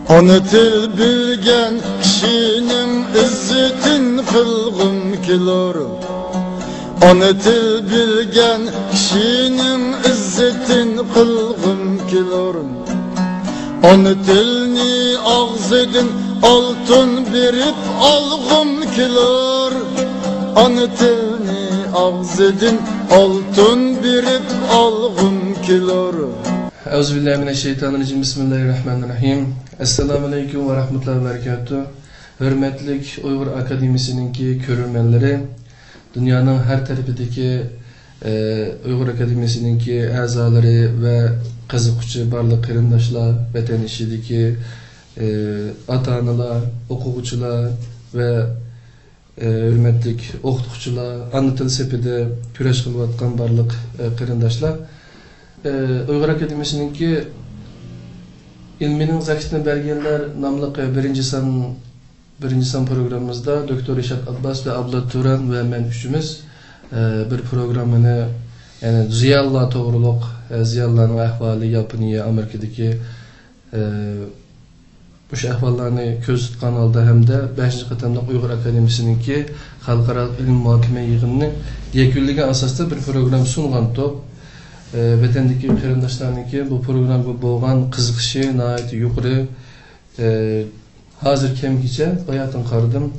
Onu til bilgen kişinin izzetin kılgım kilor. Onu til bilgen kişinin izzetin kılgım kilor. Onu tilni ağzedin altın birip algım kilor. Onu tilni ağzedin altın birip algım kilor. Euzubillahimineşşeytanirracim. Bismillahirrahmanirrahim. Esselamu aleyküm ve rahmetullahi ve berekatuhu. Hürmetlik Uygur Akademisi'ninki körülmenleri, dünyanın her tarafındaki Uygur Akademisi'ninki azaları ve kızıkçı barlık kırındaşlar, vatan işideki ata-analar, okuyucular ve hürmetlik okutukçular, anlatılı sepede küreş kılıvatkan barlık kırındaşlar. Uygur Akademisi'ninki ilminin zakitini belgeler namlık birinci san programımızda Doktor Eşat Abbas ve Abla Turan ve ben üçümüz bir programını yani ziyalla doğruluk, ziyalların ahvali yapınıya Amerika'daki bu ahvallarını köz tutkan aldı hem de 5. katımda Uygur Akademisi'ninki Halkara İlim Muhakeme Yığını'nın yekünlüğü asasında bir program sunğan top. Vatandaki kırındaşlarınki bu programı boğan kızıkışı nahayet yukarı hazır kemkice hayatın kardım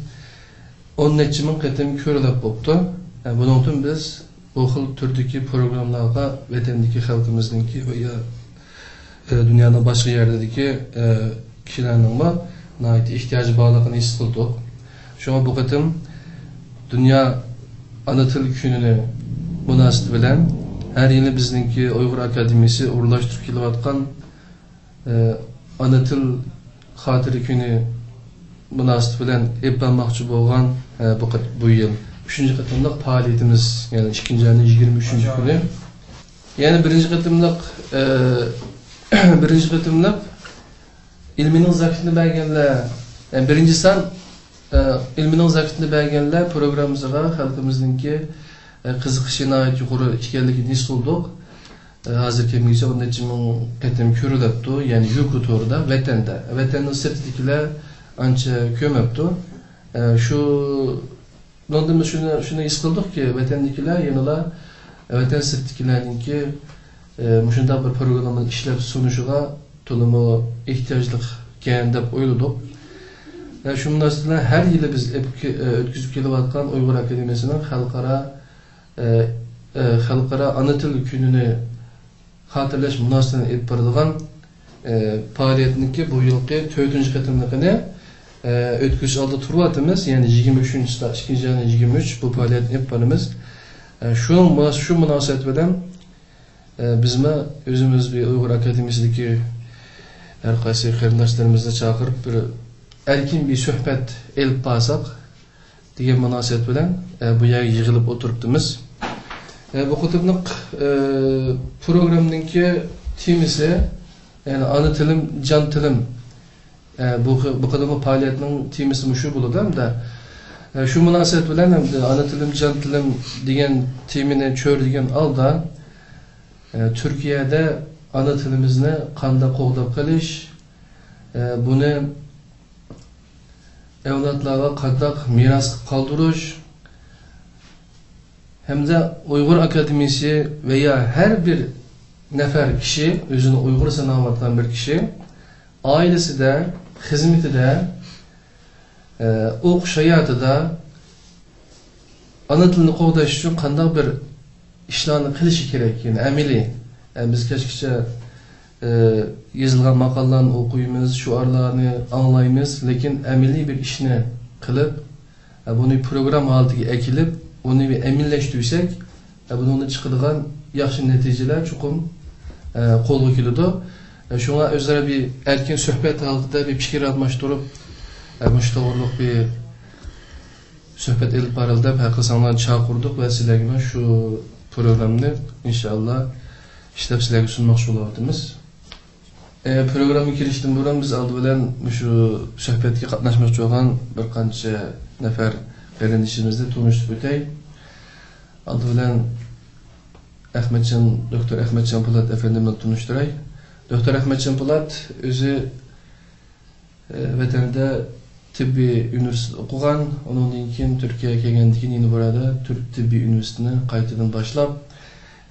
10 netçimin katım körülep boptu. Bunun için biz bu türdeki programlarga vatandaki halkımızdaki veya dünyanın başka yerdeki kişilerinin nahayet ihtiyacı bağlılığını his kıldık. Şu an bu katım Dünya Ana Til Günü'nü münasebet bilen her yılı bizninki Uygur Akademisi uğurlaştırıp kilovatkan ana til hatırı günü münasebet bilen yapılmakçı boğan bu yıl 3. katımlık faaliyetimiz yani 2. ayının 23. günü. Yani birinci katımlık ilminin zakitini belgeler yani birinci san ilminin zakitini belgeler programımıza halkımızdaki kızıkışına ait yukarı ikilerlik nis bulduk. Hazır kemiyse onun için katem körülepti. Yani yük orada vatanda. Vatanın sırtındakiler anca kömepti. Şu London'da şunu iskıldık ki vatandakiler yanıla vatan sırtındakilerinki muşunda bir programın işlep sunuşuna tulumu ihtiyaçlık kendip oyladık. Şu münasebetler her yılı biz ötküzüp gelivatkan Uygur Akademisi'nin Halkara Ana Til Günü'nü hatırlaş münasebetini edip barıdığan faaliyetindeki bu yılki 4. katımlıkını ötküz aldı turvatımız yani 23. 2. ayının 23 bu faaliyetini edip barımız. Şu münasebetden bizime özümüz bir Uygur Akademisi'deki herkese kırındaşlarımızla çağırıp bir erkin bir sohbet elip basak diye münasebet bilen bu yer yığılıp oturuptumuz. Bu kutuplık programındaki temisi yani ana tilim, can tilim bu kadar faaliyetinin temisi şu buludan da şu münasebet bilen hem de ana tilim, can tilim diyen temini çördüğün alda Türkiye'de ana tilimizini kanda qoğdap kaliş bunu evlatlara kadak miras kaldırış hem de Uygur Akademisi veya her bir nefer kişi özünü Uygur sanatından bir kişi ailesi de hizmeti de okşayatı da ana tilini qoğdaş için kandak bir işlerini kılışı gerek yani ameli yani biz keşke yazılgan makallarını okuyumuz, şuarlarını anlayımız, lakin ameli bir işini kılıp bunu program haline ekilip onu bir emilleştirirsek bunun çıkılan yaxşı neticeler çokum kolgu kilidi. Şuna özleri bir erken sohbet altında bir fikir almıştırıp müştağırlık bir sohbet edip barıldı. Hakikaten çağırdık ve sizlerle şu programını inşallah işlep sizlerle sunmak oladığımız. Programı kirişten buran biz aldı bilen şu sohbetke katnaşmak olan bir kança nefer kardeşimizle tanıştık ötey. Aldı bilen Doktor Ahmetcan Polat efendimle tanıştıray. Doktor Ahmetcan Polat özü vatanida tibbiy universitet o'qigan, undan keyin Turkiyaga kelgandan keyin burada Türk tibbiy universitetini qaytadan boshlab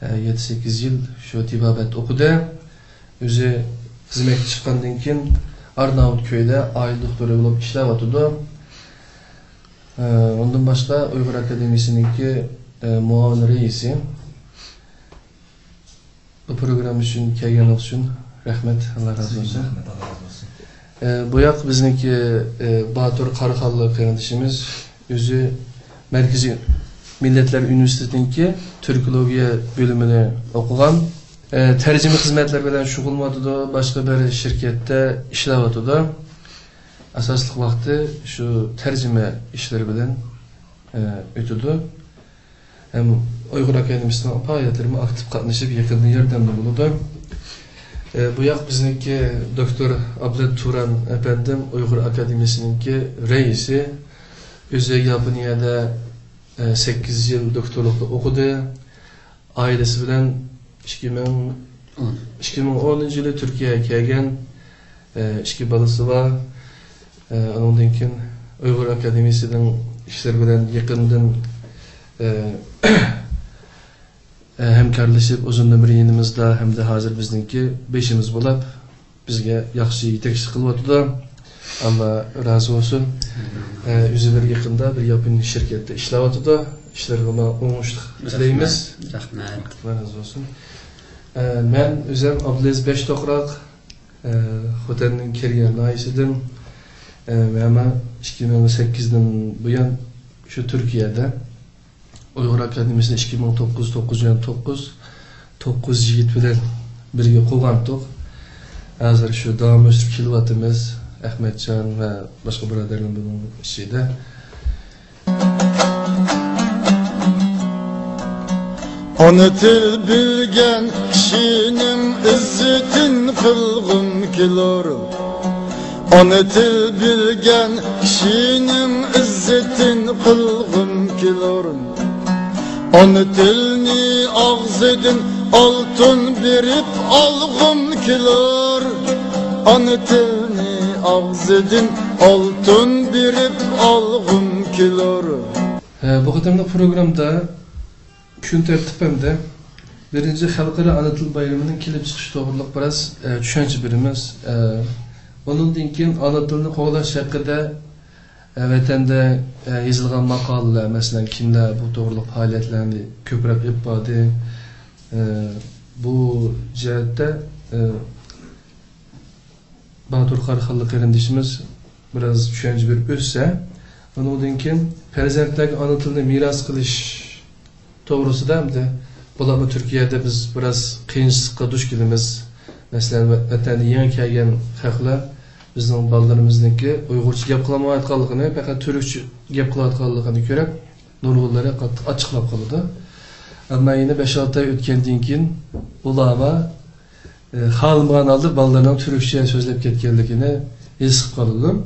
7-8 yil shu tibobat o'qidi. O'zi xizmatga chiqqandan keyin Arnavutköy'de ay doktoru bo'lib ishlayotdi. Ondan başqa Uyg'ur akademiyasininki muavin reisi. Bu program uchun kelganingiz uchun rahmat, Allah razı olsun. Bu yoq bizniki Batur Qaraqallı qarindishimiz, o'zi Markaziy Millatlar Universitetiniki Türkologiya bölümünü o'qigan. Tercüme hizmetler bilen shug'ullanadi, başka bir şirkette ishlayotdi. Asosli vaqti shu tercüme işleri bilen o'tadi. Hem Uyg'ur Akademiyasining faoliyatlarida aktiv qatnashib, yaqindan yordamda bo'ladi. Bu yoq bizniki doktor Abdullah Turan efendim Uyg'ur Akademiyasininki reisi. O'zi Yaponiyada 8 yil doktorlikda o'qidi. Ailesi bilen 2010 yılı Türkiye'ye kelgan, 2 balası var. Ondan keyin Uyg'ur Akademiyasining ishlar bilan yaqindan hamkorlashib, uzundan bir yinimizda hamda hozir bizniki 5imiz bo'lib, bizga yaxshi yetakchilik qilyapti. Allah razı olsun. O'zlari yaqinda bir yapon shirkatda ishlayapti. İşlerine oңushlik tilaymiz. Rahmat. Allah razı olsun. Ben özüm Abdülaziz Beştokrak, Xotanning kirgan naisidim. Ama 2008'den bu yan şu Türkiye'de Uyg'ur Akademiyasida 9 yigit bilan birga qolgandik. Hozir shu davom ettirib kelyapmiz. Ahmetcan ve başka birodarlar bunun ichida. Onu til bilgen kişinin izzetin kılgım kilor. Onu til bilgen kişinin izzetin kılgım kilor. Onu tilni ağzedin altın birip algım kilor. Onu tilni ağzedin altın birip algım kilor. Bu kadar programda Kun tertibimde birinci Xalqaro ana til bayramının kelib chiqish to'g'riliq biroz tushuncha beramiz. Ondan keyin ana tilni qo'llash haqida vatanda yozilgan maqolalar, masalan, kimlar bu to'g'riliq faoliyatlarni ko'proq yapadi. Bu jihatda Batur Qaraqallı qarindishimiz biroz tushuncha berib o'tsa, ondan keyin farzandlarga ana tilni meros qilish to'g'risida hamda bularni Türkiye'de biz biraz qiyinchilikqa duch kelamiz. Masalan, vatanda yangi kelgan xalqlar bizning bolalarimizniki Uyg'urcha gap qilmayotganligini, faqat turkcha gap qilayotganligini ko'rib, nurg'unlari qattiq ochiqlab qoldi. Ammo yana 5-6 oy o'tgandan keyin ularga xalmagan holda bolalarning turkcha so'zlab ketganligini his qilib qoldim.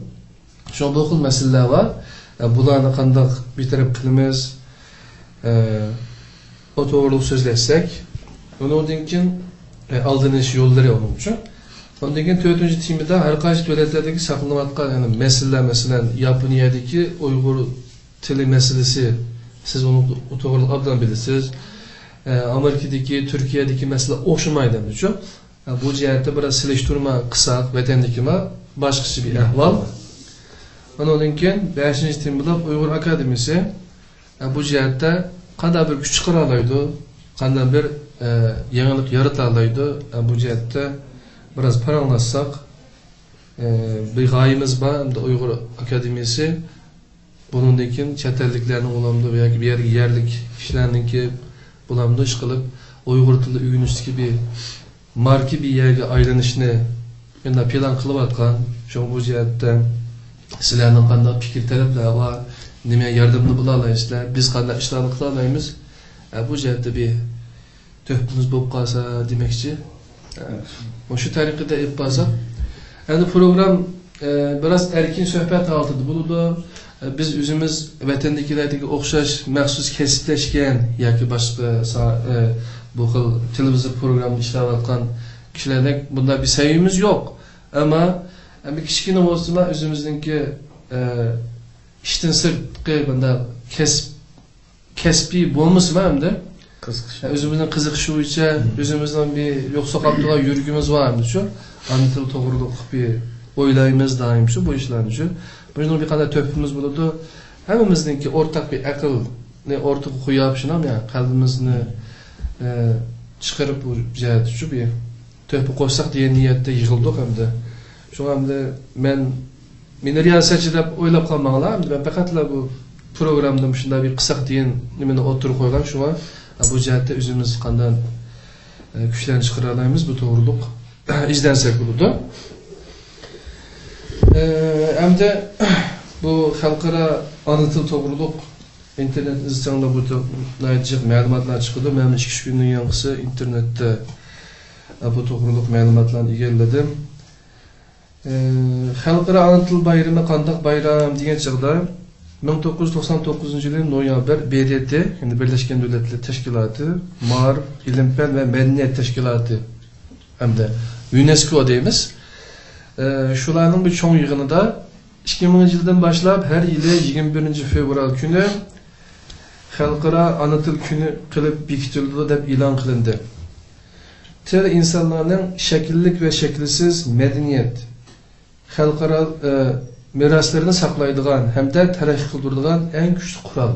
Shunday xil masalalar bor. Bularni qanday bitirib qilamiz? O to'g'riliq so'zlasak, undan keyin aldinish yo'llari onun uchun. Ondan keyin 4-temada har qaysi davlatlardagi saqlanayotgan, ya'ni masalalar, masalan, Yaponiyadagi Uyg'ur tili masalasi, siz uni to'g'riliq obdan bilasiz. Amerikadagi, Turkiyadagi masala o'xshamaydi uchun. Bu jihatda biroz silishtirma qilsak, vatandagima boshqacha bir ahvol. Ondan keyin 5-temada Uyg'ur Akademiyasi bu jihatda qanday bir kuch chiqara oladi, qanday bir yangilik yarata oladi. Bu jihatda biroz paranglashsak, bir g'oyamiz bor. Uyg'ur Akademiyasi bundan keyin chet elliklarning ulamda yoki bir yerlik kishilarningki bulamda ish qilib, Uyg'ur tili o'rganishdagi bir marka bir yerga aylanishni endi plan qilayotgan. Shu bu jihatda sizlarning qanday fikr talablari bor? Nima yordamni bo'la olasizlar? Biz qanday ishlarni qila olamiz? Bu jihatda bir töhbimiz bo'lib qolsa demakchi. Shu tariqada olib borsak, endi program biroz erkin suhbat holatida bo'ladi. Biz o'zimiz vatandagilardagi o'xshash maxsus kasblashgan yoki boshqa bu xil televiziya programida ishlayotgan kishilarning bunday bir saviyamiz yo'q. Ammo bir kichkina bo'lsa o'zimizningki ishdan sirtqi bunda kasbiy bo'lmasa hamda o'zimizning qiziqish bo'yicha o'zimizning bir yo'qsa qolib turgan yurgimiz var hamda shu ana til to'g'riliq bir o'ylaymiz doim shu bu ishlarni shu bundan bir qanday to'pimiz bo'ladi hammamizningki o'rtaq bir aqlni o'rtaga qo'yib shuni ham yani qalbimizni chiqarib bu jihat shu bir to'pi qo'ysak degan niyatda yig'ildik hamda shu hamda meni riyosatchi deb o'ylab qolmanglar hamda men faqatla bu programda shunday bir qisaq degan nimani o'tirib qo'ygan shunga bu jihatda o'zimiz qanday kuchlarni chiqara olamiz bu to'g'riliq izlansak bo'ladi hamda bu xalqaro ana til to'g'riliq internet izlangda bu najib ma'lumotlar chiqadi men 2 kundan yanqisi internetda bu to'g'riliq ma'lumotlarni egalladim xalqaro ana til bayrami qanday bayram degan chog'da 1999 yılı noyabr BDT, yani Birleşken Devletler Teşkilatı, Ma'arif, İlim-Fen ve Medeniyet Teşkilatı hem de UNESCO deyimiz. Şularının bir çoğun yığınında 2000 yıldan başlayıp her yılı 21. fevral günü Xalqaro ana til günü qilib bekitildi deb e'lon qilindi. Til insonlarning shakllik va shaklsiz madaniyat, xalqaro miraslarını saklaydıgan hem de tarih kıldırdıgan en güçlü kural.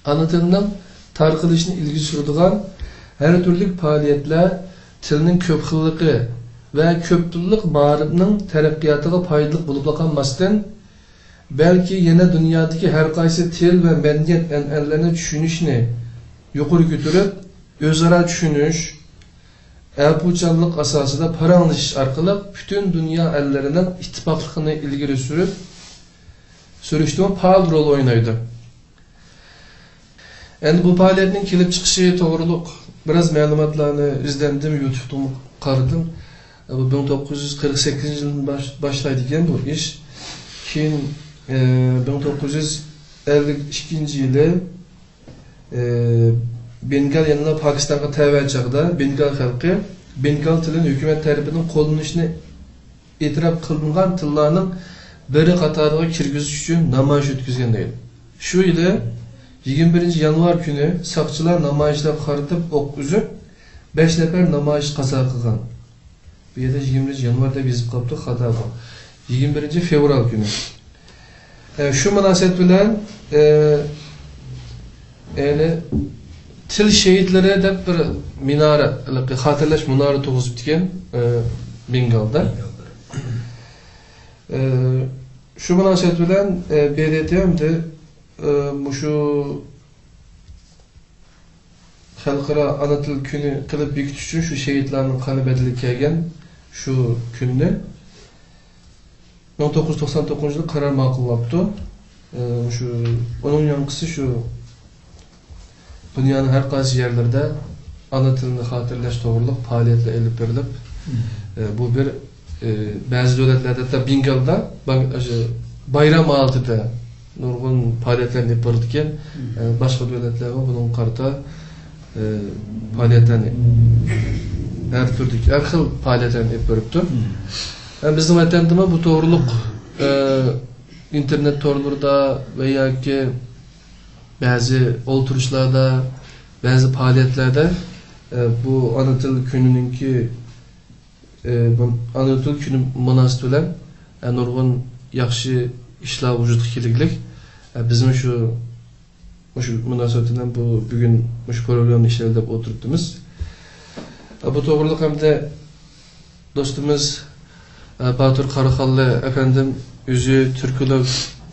Ana tilinin tarqılışını ilgi sürdüğün her türlü faaliyetler tilinin köpxilliği ve köptülük mağribinin terakkiyatıga paydalı bulup kalmasından belki yine dünyadaki her kaysi til ve medeniyet enellerini düşünüşünü yukarı götürüp özara düşünüş, elpuçanlık asasında paranlaşış arkalı bütün dünya ellerinin ittifaklıkını ilgili sürüp sürüştüğün paal rol oynaydı. Yani bu faaliyetin kilip çıkışı doğruluk biraz malumatlarını izlendim, YouTube'da kardım. Bu 1948 yılında başlaydıkken bu iş. Кейін 1952 yılı Bengal yanına Pakistan'a təvəl çağda Bengal xalqı Bengal tilinin hükümet tərəfindən qo'llanışını etiraf qılınğan tillarning biri qatoriga kirgizish uchun namoyish o'tkazgan. Shu yili 21 yanvar kuni saqchilar namoyishlar qaritib o'q uzib 5 nafar namoyish qazo qilgan. Bu yerda 21 yanvar deb yozib qolibdi, xato bu. 21 fevral kuni. Shu munosabat bilan til şehitleri de bir minare, hatırlaş minare to'g'izib diken Bengalda. Şu munosabat bilan BDT hamda şu xalqaro ana til kuni qilib bekitish uchun şu şehitlarning qoni bedeli kelgan şu kunni 1999 yılı karar ma'qullabdi. Şu onun yanqısı şu dünyanın her qaysi yerlerde ana tilini hatırlash to'g'riliq faaliyetler elib berilib bu bir bazı devletlerde de Bengalda bayram altida nurg'un faaliyetlarni olib berilgan boshqa devletlarda bunun qarta faaliyetlarni her türlü her xil faaliyetlarni olib beribdi. Bizning vatanda bu to'g'riliq internet torlarida veya ki bazı oturuşlarda, bazı faaliyetlerde bu ana til günününki ana til günü münasebet bilen nurg'un yaxshi ishlar vujudga kelganlik bizim şu münasebetinden bu bugün şu programni ishlaylik deb o'tiribmiz. Bu to'g'riliq hamda do'stimiz Batur Qaraxonli efendim o'zi turkilik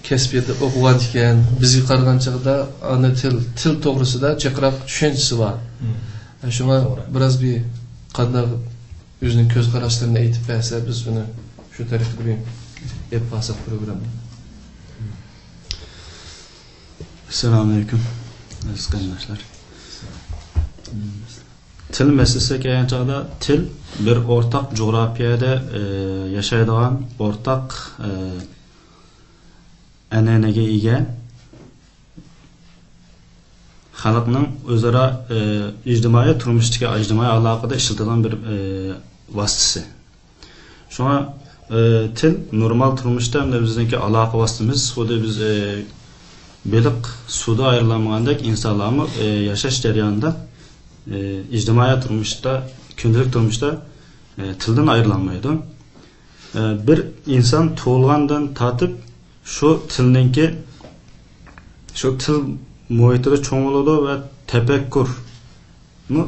kesbiyatda o'qigan ekan, bizga qaragan chog'da ana til to'g'risida jiqroq tushunchasi bor. Shunga biraz bir qanday o'zining ko'z qarashlarini aytib bersa, biz uni shu tariqa bir yapmasak programda. Selamünaleyküm aziz kardeşler. Til meselesi kelgan chog'da til bir o'rtaq coğrafiyada yaşaydigan o'rtaq an'anaga ega xalqning o'zaro ijtimoiy turmushdagi ijtimoiy aloqada ishlatadigan bir vositasi. Shunga til normal turmuşda hem de bizdeki alaka vasıtımız, xuddi biz beliq suda ayrılanmagandek insanlarımız yaşaş jarayonida ijtimoiy turmuşda, gündelik turmuşda tilden ayrılanmaydı. Bir insan tug'ilgandan tatib şu tilninki şu til muhitida cho'ng bo'ladi va tafakkur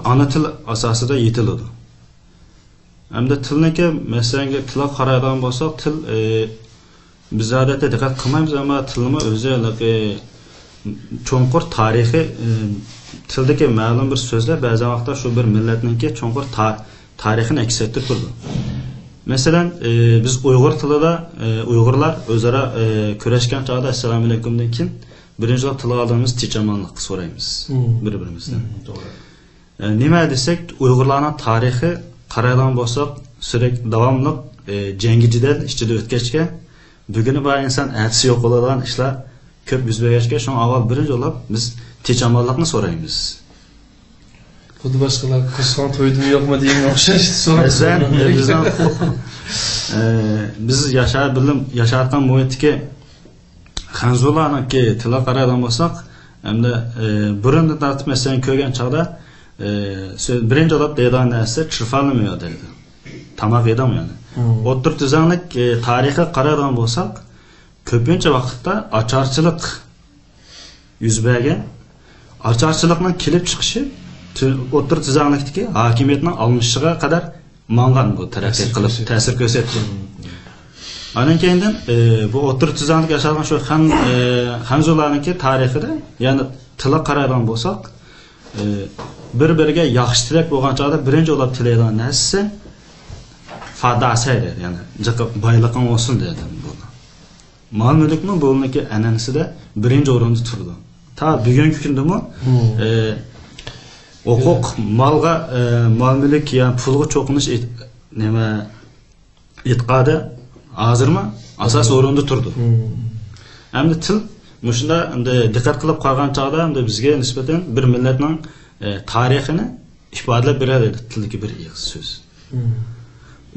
ana til asosida yetiladi. Hamda tilniki masalan tilga qaraydigan bo'lsak, til biz odatda diqqat qilmaymiz, ammo tilni o'zi cho'nqur tarixiy tildagi ma'lum bir so'zlar ba'zi vaqtda shu bir millatniki cho'nqur tarixini aks ettirib turdi. Masalan, biz Uyg'ur tilida Uyg'urlar o'zaro kurashgan chog'da assalomu alaykumdan keyin birinchi til oldiğimiz tinchlik so'raymiz bir-birimizdan. To'g'ri. Nima desak, Uyg'urlarning tarixi qaraydigan bo'lsak, sürekli davomli jangi jidal ichida o'tgachga, buguni bor inson atisi yo'q bo'ladigan ishlar ko'p yuz bergachga, shun avval birinchi bo'lib biz tinchlikni so'raymiz. Xuddi boshqalar qizg'on to'ydimi yo'qmi degan o'xshash biz yashayotgan muhitga Xanzularniki tili qaraydigan bo'lsak, hamda burundan tortib masalan ko'rgan chog'da birinchi bo'lib deydigan narsa chirfalnimiyo deydi. Tamoq yedami yani. O'tir tuzanlik tarixiga qaraydigan bo'lsak, ko'pincha vaqtda ocharchilik yuz bergan. Ocharchilikning kelib chiqishi o'tir tuzanlikdagi hokimiyatning almashishiga qadar mangan bu taraqqiyot qilib ta'sir ko'rsatgan. Anan keyindan bu o'tir tuzanlik yashagan shu Xanzularniki tarixida, ya'ni tili qaraydigan bo'lsak, bir-biriga yaxshi tilak bo'lgan chog'da birinchi bo'lib tilaydigan narsa fadasi edi, ya'ni jiqib boyliqing olsin dedi bu. Mol-mulkni bo'lniki an'anasida birinchi o'rinda turdi. Ta bugungi kundami huquq molga mol-mulk ya pulga cho'qinish nima e'tiqodi hozirmi asos o'rinda turdi. Hamda til mushunda diqqat qilib qolgan chog'da hamda bizga nisbatan bir millatning tarixini ifodalab beradi tildagi bir so'z.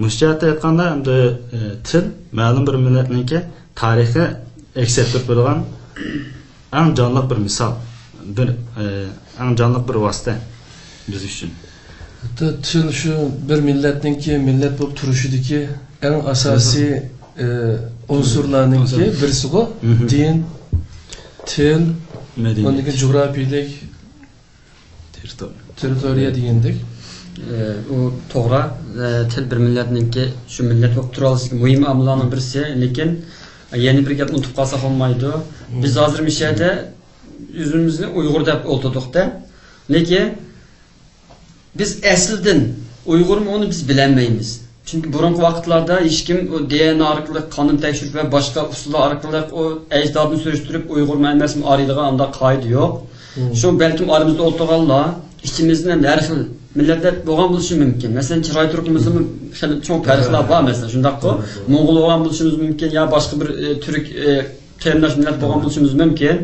Mushjatda aytganda hamda til ma'lum bir millatniki tarixi aks ettirib turgan eng jonli bir misol, eng jonli bir vosita biz uchun. Til shu bir millatniki millat bo'lib turishidagi eng asosiy unsurlarningki birisi-ku din, til, ondaki coğrafiyalik teritoriya degandik. O to'g'ri, til bir millatniki shu millat bo'lib tura olishga muhim omillarning birisi, lekin yana bir gap unutib qolsak olmaydi. Biz hozir mishada o'zimizni Uyg'ur deb o'tirdik-da, lekin biz asldan Uyg'urmi onu biz bilmaymiz. Çünkü burungi vaqtlarda hech kim DNA orqali qonun tekshirib va boshqa usullar orqali o ajdodni surishtirib Uyg'urman emasmi araydigan anda qoida yo'q. Shu balkim aramizda o'tirganlar ichimizdan har xil millatlar bo'lgan bo'lishi mumkin. Masalan, chiroy turkumizmi cho'ng farqlar bor masalan. Shundaqmi? Mo'ng'ul bo'lgan bo'lishimiz mumkin yo boshqa bir turk qarindosh millat bo'lgan bo'lishimiz mumkin.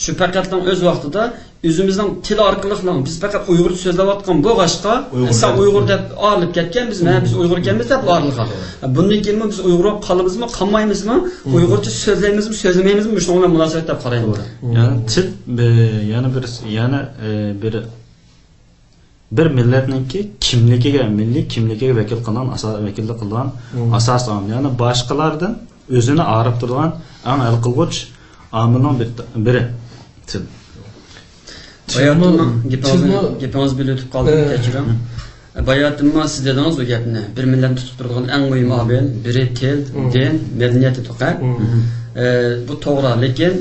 Shu faqatdan o'z vaqtida o'zimizning til orqali biz faqat Uyg'ur so'zlayotgan bo'lg'achqa, inson Uyg'ur deb olib ketgan, biz Uyg'ur ekanmiz deb orilgan. Bundan keyin biz Uyg'ur qolibizmi, qolmaymizmi, Uyg'urcha so'zlaymizmi, so'zlamaymiz shunga munosabat deb qaraymiz. Ya'ni til bir millatniki kimligiga, milliy kimligiga vakillik qilgan asos omil. Ya'ni boshqalardan o'zini arib turgan eng hal qilg'ich omilning biri til. Gapimiz bilan o'tib qoldim, kechiring. Bayatimma siz dedingiz bu gapni. Bir millatni tutib turgan eng muhim omil biri til, din, madaniyat to'qa. Bu to'g'ri, lekin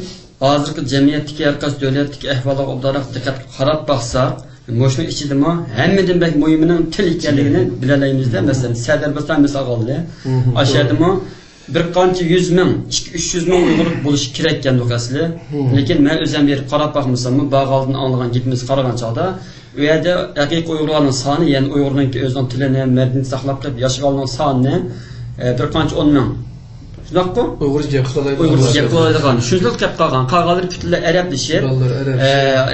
hozirgi jamiyatdagi har qaysi davlatdagi ahvolga obdaroq diqqat qarab baqsak, Moşun içidimi hemmedim belki muhiminin til ekanligini bilalayımızda. Mesela Serdarbastan misal oldu. Aşağıdımı bir qancha 100 ming, 200-300 ming Uyg'ur bo'lishi kerak ekan asli. Lekin men o'zim bir qarab baxmasam, bag'aldan anlagan gitimiz qaragan chaqda, u yerda haqiqiy Uyg'urlarning soni, ya'ni Uyg'urning o'zining tilini, madaniyatini saqlab qolib yashaganlarning soni bir qancha 10 ming. Şundaqmı? Uyg'urcha gap qiladi. Uyg'urcha gap qiladigan, shunchalik gap qilgan, qolganlari butunlay arablashib.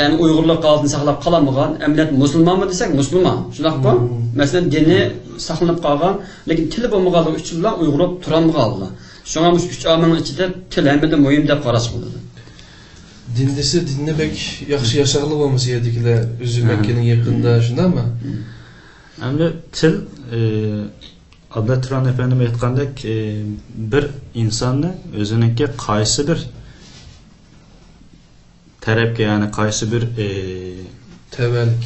Ya'ni Uyg'urlik qaldini saqlab qolamagan, emlat musulmonmi desak, musulmon. Shundaqmı? Masalan, dini saqlanib qolgan, lekin tili bo'lmaganligi uchun Uyg'ur tura olmaganlar. Şuna bu 3 amilning ichida til hamda muhim deb qarash bo'ladi. Dindisi dinni bek yaxshi yashaqli bo'lmasa yedikilar Üzülmekke'nin yaqinda shundami? Endi til Abdullah Turan efendim aytgandek bir insonni o'ziniki qaysi bir tarafga, ya'ni qaysi bir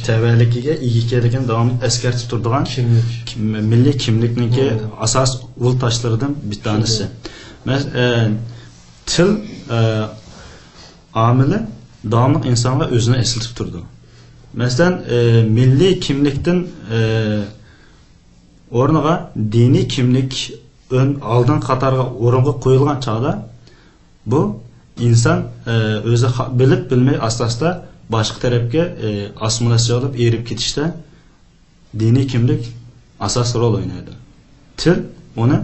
tavalligiga ega ekanligini davom eskartib turadigan milliy kimlikniki asos ul tashlaridan bir tanesi. Til amili davomli insonlar o'zini eslatib turdi. Masalan, milliy kimlikdan o'rniga diniy kimlik oldin qatorga o'ringa qo'yilgan chog'da bu inson o'zi bilib bilmay asosda boshqa tarafga assimilyatsiya olib erib ketishda diniy kimlik asos rol o'ynaydi. Til uni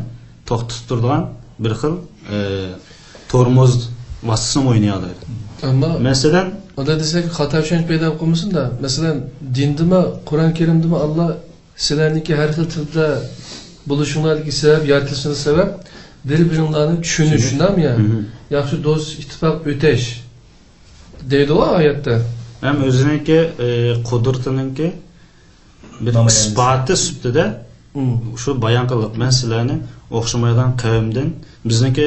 to'xtatib turadigan bir xil tormoz vasıtasını oynaya oladi. Ama masalan, oda desak xato tushunish paydo qilmasin da, masalan, dindimi, Qur'on Karimdimi Alloh sizlarniki har xil tilda bo'lishinglarga sabab, yaratilishini sabab bir-biringlarni tushunish, shundami ya? Yaxshi do'st, ittifoq o'tash deydi o oyatda. Hem o'ziniki qudratininki bir isboti sifatida shu bayon qilib, men sizlarni o'xshamaydigan qavmdan bizniki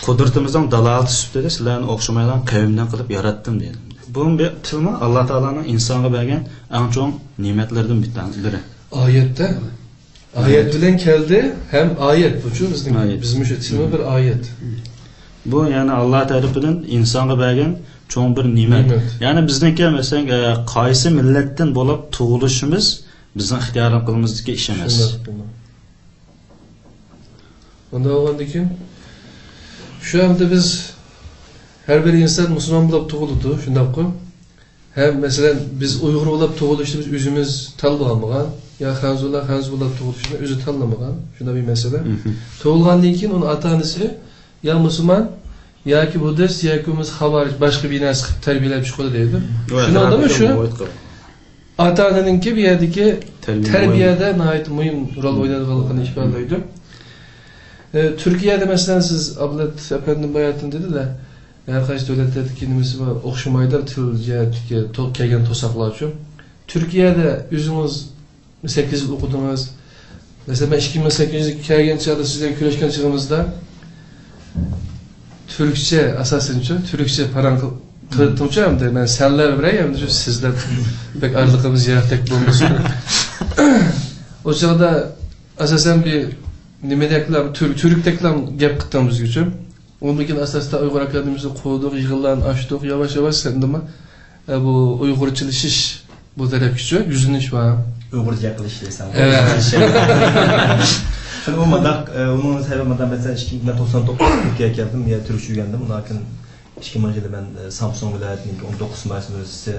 qudratimizdan dalolat sifatida sizlarni o'xshamaydigan qavmdan qilib yaratdim dedi. Bu bir tilmi Alloh taolaning insonga bergan eng cho'ng ne'matlaridan biri. Oyatda ayet bilen keldi, hem ayet bu şu bizim şu tilmi bir ayet. Bu yani Allah tarafından insonga bergan cho'ng bir ne'mat. Yani bizniki mesela qaysi millatdan bo'lib tug'ilishimiz bizning ixtiyorimizdagi ish emas. Onda olgandan keyin şu anda biz her bir insan Müslüman bo'lib tug'ildi, shundaqmi? Hem mesela biz Uyg'ur bo'lib tug'ilishimiz o'zimiz tanlamagan, ya Hanzu bo'lib tug'ilishini o'zi tanlamagan, shunda bir mesele. Tug'ilgandan keyin uning ota-onasi ya Müslüman yoki Budist yoki xabarij boshqa bir narsa qilib tarbiyalab chiqadi deydi. Shuni odamlar shu ota-onaninki bu yerdagi tarbiyada nihoyat muhim rol o'ynaydiganligini ifodalaydi. Türkiye'de mesela siz Abdullah efendim bayatın dediler. Her kaç devletlerdeki nimesi var, okşamaydı til cihetike kelgen tosaklar için. Türkiye'de yüzümüz 8 yıl okudunuz. Mesela ben 2008'de kelgen çağda sizden küreşken çağımızda Türkçe asasınca, Türkçe paran kırıttımca hem de ben senler vereyim hem de sizler pek ağırlıkımız yarattık bulmasın. O çağda asasen bir nimedekler, Türk'tekler gap kıttığımız için. Onun için asasda Uygur Akademisi kurduk, yığılan açtık, yavaş yavaş sendime bu Uygurçılışış bu taraf küçük, yüzünüş var. Uygurca yakılış desem. Evet. Şimdi onun sebebinden mesela 2099 Türkiye'ye geldim, ya Türkçe öğrendim. Lakin 2000'de ben Samsun vilayetinin 19 Mayıs Üniversitesi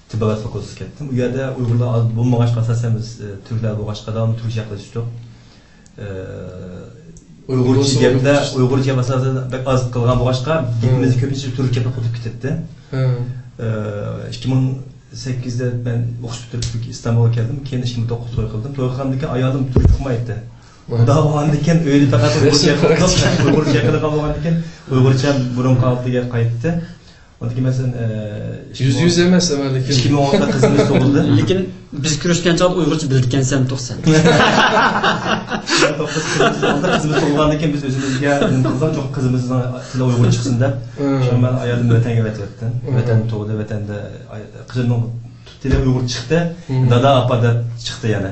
Tıbbat Fakültesi gittim. Bu yerde Uygurlar az bulmagaç kasasemiz Türkler bu başka da Türkçe yaklaştık. Uygurca masada pek az kılgan bu başka dilimizi köpünce Türkçe okudup gitti. 2008'de ben okuşup Türk İstanbul'a geldim. Kendi 2009 toy kıldım. Toy kıldım ayağım Türk okumaydı. Daha o andayken öyle fakat Uygurca kılgan Uygurca burun kaldığı kayıttı. Ondaki mesela yüz emez emellik. 2010'da kızımız doğuldu. Lekin biz kurashgan chog'da Uyg'urcha bilgan sen to'qsan. Kızımız doğulgandan keyin biz o'zimizga qilgan çok kızımızdan tili Uyg'ur chiqsin deb. Shuni men ayolım vatanga aytyapti. Vatan tug'di, vatanda qizimning tili Uyg'ur chiqdi. Dada apa deb chiqdi yana.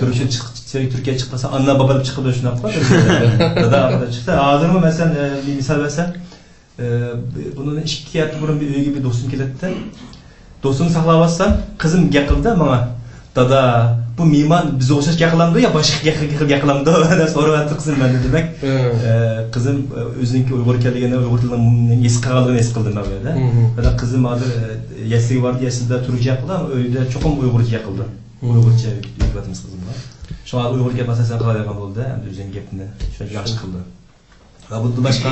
Turkiya chiqdi, Turkiya chiqmasa anna baba deb chiqdi shunaqa. Dada apa deb chiqdi. Hozirmi mesela bir misal versem bunun ikki burun bir uyga bir do'stim keladi. Do'stimni saqlayapsan, qizim gapirdi menga. Dada, bu mehmon biz o'xshash gaqilamdi yo boshqa gaqilamdi deb so'rayapti qizim menda demak. Qizim o'ziniki Uyg'ur ekanligini, Uyg'ur tilining es qilganligini es qildi mavzuda. Mana qizim hozir yasiga bordi, yasida turkcha gapirdi, uyda cho'qim Uyg'urcha gapirdi. Uyg'urcha yurtimiz qizimlar. Şuna Uyg'ur gap asosan qiladigan bo'ldi, endi o'zining gapini shuncha yaxshi qildi. Va bu boshqa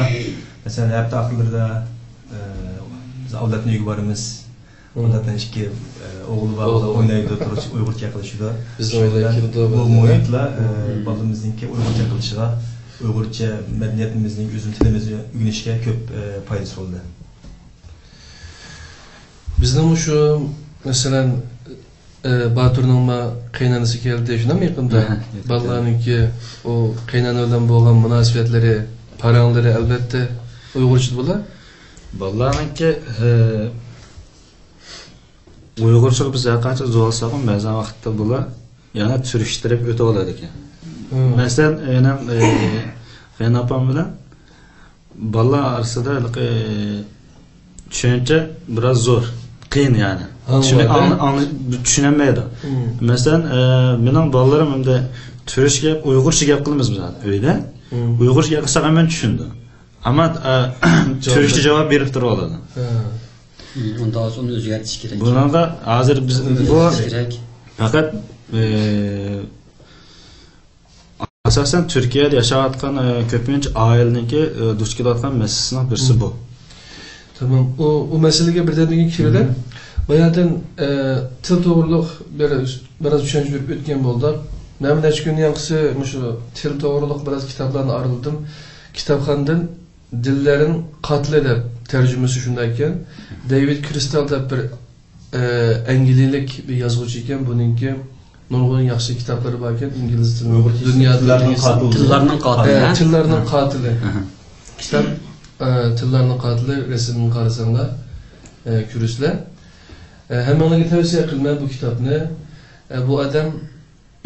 masalan hafta oxirlarida biz avlodni uyga boramiz. Ondan ikki o'g'li va o'ynaydi, turib Uyg'urcha qilishida. Biz o'ynaydi bu muhitla bolamizninki Uyg'urcha qilishiga, Uyg'urcha madaniyatimizning o'zimiz tilimizni o'rganishga ko'p foydasi bo'ldi. Bizning şu mesela Batur'un qaynanası geldi şuna mı yakında? Ballarınki o qaynanadan bo'lgan münasebetleri, paranları elbette Uyg'urcha bo'lar. Ballarınki Uyg'urcha biz qancha zo'rsak ham ba'zan vaqtda bo'lar, yana surishtirib o'tib oladi ekan. Masalan, yana qaynopam bilan ballar orasida tushuncha biroz zo'r, qiyin yani. Tushunmaydi. Masalan, mening ballalarim endi turish gap, Uyg'urcha gap qilamiz biz uyda. Uyg'urcha gap qilsak ham men tushundim. Ammo turishga javob berib turib oladi. Ondan sonra onu o'zgartirish kerak. Bunga hozir biz bu faqat asosan Turkiyada yashayotgan ko'pincha oilaniki duch kelayotgan masalasining birisi bu. Tamam. O meselege birden kirdi. Bayağıdan til to'g'riliq biraz tushuncha berib o'tgan bo'ldi. Men necha kun yanqisi shu til to'g'riliq biraz kitoblarni arildim. Kitobxondan dillerin katli deb tercümesi şundayken David Crystal deb bir İngilizlik bir yazgıcı iken bununki nurg'un yaxshi kitoblari bor ekan ingliz tilida dunyoda tillarning qatili kitob tillarning qatili rasmini qarasanglar ko'rishlar hammalarga tavsiya qilaman bu kitobni bu odam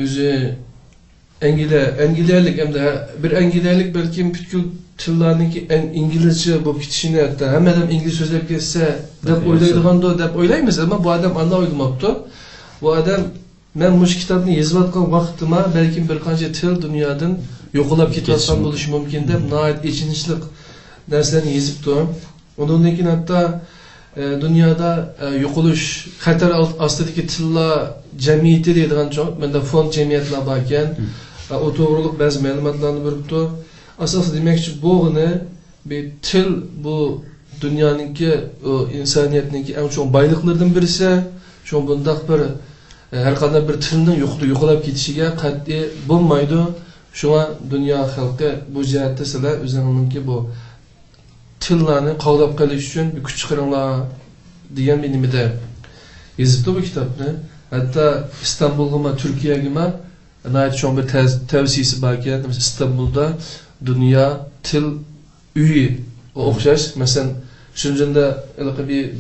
o'zi İngilizlik hem de bir İngilizlik belki bütün tillarınki İngilizce bu kitişini hatta hem adam İngiliz sözler geçse dep oylaydigan da dep oylaymiz ama bu adam anla oylamaktı. Bu adam ben bu kitabını yazıp atkan vaktıma belki bir kanca til dünyadan yokulap kitaptan buluşu mümkün dep nait içinçlik derslerini yazıp durun. Ondan için hatta dünyada yokuluş xatar astidagi tillar jamiyati deydigan çok ben de fond jamiyatlar barken o to'g'riliq ba'zi ma'lumotlarni beribdi. Asosida demakchi bo'g'ini bir til bu dunyoninki insoniyatninki eng cho'ng boyliqlardan birisi. Shu bundaq bir har qanday bir tilning yo'qolib ketishiga qat'iy bo'lmaydi. Shunga dunyo xalqi bu jihatda sizlar o'zingizning bu tillarni qoldirib qolish uchun bir kuch chiqaringlar degan bir nimada yozibdi bu kitobni. Hatta İstanbulga, Turkiyaga nayet şu an bir tavsiyesi barken İstanbul'da dünya til üyü o okşaş mesela şuncunda bir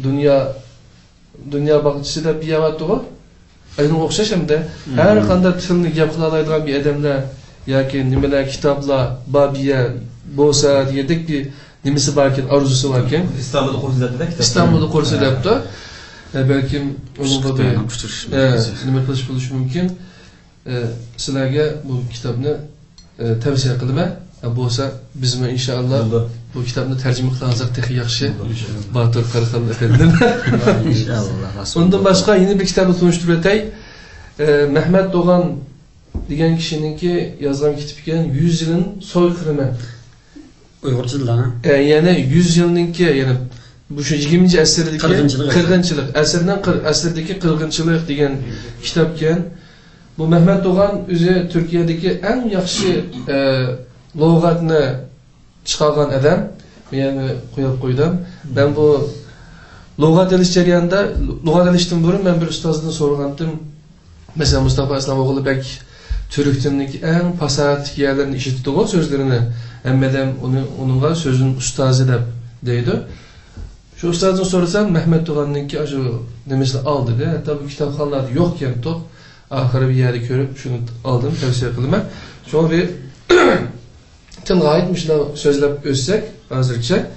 dünya bakıcısı da bir yaratı var aynı okşaş hem de her kanda tilini yapılalaydıran bir adamlar ya ki nimeler kitaplar babiye bolsa diyedik bir nimesi barken arzusu varken İstanbul'da kursu yaptı belki onun da bir nime kılıç buluşu mümkün sizlarga bu kitobni tavsiya qilaman. Bo'lsa bizmi inshaalloh bu kitobni tarjima qilgansak texi yaxshi. Batur Qarxan efendim. İnşallah. Undan boshqa yeni bir kitobni tunishtirib o'tay. Mehmet Doğan degan kishininki yozgan kitib ekan 100 yilin soykırımı. Uyg'urchalar. Yani 100 yilninki yani bu şu 20. asrdagi qirg'inchilik asrdan asrdagi qirg'inchilik degan kitоб ekan. Bu Mehmet Doğan özü Türkiye'deki en yaxshi lug'atni chiqargan adam. Yani qo'yib qo'ydim. Ben bu lug'at elish jarayonida lug'at elishdan burun ben bir ustozdan so'ragandim. Mesela Mustafa Islamoğlu bek Türk tilindeki en fasahat yerlerini işitdi o sözlerini. Emmedem onunla sözün ustazı deb deydi. Şu ustazdan sorasam Mehmet Doğan'ınki şu demesini aldı de. Hatta bu kitapxonlarda yo'qken to'q ahırı bir yerde görüp şunu aldım tavsiye kıldım. Şu an bir tilga aitmişler sözlep özsek hazırca.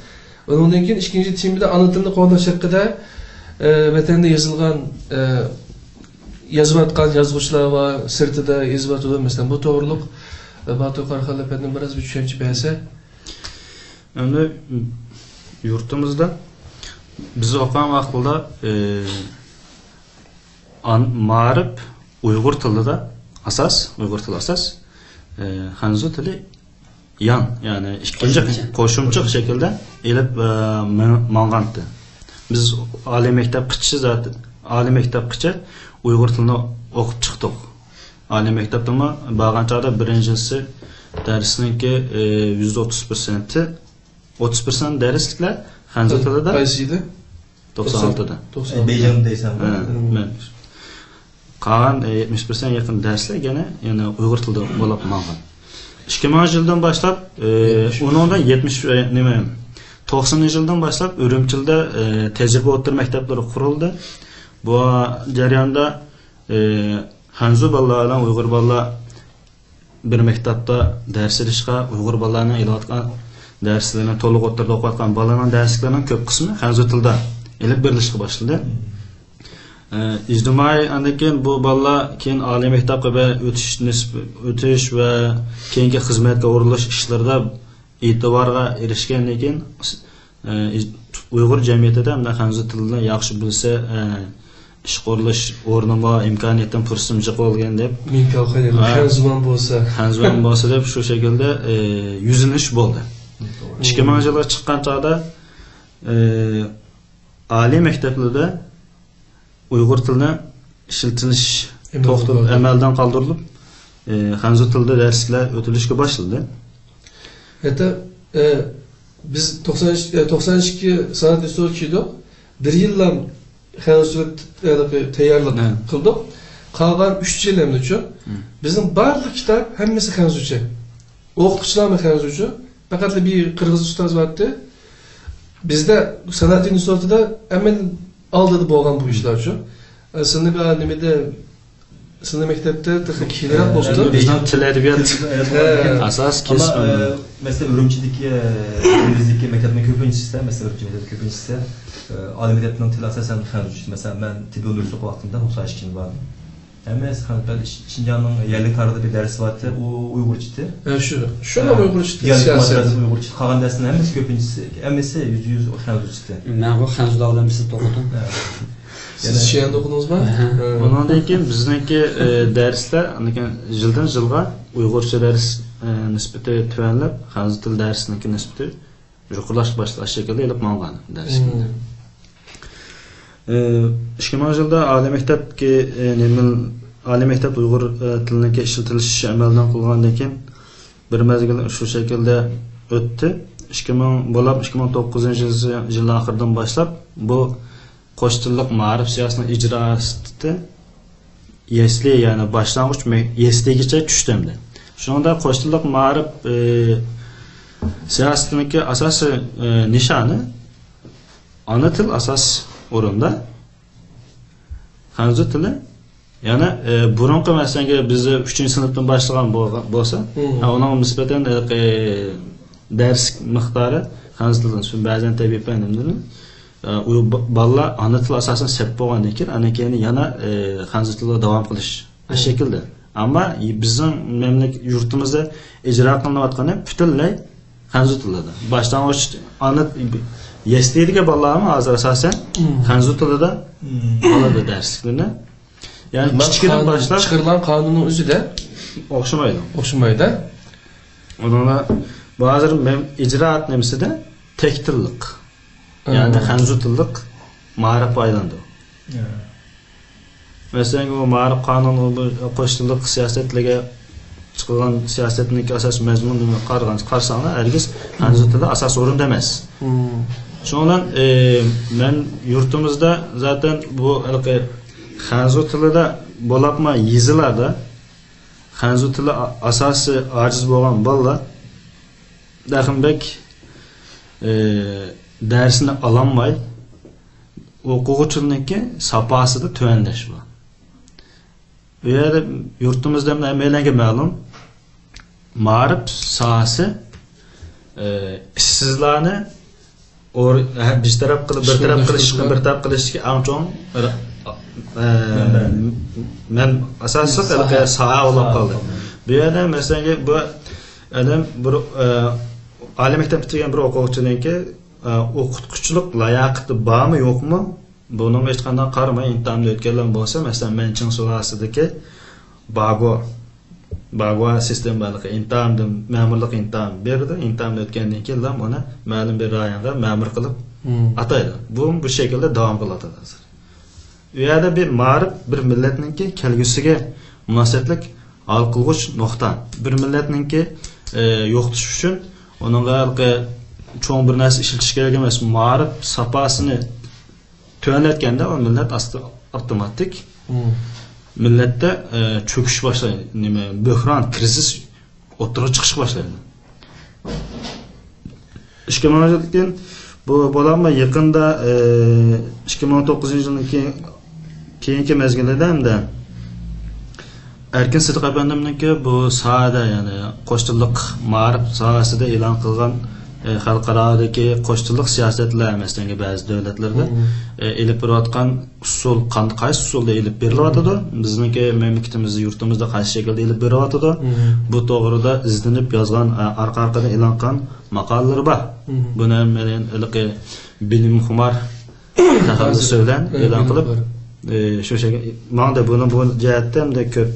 Ondan keyin ikinci timde anlatımda qo'llash haqida vatanda yozilgan yozib atgan yozuvchilar va sirtida yozib atadi. Masalan bu to'g'riliq Batur Qarxan efendim biraz bir tushuncha bersa. Endi yurtimizda biz o'qigan vaqtda ma'rif Uyg'ur tilida Uyg'ur tili asas, Hanzu tili yan, yani ikinci qo'shimcha şekilde elib mang'andı. Biz oliy maktabgacha zaten oliy maktabgacha Uyg'ur tilini o'qib chiqdik. Oliy maktabda borgan chog'da birinchisi darsniki %30%, 30% darsliklar Hanzu tilida. Qaysiydi? 96'da. Beyjan deysen. Men qolgan 70% yaqin darslar gene yani Uyg'ur tilida bo'lib mang'an. 2000 yıldan başlap, ondan 90 yıldan başlap Ürümçil'de tecrübe o'ttir maktablari qurildi. Bu jarayonda Hanzu balalardan Uyg'ur balalar bir maktabda ders ilishga, Uyg'ur balalarning ilayotgan darslarni to'liq o'ttirib o'qiyotgan balalarning darslarining ko'p qismi Hanzu tilda ilib berilishga boshladi. İctimai andakin bu balalar keyin oliy maktabga o'tish va keyingi xizmatga o'rilish ishlarida e'tiborga erishgandan keyin Uyg'ur jamiyatida ham Hanzu tilini yaxshi bilsa ish qurilish o'rni bor, imkoniyatdan fursatimiz bo'lgan deb Hanzuman bo'lsa deb shu shaklda yuzinish bo'ldi. 2000 yilga chiqqan chog'da oliy maktablarda Uyg'ur tilini ishlatilish to'xtatib amaldan qoldirilib, Hanzu tilida darslar o'tilishga boshlandi. Hatta biz 92 sanat institutida bir yildan Hanzu tayyorlik qildik. Qolgan 3 yil hamda bizim barliq kitap hammasi Hanzucha. O'qituvchilar ham Hanzucha. Faqat bir qirg'iz ustoz vardı. Bizde sanat institutida amal aldı bo'lgan bu ishlar uchun. Sınıf aleminde sınıf mektepte takipçiler oldu. Bizden til edebiyat asas kesme. Ama mesela Ürümçideki İngilizceki mektebin köpüncüsü de mesela Ürümçideki köpüncüsü Ali mektebinin til asasen Hanzuca. Mesela ben tibi üniversite vaktinde 92 yıl vardım. Ama ben Şinjan'ın yerli tarihte bir dersi vardı. O Uygurçıydı. Şuna Uygurçıydı. Siyaset Uygurçıydı. Kalan dersinin hemisi köpüncüsü. Hemisi %100 Hanzucıydı. Ben bu Hanzu'da birisi okudum. Siz şeyinde okudunuz mu? Ondan keyin bizniki darslar yildan yilga Uyg'urcha dars nisbati tuvanlab, Hanzu til darsiniki nisbati yuqorilash boshlash shaklida elib mang'an dars. 2000 yilda oliy maktabga oliy maktab Uyg'ur tiliniki ishlatilish amaldan qilgandan keyin bir mezgil shu shaklda o'tdi. 2000 bo'lib 2009 yil oxiridan boshlab bu qo'shtillik ma'rif siyosatining ijrosi yesli yani başlangıç yesligicha tushdi. Shunda qo'shtillik ma'rif siyosatiniki asosiy nishoni ana til asas o'rinda Hanzu tili yana burunqi masalan bizni 3-sinfdan boshlagan bo'lsa, uning nisbatan dars miqdori Hanzu tilidan ba'zan tabiiy fanlardan balalar ana til asosan sep bo'lgandan keyin ana keyin yana Hanzu tilida davom qilish shaklda. Ammo bizning mamlakat yurtimizda ijro qilinayotgani butunlay Hanzu tilida. Boshlang'ich ana yeslidiga balalarmi hozir asosan Hanzu tilida oladi darsliklarni. Ya'ni kichkinadan boshlab chiqarilgan qonunning o'zida o'xshamaydi. Ular hozir ijroat nimasida tek tillik. Yani Hanzu tillik ma'rif aylandi. Mesela o ma'rif qonuni qo'shtillik siyosatlarga chiqargan siyosatning asosiy mazmunini qarasanglar, hargiz Hanzu tili asos o'rinda emas. Shundan men yurtimizda zaten bu Hanzu tilida bo'lapma yizilarda Hanzu tili asosi ojiz bo'lgan bolalar Dahimbek dersini alanmay o'quvchilarniki sapasida tuvanlash bu. Bu yerda yurtimizda hammalarga ma'lum ma'rif sohasi ishsizlarni bir taraf qilishga anchon men asosiy soha bo'lib qoldi. Bu yerda masalan bu adam bir oliy maktab bitirgan bir o'quvchiniki o'qituvchilik layoqati bormi yo'qmi bunun hech qanday qaramay imtihonni o'tganlar bo'lsa, masalan, Menching surasidagi Bagua sistemalarga imtihondan ma'murlik imtihon berdi. Imtihonni o'tgandan keyin uni ma'lum bir rayonga ma'mur qilib ataydi. Bu şekilde davom qiladi. U yerda bir ma'rif bir millatningki kelgusiga munosabatlik hal qilg'uch nuqta. Bir millatningki yo'qotish uchun uningga cho'ng bir narsa ishlatish kerak emas. Ma'rif safosini tuanlatganda o millat avtomatik millatda cho'kish boshlaydi. Böhron, krizis o'tirib chiqish boshlaydi. Ishga munosabatlik bu bo'lanma yaqinda 2019 yilning keyingi mezgilida hamda Erkin Sidiq efendimninki bu sohada, ya'ni qo'shchilik ma'rif sohasida e'lon qilgan xalqarodagi qo'shchilik siyosatlar masalan ba'zi davlatlarda elib berayotgan usul qaysi usulda elib berilyotidi, bizniki mamlakatimizda yurtimizda qaysi shaklda elib berilyotidi, bu to'g'rida izlanib yozgan orqa-orqadan e'lon qilgan maqolalar bor. Buni men ilqi bilimxumar taxallus bilan e'lon qilib shu shaklda manda buni bu jihatda hamda ko'p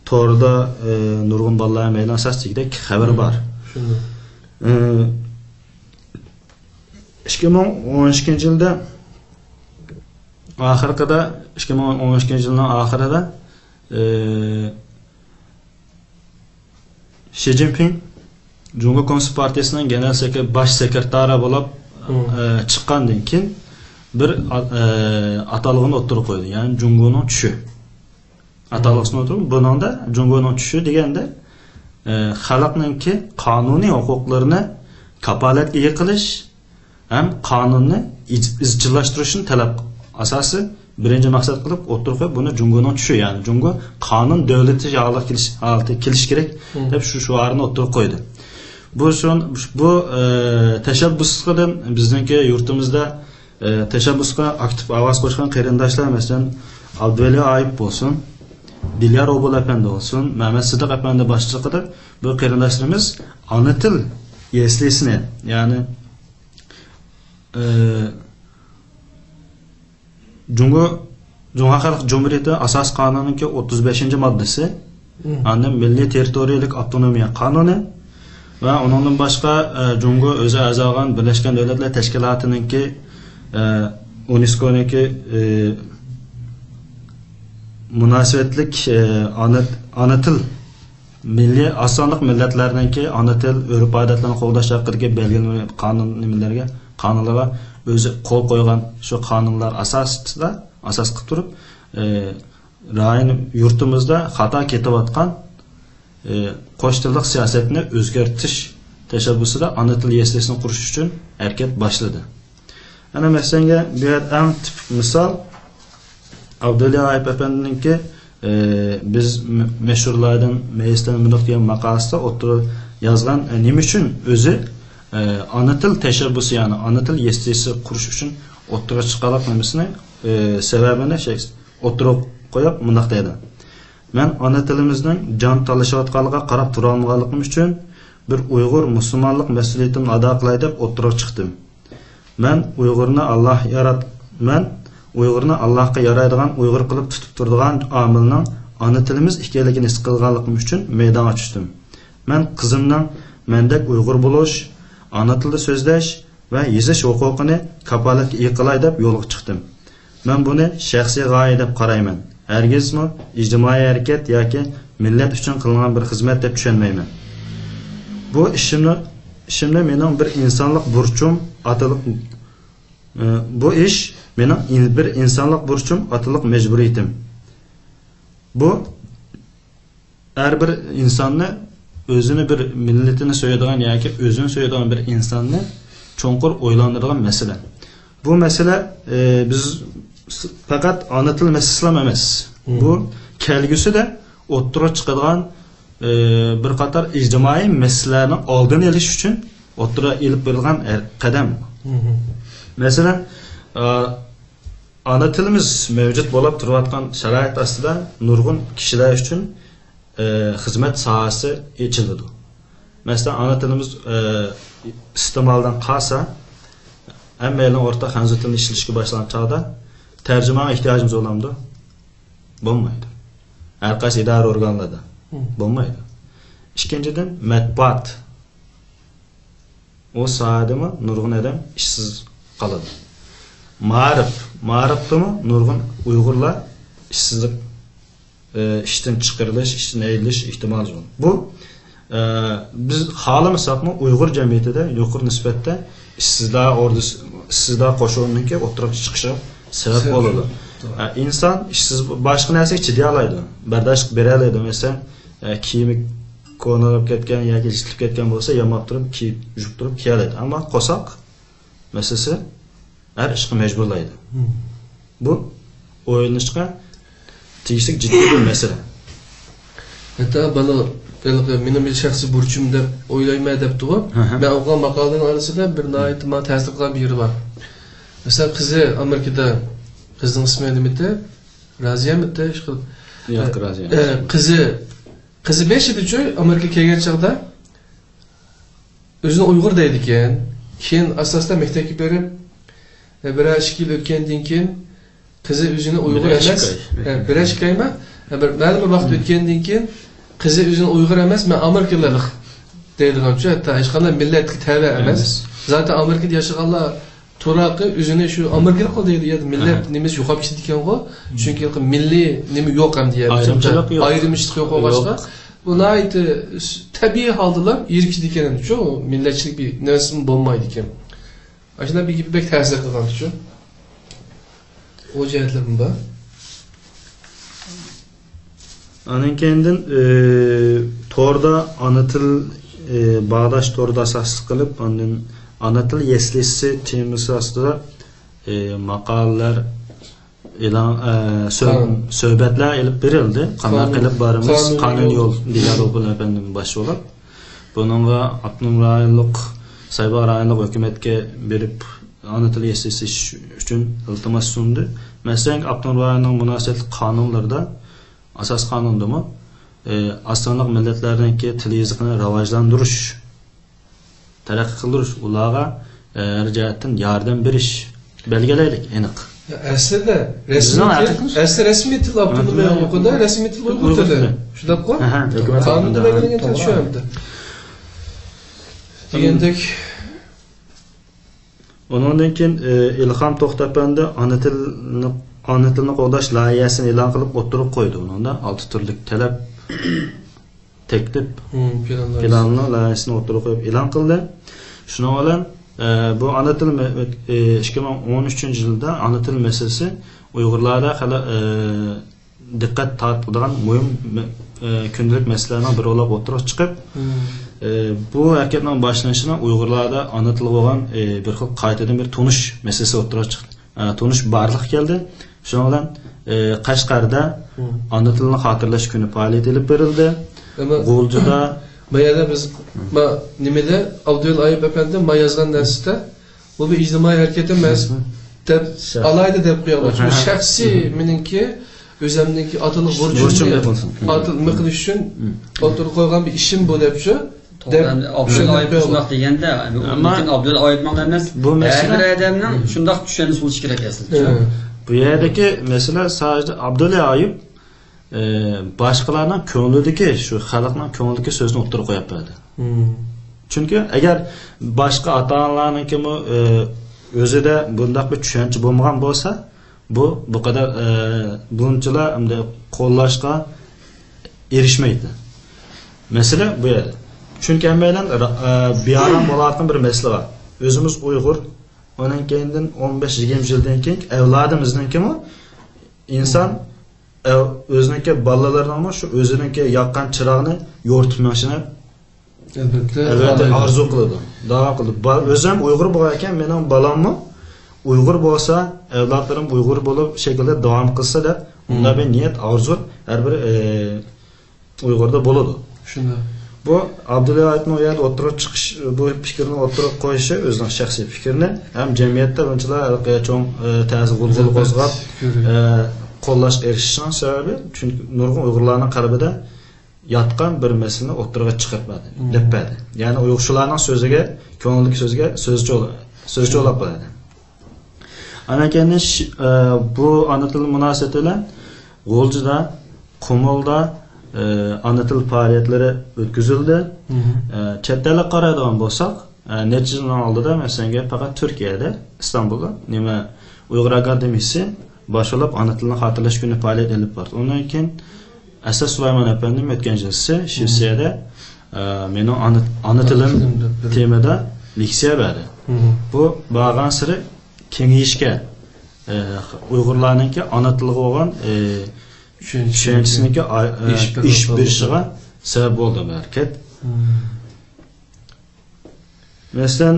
to'g'rida nurg'un bolalar ma'lum asosida xabar bor. 2012 yilda oxirida 2012 yilning oxirida Xi Jinping Cumhuriyet Komünist Partiyasining genel baş sekretari bo'lib chiqqandan keyin bir atalığını o'ttirib qo'ydi. Ya'ni Cumhuriyetning tushi. Atalığını o'ttirib, buningda Cumhuriyetning tushi deganda xalqningki qonuniy huquqlarini kapolatga ega qilish ham qonunni izchillashtirishni talab asosi birinchi maqsad qilib o'tirib buni Cumhuriyetning tushi, ya'ni Cumhur qonun davlati holati kelish kerak deb shu shuarni o'tirib qo'ydi. Bu tashabbusdan bizningki yurtimizda tashabbusga aktiv ovoz qo'shgan qarindoshlar, masalan, Abduvali Ayib bo'lsin, Dilyar Obul efendi olsun, Mehmet Sıdık efendi başçılıkıdır. Bu qarindoshlarimiz ana til yeslisini, yani Cumhuriyet Halk Cumhuriyeti Asas Kanunu'nun 35. maddesi, annem Milli Territoriyalik Avtonomiya Kanunu ve onundan başka Cumhuriyet özü azagan Birleşken Devletler Teşkilatı'nın ki UNESCO'nun ki münasebetlik ana til milli asonliq millatlarninki ana til örf odatlarni qo'llash haqidagi belgilangan qonunlarga o'zi qo'l qo'ygan shu qonunlar asosida asos qilib turib rayon yurtimizda xato ketayotgan qo'shchilik siyosatini o'zgartirish tashabbusida ana til yeslisini qurish uchun harakat boshladi. Ana masalan bu eng tipik misol Abdullah Ayıp efendininki biz meşhurlardan meclisten münuk diyen makalası oturup yazgan neyim için özü ana til teşebbüsü, yani ana til yestisi kuruş için oturup çıkartmamasını sebebini oturup koyup münuk deydi. Ben ana tilimizden can talışıvatkalığa qarab tura almağanlığım için bir Uygur Müslümanlık mesuliyetini ada qılay deb oturup çıktım. Ben Uyg'urni Allohga yaraydigan Uyg'ur qilib tutib turadigan omilning ana tilimiz ekanligini his qilganligim uchun maydonga tushdim. Men qizimning mendek Uyg'ur bo'lish, ana tilda so'zlash va yozish huquqini kapolatga ega qilay deb yo'lga chiqdim. Men buni shaxsiy g'oya deb qarayman. Hargizmi ijtimoiy harakat yoki millat uchun qilingan bir xizmat deb tushunmayman. Bu ishimni mening bir insonlik burchim, bu ish mening bir insonlik burchim, atılık mecburiyetim. Bu her bir insanı özünü bir milletini söylediğin yoki özünü söylediğin bir insanı çoğunqur oylandırgan mesele. Bu mesele biz fakat ana til meselesi emas. Bu kelgüsü de o'ttirib chiqadigan bir qator ijtimoiy meselelerni oldini olish uchun o'ttirib elib berilgan qadam. Mesela ana tilimiz mevcut bo'lib turayotgan sharoit ostida nurg'un kishilar uchun xizmat sohasi ochiladi. Mesela ana tilimiz iste'moldan qolsa, hammaning o'rtaq hanzu tilini ishlatishga boshlagan chog'da tarjimaga ehtiyojimiz bo'lamdi? Bo'lmaydi. Har qaysi idora organlarida bo'lmaydi. Ikkinchidan matbuot. O sohadami nurg'un odam ishsiz qoladi. Ma'rifdimi nurg'un Uyg'urlar ishsizlik ishdan chiqarilish, ishdan ayrilish ehtimoli bor. Bu biz xohlamasakmi Uyg'ur jamiyatida yuqori nisbatda ishsizlar qo'shiniga o'tirib chiqishi sabab bo'ladi. İnsan ishsiz boshqa narsaga chiday oladi, bardosh bera oladi. Masalan, kiyimi ko'nib ketgan yoki ishilib ketgan bo'lsa, yamab turib, kiyib, yuvib turib keladi. Ammo qo'soq masalasi har ishga majburlaydi. Bu o'yinishga tegishli jiddiy bir masala. Hatta bana benim bir shaxsiy burchim deb o'ylayman debdi u. Men o'qigan maqolaning orasida bir noyatma ta'sir qilgan bir yeri bor. Mesela qizi Amerikada, qizning ismi nimada? Raziyamida ish qilib. Yo'q, Raziya. Qizi 5 yilcha Amerikaga kelgan chaqda o'zini Uyg'ur deydi ekan. Keyin asosda maktabga berib, bir 2 yil o'tgandan keyin qizi o'zini Uyg'ur emas, bir shikayma, bir ma'lum bir vaqt o'tgandan keyin qizi o'zini Uyg'ur emas, men Amerikalik deydigancha, hatta hech qanday millatga tabi emas. Zaten Amerikada yashaganlar Turaqı özüne şu Amerika'da qo'ydi ya millat nimasi yo'qolib ketdi ekan-ku. Chunki milliy nima yo'q ham deyapti. Ayrımchilik yo'q boshqa. Buni aytdi tabiiy holdalar yirkidi ekan shu millatchilik bir narsa bo'lmaydi ekan. Ashuna bir bek ta'sir qilgan shu. O jihatlarım bor. Anan kendin torda ana til bağdaş torda asas qilib, ondan ana til yeslisi temisi aslında maqalalar e'lon suhbatlar ilib berildi. Qanday qilib boramiz? Qonun yo'l dialogi bilan efendim başlab. Bununla Abdunum rayonluq, Saybaq rayonluq hukumatga berib ana til yeslisi uchun iltimos sundi. Masalan, Abdunum rayonning munosabatli qonunlarida asas qonundami asonliq millatlarningki til yezigini rivojlantirish, taraqqiy qildirish, ularga har jihatdan yordam berish belgilaylik aniq. Aslida resmiy til Abdunum yo'qida, resmiy til Uyg'ur tili. Shunda qo'y. Qonunda belgilangan til shu hamda. Degandek ondan keyin Ilhom To'xtapandi ana tilni qo'llash loyihasini e'lon qilib o'tirib qo'ydi. Unda 6 turli talab teklif planni loyihasini o'tirib qo'yib e'lon qildi. Shuning bilan bu ana til 2013-yilda ana til masalasi Uyg'urlarda hali diqqat tortadigan muhim kundalik masalalarning biri bo'lib o'tirib chiqib, bu harakatning boshlanishini Uyg'urlarda ana til bo'lgan bir xil qaytadan bir tunish masalasi o'tirib chiqdi. Tunish barliq keldi. Shuning bilan Qashqarda ana tilni xotirlash kuni faoliyat olib berildi. G'uljida bayada biz nimada Abdul Ayub efendi yozgan narsada bu bir ijtimoiy harakat emas deb alayda deb qo'ygan. Bu shaxsiy meningki o'zimniki atiliq burchim atilib qilish uchun o'tirib qo'ygan bir ishim bu debchi. Abdul Ayub shundoq deganda, lekin Abdul Ayubning emas, har odamning shundoq tushunishi bo'lishi kerak aslida. Bu yerdagi masala sadece Abdul Ayub boshqalarning ko'nglidagi shu xalqning ko'nglidagi so'zni o'tirib qo'yapti. Chunki agar boshqa ota-onalarnikimi o'zida bunday bir tushuncha bo'lmagan bo'lsa, bu qadar bunchalar qo'llashga erishmaydi. Masala bu yerda. Chunki hammalar biyaran bo'layotgan bir masala bor. O'zimiz Uyg'ur, ondan keyindan 15-20 yildan keyin avlodimizningimi inson o'ziniki bolalarning shu o'ziniki yoqqan chiroqni yo'rtib mashina albatta arzu qiladi. Davom qildi. O'zim Uyg'ur bo'lar ekan, mening bolammi Uyg'ur bo'lsa, avlodlarim Uyg'ur bo'lib shaklda davom qilsa deb, unda bir niyat, arzu har bir Uyg'urda bo'ladi. Shunda bu Abdulla Aytni o yerda o'tirib chiqish, bu fikrni o'tirib qo'yishi o'zining shaxsiy fikrini ham jamiyatda bunchalar cho'ng ta'sir qo'zg'ab qo'llash erishishning sababi, chunki nurg'un Uyg'urlarning qalbida yotgan bir masalani o'tirib chiqarmadi, debadi. Ya'ni Uyg'urlarning so'ziga, ko'ngillik so'ziga so'zchi olib qoladi. Ana kendi bu ana til münasebeti bilen G'o'ljida, Qumulda ana til faoliyatları ötküzüldü. Chet elga qaraydigan bo'lsak, necha yildan oldida masalan faqat Turkiyada, İstanbulda nima Uyg'ur akademiyasi boshlab ana tilni xotirlash kuni faoliyat olib bordi. Undan keyin Asad Sulaymon apandim o'tgan yilsi Shvetsiyada meni ana tilim temada leksiya berdi. Bu borgan siri kengayishga Uyg'urlarningki ana tilga bo'lgan tushunchasiniki ish berishiga sabab bo'ldi bu harakat. Masalan,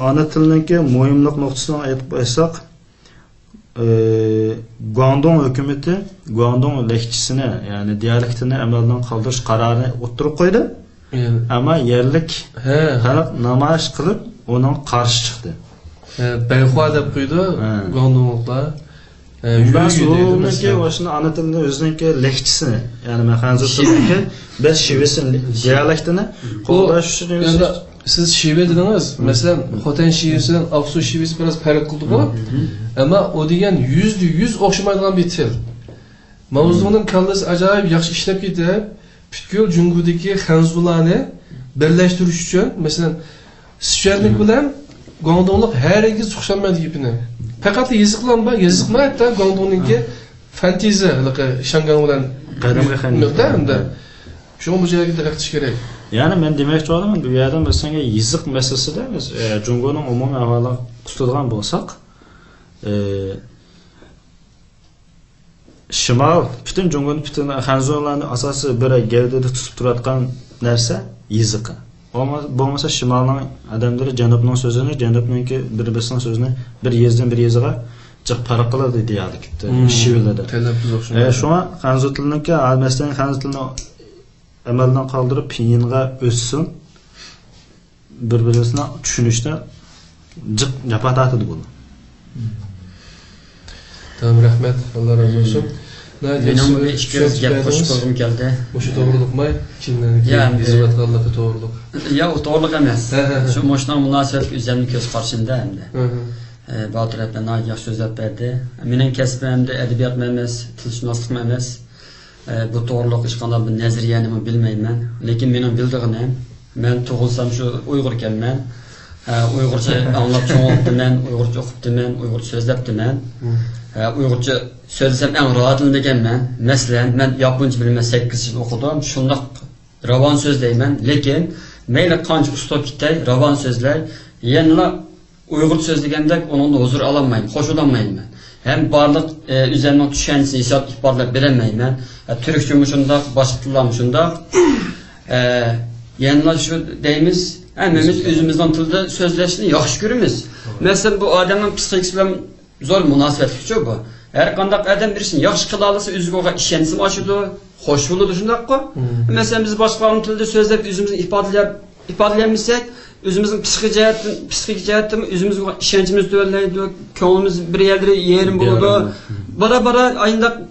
ana tilninki muhimlik nuqtasini aytib qo'ysak, Guangdong hukumati Guangdong lehchisini, ya'ni dialektini amaldan qoldirish qarorini o'tirib qo'ydi. Ama yerlik xalq namoyish qilib, uning qarshi chiqdi. Bayhua deb qo'ydi Guangdongliklar. Yuragi o'shini ana tilni o'ziniki lehchisini, ya'ni Hanzu tilidagi biz shivesini dialektini qo'llash uchun siz şive dediniz. Mesela Xotan şivesinden Aksu şivesi biraz fark kıldı bu. Ama o diyen %100 okşamaydıgan bir til. Mavzunun kallası acayip yaxşı işlep gider. Bütkül Cungudaki Hanzularni birleştiriş için mesela Sichuanlik bilen Guangdonglik her iki okşamaydı gibine. Fakat yazıklanma, yazıkma hatta Guangdong'unki fantizi, Şangan bilen muhtemelen. Şu bu yerga diqqat qilish kerak. Yani men demoqchi bo'laman, bu yerda masalan yiziq masalasida biz Jungoning umumiy ahvoliga tutadigan bo'lsak, Şimal bütün Jungoning bütün Hanzularning asosi biri gavdada tutib turadigan narsa yiziqi. Bo'lmasa Şimalning odamlari Janubning so'zini, Janubningki bir-birisining so'zini bir yezdan bir yeziga jiq farq qiladi deyiladi. Shivlarda. Talaffuz o'xshaydi. Shunga Hanzu tiliniki, masalan Hanzu tilini amaldan qaldırıp pinga ötsün bir-birisine düşünüşte yapat atıdı bunu. Tamam, rahmet. Allah razı olsun. Benim bu iki gap qo'shib qo'ygim keldi. O'sha to'g'rilikmi? Kimlarniki? Hizmat qilmoqda to'g'rilik. Ya, o to'g'rilik emas. Shu moshdan munosabat o'zimning ko'z qarshimda endi. Botir aka yaxshi so'zlab berdi. Mening kasbimda adabiyot emas, tilshunoslik emas. Bu to'g'riliq hech qanday bir nazariyani bilmayman, lekin mening bildig'im, men tug'ilsam shu Uyg'ur ekanman. Uyg'urcha anglab cho'ng'ibdiman, Uyg'urcha o'qibdiman, Uyg'urcha so'zlabdiman. Uyg'urcha so'zlasam eng rohatlanib ekanman. Masalan, men yaponcha bilmay 8 yil o'qidim, shundoq ravon so'zlayman, lekin mayli qancha ustob ketay, ravon so'zlay, yana Uyg'urcha so'zlaganda uningda huzur olmayman, qo'shilamayman. Hem barlık üzerinden düşenisi ifadele veremeyim. Türkçe şunda, başka tillam şunda. Yanına şu deyimiz, hemimiz özümüzden tilde sözleştiğini yaxşı görürüz. Mesela bu adamın psikolojisi bilen zor münasebet küçük bu. Her kandak adam birisini yaxşı kılalısı özüge oğa işenisi açıdı, hoş buludu şundak ko. Mesela biz başkalarının tilde sözlep özümüzün ifadeleyemezsek, özümüzün psikik cihetten özümüzün işencimiz düğerleydi, köğümüz bir yerleri yerim buludu. Bara ayında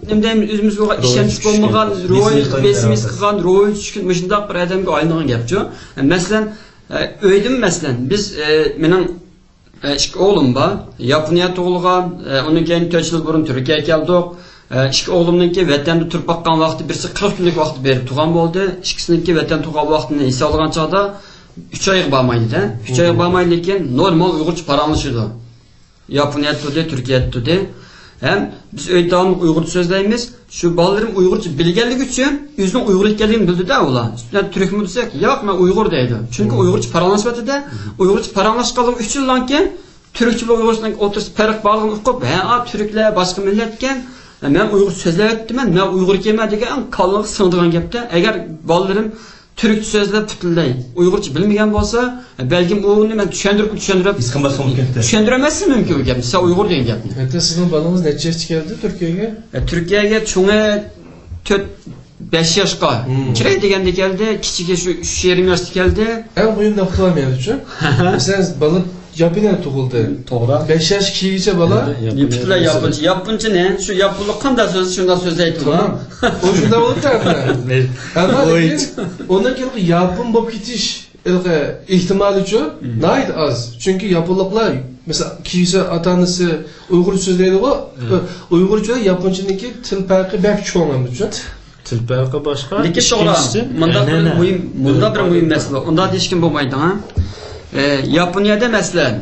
özümüzün işenç olmadan, besimiz kılan, roy düşkün, mışındak bir adamga ayındığın yapıcı. Mesela, öydim mesela, biz, benim iki oğlum var, Yaponiya doğulgan, onun kendi 4 yıl burun Türkiye'ye geldik. İki oğlumnunki vatanda turib baqqan vaqti birisi 40 kunlik vaqt berib tug'an bo'ldi. Ikkisiniki vatan tug'an vaqtini his olgan chog'da 3 oyga bormaydi. 3 oyga bormaydi, lekin normal Uyg'urcha paranglashadi. Yaponiya tilida, Turkiya tilida. Hem biz öydağın Uygurca sözleyimiz, şu ballarım Uygurca bilgenlik için yüzünün Uygur ekanligini bildi-de ular. Yani Türk mü desek, yok ben Uygur deydi. Çünkü Uygurca paranlaşmadı-da, Uygurca paranlaşqandan 3 yıldan keyin Türkçe bilan Uygurchaning o'rtasida farq borligini uqib, ha Türklar boshqa millatgan, men Uyg'ur so'zlayapman, men Uyg'ur ekanman degan qalliq singdigan gapda, agar bolalarım Türkçe so'zlab putlay, Uyg'urcha bilmagan bo'lsa, balkim uni men tushuntirib tushuntirmasam mumkin bu gapni. Sen Uyg'ur degan gapni. Hatta sizning bolangiz necha yoshga keldi Turkiyaga? Turkiyaga cho'ngi 4-5 yoshga kirey deganda keldi, kichigi shu 20 yoshda keldi. Eng muhim nuqta men uchun. Masalan, bola Japoniyada tug'ildi. To'g'ri. 5 yosh kiyigicha bola. Butunlay yaponcha. Yaponcha ne? Shu yaponlik qanday so'z shunday so'zlaydi. Tamam. O shunda o'tiradi. Ammo undan keyin yapon bo'lib ketish ehtimoli uchun nayt az. Chunki yaponliklar mesela kişi atanısı Uygur sözleri o. Uygurca Japoncaniki til farkı bek çoğun amca. Til farkı başka. Lekin to'g'ri, bunda bir muhim masala. Unda hech kim bo'lmaydi, ha. Yaponiyada masalan,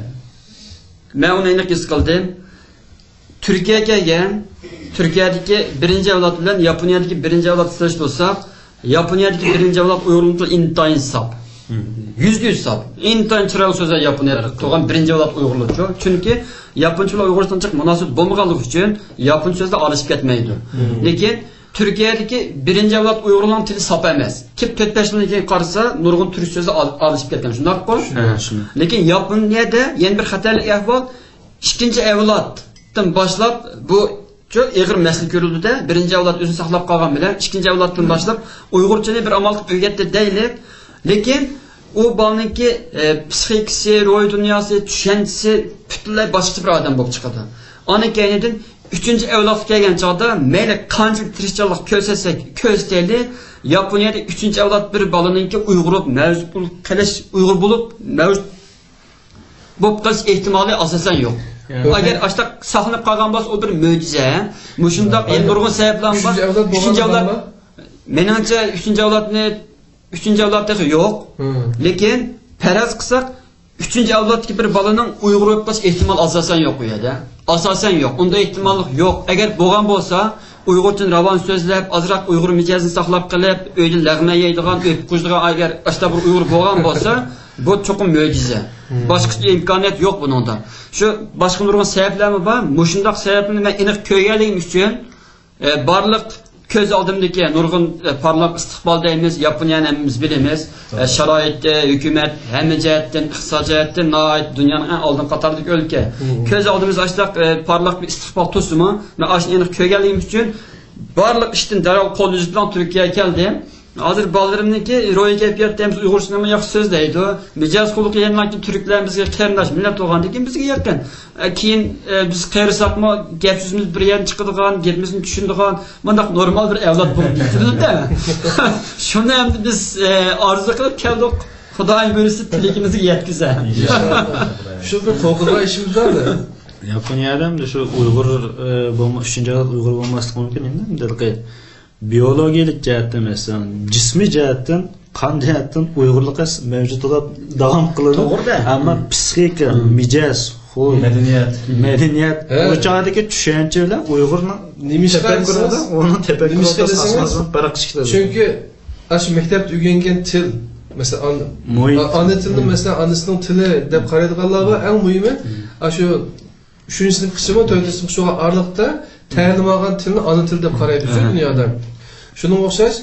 men uni aniq his qildim. Turkiyaga kelgan, Turkiyadagi birinchi avlod bilan Yaponiyadagi birinchi avlod solishtirsak, Yaponiyadagi birinchi avlod Uyg'urlar intayin sap. %100 sap. Intayin chiroyli so'zlar Yaponiyada tug'an birinchi avlod Uyg'urlar. Chunki Yaponchalar Uyg'uristonga chiqib munosabat bo'lmaganligi uchun Yapon so'zlar alishib ketmaydi. Lekin Türkiye'deki birinci avlod Uygurlarning tili sap emas. Kip 4-5 yildan keyin qarasa, nurg'un turk so'zi alishib ketgan. Shunday qo'y. Lekin Yaponiyada yana bir xatarli ahvol, ikkinchi avloddan boshlab bu çok ig'ir masala ko'rildi-da. Birinchi avlod o'zini saqlab qolgan bilan ikkinchi avloddan boshlab Uyg'urchani bir amal qilib o'rgatdi deylik. Lekin u bolaninki psixikasi, ro'y dunyosi, tushunchasi butunlay boshqa bir odam bo'lib chiqadi. Ona keyinidan 3. avlod kelgan chog'da mayli qancha tirishchilik ko'rsataylik, Yaponiyada 3. avlod bir bolaninki Uyg'ur mavjud qilish, Uyg'ur bo'lib mavjud bo'lib qolish ehtimoli asosan yo'q. Agar ashta saqlanib qolgan bo'lsa, o bir mo'jiza. Mushundaq nurg'un sabablar bor. 3. avlod meningcha 3. avlodni 3. avlodda yo'q. Lekin faraz qilsak 3. avloddagi bir balaning Uyg'ur bo'lib qolish ehtimol asosan yo'q bu yerda. Asosan yo'q. Unda ehtimollik yo'q. Agar bo'lgan bo'lsa, Uyg'urcha ravon so'zlab, azroq Uyg'ur mijozini saqlab qilib, uyda lag'ma yeydigan, o'pib qo'ydigan agar ashta bir Uyg'ur bo'lgan bo'lsa, bu cho'qim mo'jiza. Boshqa imkoniyat yo'q buningda. Shu boshqa nurg'un sabablarmi bor? Mushundaq sababni men aniq ko'rganligim uchun barliq ko'z oldimdagi nurg'un parlaq istiqbol deymiz, Yaponiyani hammamiz bilamiz. Sharoitda hukumat hamma jihatdan, iqtisodiyotdan noit dunyoning eng oldin qatordagi o'lka. Ko'z oldimiz ashlaq parlaq bir istiqbol to'simi. Men ashuni aniq ko'rganligim uchun barliq ishdan darhol qo'l yuz bilan Turkiyaga keldim. Hozir bolalarımniki ro'y gapiyat deymiz, Uyg'urchani yaxshi so'zlaydi. Mijoz xulqi yanaki turklar bizga qarindosh millat bo'lgandan keyin bizga yaqin. Keyin biz qayrasaqmi gap so'zimiz bir yerdan chiqadigan, gapimizni tushunadigan, bundaq normal bir avlod bo'lib ketdi-da. Shuni ham biz orzu qilib keldik. Xudoyim bo'lsa tilagimizga yetkazar. Shu bir qo'qilma ishimiz bordi. Yaponiyada ham shu Uyg'ur bo'lma 3. avlod Uyg'ur bo'lmasligi mumkin endi. Biyologik jihatdan masalan, jismiy jihatdan, qon jihatdan Uyg'urlik mavjud bo'lib davom qiladi. Ammo psixika, mijoz, xo'y, madaniyat, o'chog'idagi tushuncha bilan Uyg'urni tafakkurida, uni tafakkurida asosan farq chiqadi. Chunki ash maktabda o'rgangan til, masalan, ona tilni masalan onasining tili deb qaraydiganlar va eng muhimi shu 3-sinf qismi 4-sinf shu oraliqda ta'lim olgan tilni ona til deb qaraydi dunyoda. Şunun o'xshash,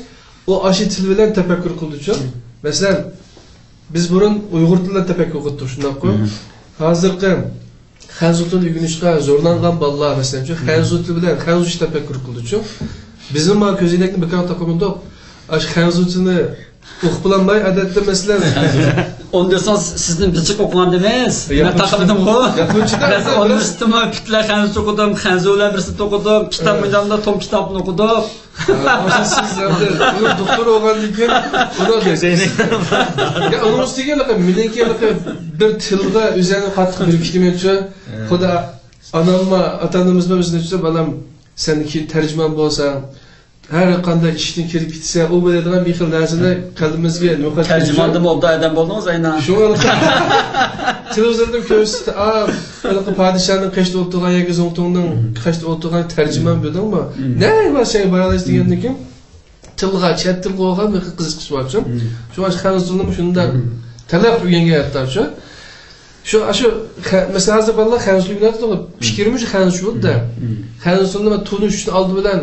o aşı til bilan tafakkur qildi-chi. Masalan, biz burun Uyg'ur tilidan tafakkur qildik, shunday-ku. Hozirgi Xanzu tilini o'rganishga zo'rlangan bolalar masalan, Xanzu tili bilan Xanzu tafakkur qildi-chi. Bizim ma ko'zilakni bekor taqominda ash Xanzu tilini o'qib bilanmay odatda masalan ondan sizden bir çık okunan demez. Ben takıldım o. Ben ondan pitler Xanzu okudum, Xanzu'lar birisi okudum, kitap meydanında Tom kitabını okudum. Siz zaten doktor olgan diken, o da ya onun üstüne milenki bir tilga üzerine katkı bir kelimeçi. O da anamma, atanımızma üzerine balam seniki tercüman bolsa, her qanday ishdan kelib ketsa, u bo'ladigan bir xil narsani qalbimizga nuqat terjimanda bo'ldi adam bo'ldingiz aynan. Shu televizorda ko'rsatdi, anaqa podshohning qashda o'tirgan yoki zo'ngtonning qashda o'tirgan terjimon bo'ldingmi? Ne va şey baralash degandan keyin tilga, chet tilga olgan bir qiziqish bor uchun. Shu xanzulni shunda talab o'rganyapti shu. Şu mesela hozir bolalar xanzul bilan fikirimiz xanzul bo'ldi. Xanzulni tunish uchun oldi bilan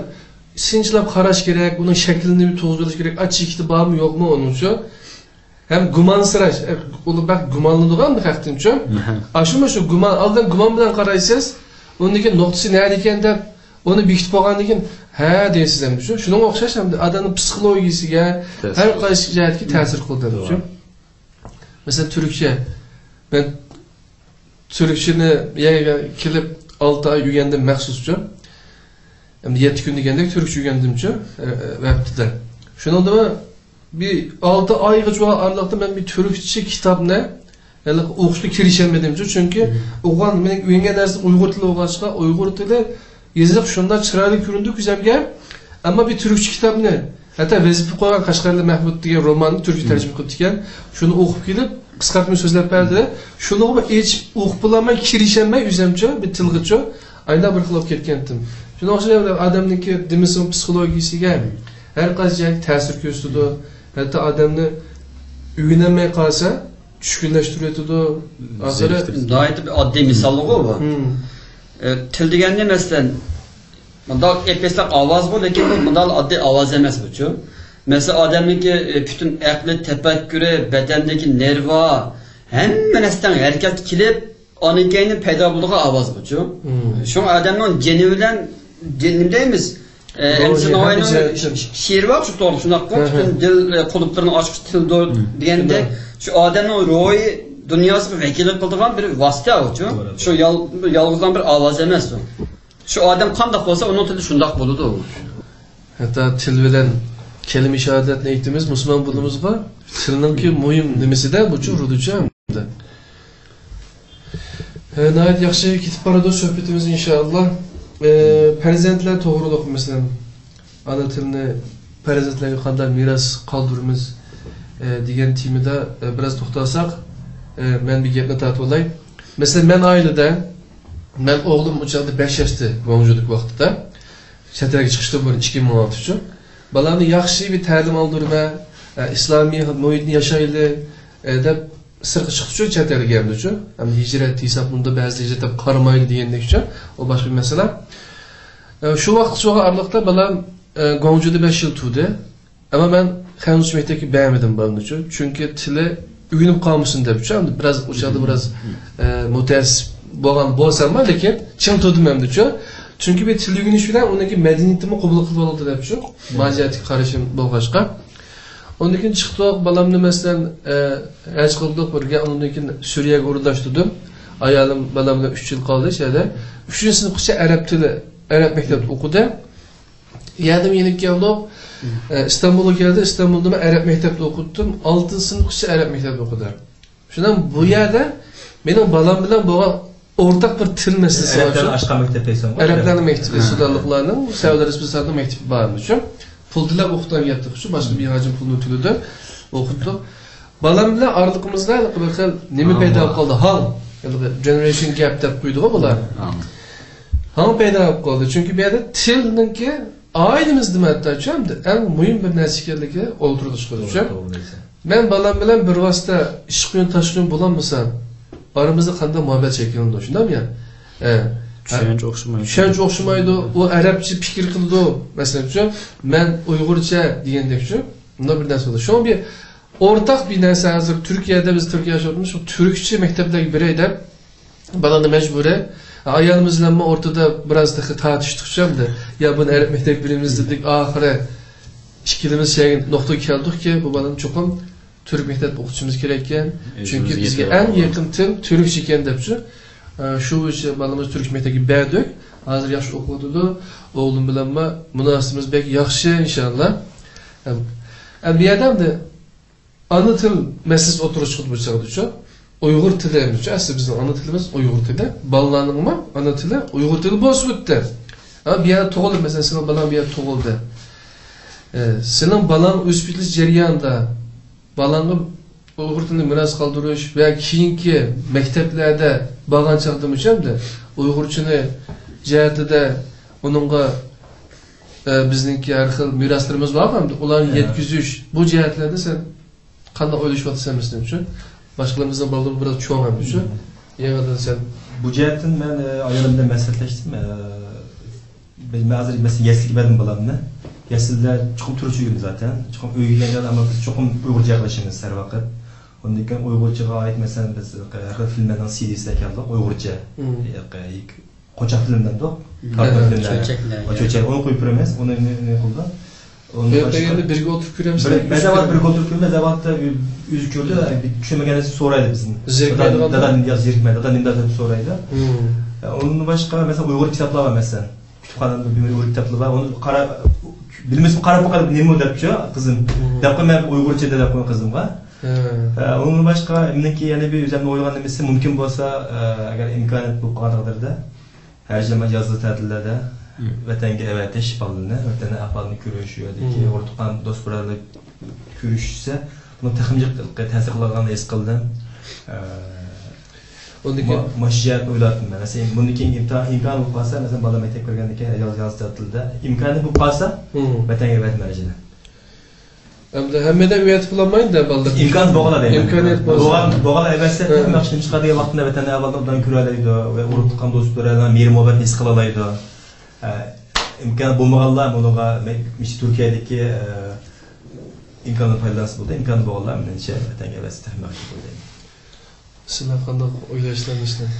sinchilab qarash kerak, uning shaklini bir to'g'rilash kerak, achchikti bormi yo'qmi onun shu. Hem gumansirash, uni bak gumonlanadigan bir haqtinchi. Shu gumon, oldin gumon bilan qaraysiz, uniki nuqtasi nima ekan deb, uni bekitib qo'ygandan keyin ha deysiz ham shu. Shunga o'xshash ham odamning psixologiyasiga, har qaysi jihatga ta'sir qiladi shu. Masalan, turkcha. Ben turkchani yaga kelib 6 oy o'rgandim maxsuscha. Hem 7 gün degandek Türkçe öğrendim-chi, vaqtida. Shunda bir 6 oygacha aralıqda men bir Türkçe kitobni yani o'qishga kirisholmadim chunki o'qigan men o'yingan narsa uyg'ur tili o'qishga uyg'ur tili yezib shunda chiroyli ko'rindi ko'zimga ammo bir turkcha kitobni hatta vazifa qo'ygan Qashqarli Mahmud degan romanni turkcha tarjima qilib ekan shuni o'qib kelib qisqartma so'zlab berdi shuni hech o'qib bo'lmay kirisholmay o'zimcha bir tilg'icha aynan bir xil olib ketgandim shuni o'xshab odamniki dimension psixologiyasiga har qancha ta'sir ko'rsatadi hatto odamni uylanmay qolsa tushkunlashtiradi oxiri doit bir oddiy misolliqu bu til deganda masalan bundoq epeslab ovoz bu lekin bu bundoq oddiy ovoz emas bu-chu. Mesela odamniki bütün aqli tafakkuri badandagi nerva hamma narsadan harakat qilib onikayni paydo bo'lgan ovoz bu-chu. Shu odamning jeni bilan nima deymiz? Insanoning she'ri bor shu to'g'ri shunaqa bütün dil qulublarini ochiq til degandek shu odamning ruhiy dunyosiga vakillik qiladigan bir vosita bu-chu. Shu yolg'izdan bir ovoz emas bu. Şu adam qandoq bo'lsa onun tili shundoq bo'ladi u. Hatta til bilan kelime shahodatni aytimiz musulmon bo'lishimizga tilninki muhim nimasida bu-chu ruducha. Nəhayət yaxşı ketib baradi söhbətimiz inşallah. Farzandlar to'g'riliq masalan ana tilni farzandlarga qanday meros qoldiramiz degan temada biraz to'xtalsak, men bir gapni tatib olay. Masalan men oilada ben oğlum uçakta 5 yaşta Guangzhou'daki vaxtida çetərə çıxışdı bu 2016 üçün. Balamı yaxşı bir təlim aldırma, İslami mühitni yaşaylı deb sırqı çıxdı üçün çetərə gəldi üçün. Hem hicret hesabında bəzi hicret qaramaylı deyəndə üçün o başqa bir məsələ. Şu vaxt sonra aralıqda balam Guangzhou'da 5 yıl tutdu. Ama ben Xanus məktəbki bəyənmədim balam üçün. Çünki tili üyünüb qalmışsın deb üçün. Biraz uçakda biraz mütəəssib bo'lsam lekin chim to'dim hamda-chu. Chunki bu til o'rganish bilan uniki madaniyatimni qabul qilib oldi deb-chu. Majiyatga qarashim bo'lg'ashqa. Undan keyin chiqdik, balamni masalan haj qildik birga, undan keyin Suriyaga o'rnashtirdim. Ayolim balam bilan 3 yil qoldi shada. 3-sinfgacha arab tili, arab maktabida o'qidi. Yadim yeni keldik. İstanbul'a geldi. İstanbul'da ben arab maktabida o'qidim. 6-sinfgacha arab maktabida o'qidim. Shundan bu yerda benim balam bilan bo'lgan ortak bir til meselesi var. Araplarning aşkan mektebi ise. Araplarning mektebi, Sudanlıklarning, Saudiya Respublikasının mektebi varmış. Pul dilab o'qitan yaptık şu, başka bir hacim pulunu tülüdü, okuttuk. Balam bilan aralıkımızda bir xil nima paydo qoldi? Hal, generation gap deb qo'ydiku bular. Hal paydo qoldi. Chunki bu yerda tilninki ailemizda hatto'chamdi. Eng muhim bir narsa ekanligi o'ltirilish qilishim. Men balam bilan bir vosita ishqiyun tashqiyun bo'lolmasam aramızda qanday muhabbet şeklinde şundan ya. Şenç o'xshamaydi. O Arapça fikir qildi. Mesela men Uyg'urcha degandek-chu. Bunda bir narsa bo'ldi. Şu bir ortak bir narsa hozir Turkiyada biz Turkiya yashayapmiz. Shu turkcha maktablarga birayda balani mecburi ayolimiz bilan o'rtada biraz da tartıştıkçamdı. Ya bunu Arap maktab birimiz dedik. Ahire ikkilimiz noktaga keldikki, bu balani cho'qim Türk mektep o'qitishimiz kerak ekan. Chunki bizga eng yaqin til turkcha ekan debchi. Shu uchun balamiz turk maktabiga berdik. Hozir yaxshi o'qiydi. O'g'lim bilan munosabatimiz bek yaxshi inshaalloh. Bu yerda ana til masalasi o'tirish qilib bo'lsa, Uyg'ur tilimiz, aslida bizning ana tilimiz Uyg'ur tili. Balalarning ana tili Uyg'ur tili bo'lib o'tdi. Bu yerda tug'ilib, masalan, sizning balang bu yerda tug'ildi. Sizning balang o'sib ketish jarayonida balangı Uyg'ur tilini miras qoldirish va keyingi maktablarda bo'lgan chaqdimishimdi. Uyg'urchani jihatida uningga bizningki har xil miroslarimiz bor hamda ularni yetkazish bu jihatlarda sen qanday o'ylashyapsan bizning boshqalarimizdan bog'liq biraz cho'ng hamda yig'ida sen bu jihatdan men ayolim bilan maslahatlashdim. Ben hozir mesela yasliga berdim balamni. Yasilda chuqur turuvchi zaten. Chuqur o'ylangan ama biz chuqur Uyg'urcha gaplashamiz har vaqt. Ondan keyin Uyg'urchaga oid mesela biz har filmlardan CD'si keldik Uyg'urcha. Qo'choq tilidan do'q. Qo'choq onu qo'yib turamiz. Uni ne qildi? Onu başqa birga o'tirib ko'ramiz. Bazavat birga o'tirib ko'ramiz. Bazavatda o'zi ko'rdi, tushunmaganini so'raydi bizni. Dadan yoz zirkmadi, dadan deb so'raydi. Onun başqa mesela Uyg'ur kitoblar var mesela. Kütüphanede bir Uyg'ur kitoblar var. Onu bilmesem qarab nima debchi qizim. Deb men Uyg'urcha deb qo'y qizimga. Onun başka eminki yani bir üzerine oylagan demesi mümkün olsa eğer imkaniyet bu kadardırda her zaman yazılı tatillerde vatanga evatish balını, vatana ahvalini ko'rishiyadiki, o'rtoqan do'st birodar ko'rishsa, buni taxminlik ta'sir qiladigan his qildim. Masjid o'yladim men. Masalan, bundan keyin imkon bo'lsa, masalan, bola maktab ko'rgandan keyin yazılı tatilda imkoni bo'lsa, vatanga evat marajida. Hemmeden üyet bulanmayın da balda. İmkan boğala değil. İmkaniyet boğala. Boğala evetse maksimum çıkardığı vaktinde vatana evvaldan küreleydi ve o'rtoqan do'stlardan mehri muhabbet his qilalaydi. İmkan bo'lmaganlar bunaqa Turkiyadagi imkonlar foydasi bo'ldi. İmkan bo'lganlar menimcha vatanga evetse tahmoqchi bo'ldi. Sizlar qanday o'ylashlaringizlar?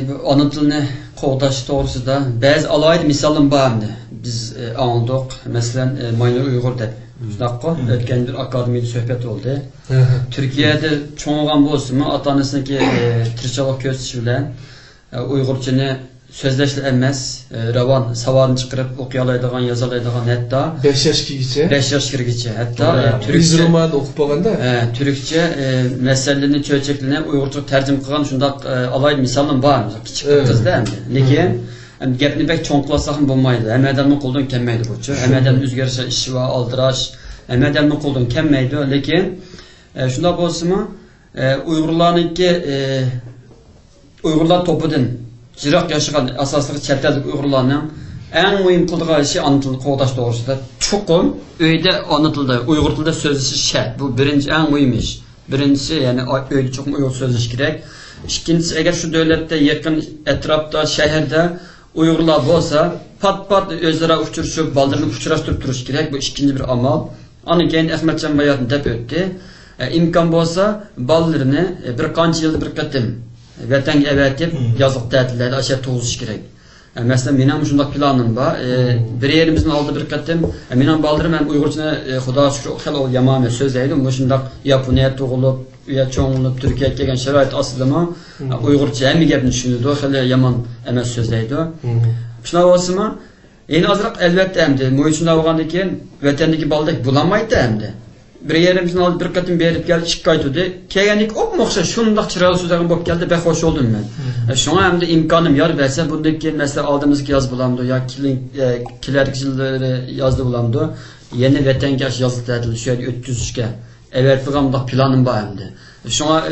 Bu ana tilini qo'g'dash to'g'risida ba'zi alohida misollar bor endi. Biz anladık. Mesela Mayli Uyg'ur deb. Şundaqqa o'tgan bir akademiyada suhbat bo'ldi. Turkiyada cho'ng'an bo'lsa-mu, ota-onasiniki tirikchilik ko'rsatish bilan Uyg'urchani so'zlashlar emas, ravon savolni chiqarib o'qiy oladigan, yoza oladigan, hatto 5 yoshgacha. 5 yoshgacha, hatto turkcha roman o'qib bo'lganda, turkcha masalani cho'chaklarni Uyg'urcha tarjima qilgan shundaq alohida misollar bor, kichik qizda endi. Lekin gapni bek cho'ng qilsa ham bo'lmaydi. Hammadan qo'ldan kelmaydi buchi. Hammadan o'zgarish ish va aldirash, hammadan qo'ldan kelmaydi. Lekin shunda bo'lsa-mu, Uyg'urlar topidan jiroq yashagan asosli chet ellik Uyg'urlarning eng muhim qiladigan ishi ana tilni qo'g'dash to'g'risida. Chuqur uyda ana tilda, Uyg'ur tilida so'zlashish shart. Bu birinchi eng muhim ish. Birinchisi, ya'ni uyda chuqur Uyg'ur so'zlash kerak. İkincisi, eğer şu devlette yakın etrafta, şehirde Uygurlar olsa pat özlere uçuruşup, baldırını uçuruşturup duruş gerek. Bu ikinci bir amal. Onun keyin Ahmetcan Bayat'ın dep öttü. İmkan olsa baldırını bir kanç yılda bir katım vatan evetip yazık tatillerde aşağı toğuzuş gerek. Mesela benim şundak planım var. Bir yerimizin aldı bir katım. Benim baldırım hem Uygurcuna Xuda şükür o kadar yamame sözeydim. Bu şundak Yaponiya toğulup, ya çoğunluğu Türkiye'ye gelgen şerait aslında Uygurca hem gapni düşünüyordu. Xile yaman emas sözeydi. Şuna olsa mı? Yine azrak elbette emdi. Muhitinde olgandan keyin vatandagi baldak bulamaydı emdi. Bir yerimizin aldı bir katım berip geldi şikayet Kegenik okmoqsa şundaq çırağı sözlerim bop geldi. Bek hoş oldum ben. Şuna hem de imkanım yar verse bundan keyin mesela aldığımız yaz bulamdı ya kilerlikçileri yazdı bulamdı. Yeni vatangaş yazılı tadil şöyle 300'ke evet programda planım var hem de. Şuna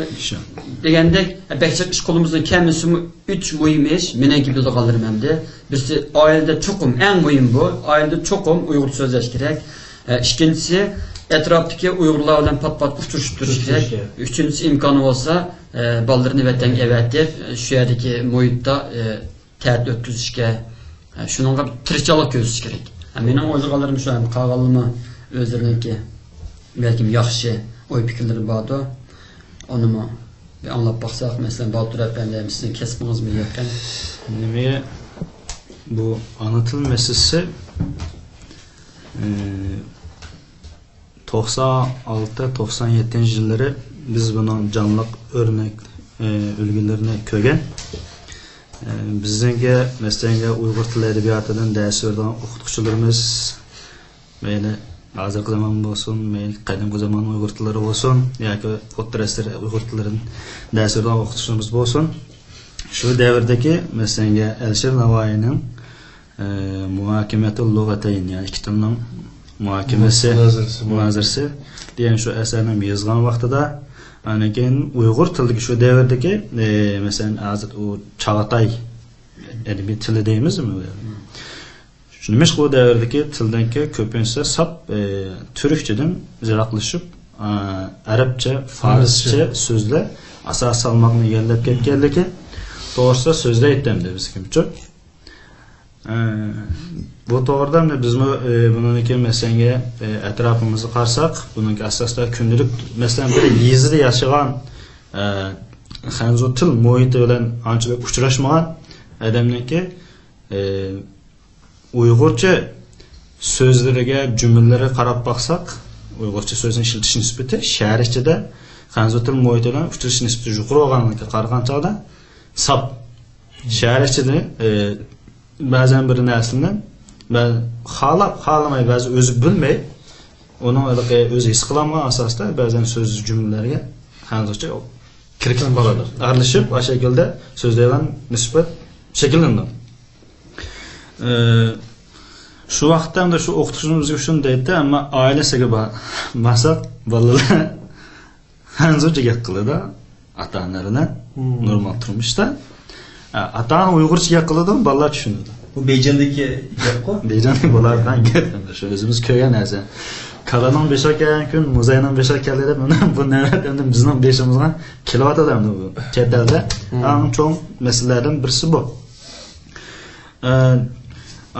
degandek bekçek iş kolumuzdan kelmesi 3 muhim iş menen gibi de kalırım hem de. Birisi ailede çokum en muhim bu. Ailede çokum Uygur sözleş gerek. İkincisi etraftaki Uygurlar bilen pat uçuruş gerek. Üçüncüsü imkanı olsa baldırını vatan evetip şu yerdeki muhitte tert ötküzüşke şununla tirikçilik gözüş gerek. Menen oylaganlarım şu an qağalımı özlerinki belki yaxşı oy fikirleri bardı. Onu mu bir anlap baksak mesela Baltur Efendi'nin sizin kesmeniz mi yakın? Niye bu anlatıl meselesi 96-97 yılları biz bunun canlıq örnek ülgülerine kögen. Bizdenki mesela Uygur Tili Edebiyatı'dan ders verdiğin okutukçularımız böyle hazırkı zaman olsun, kadimki zaman Uygur tilleri olsun, yoki o'ttirasir Uygur tillerinin ders verdiğin okutukçularımız olsun. Şu devirdeki mesela Elşir Navai'nin Muhakemetul Lugatayn, yani iki tilinin muhakemesi, münazırası diyen şu eserinin yazılan vaxtıda anakin Uygur tildeki şu devirdeki mesela hazır o Çağatay edebi tili deyimiz mi? Şunu bu devirdeki tildenki köpünse sap Türkçeden ziraqlaşıp Arapça, Farsça sözle asas salmağını yerlep geldi ki doğrusu sözle etdemdi biz kimçe. Bu doğrudan da biz bunun iki mesela etrafımızı qarsak, bunun asasda günlük mesela bir yezide yaşayan Xanzo til muhiti bilen ançılık uçuraşmagan adamniki Uygurca sözleriga, cümlelere qarab baksak, Uygurca sözün işletiş nispeti şəhərlikçədə Xanzo til muhiti bilen uçuraş nispeti yuqur olganlıqı qarğan çağda sap şəhərlikçədə bazen bir nersinden ben xalamay bazı özü bilmey onun o'zi his qiladigan asosda ba'zan so'z jumlalarga hanuzcha kirib qoladi. Aralashib, o'sha shaklda so'zlaydigan nisbat shakllanadi. Shu vaqtda ham shu o'qituvchimiz bizga shuni deydi, ammo oilasiga maqsad bolalar hanuzcha gap qiladi, ota-onalarni normal turmushda. Ata-ona Uyg'urcha gap qiladi, bolalar tushunadi. Bu Beyjandagi gap-ku. Beyjandagi bolalardan gap, shu o'zimiz ko'rgan narsa. Kalaning beshakan kun, muzayning beshakan deb bu navbat endi bizning beshimizga kelyotadi endi bu. Chet elda eng cho'ng masalalardan birisi bu.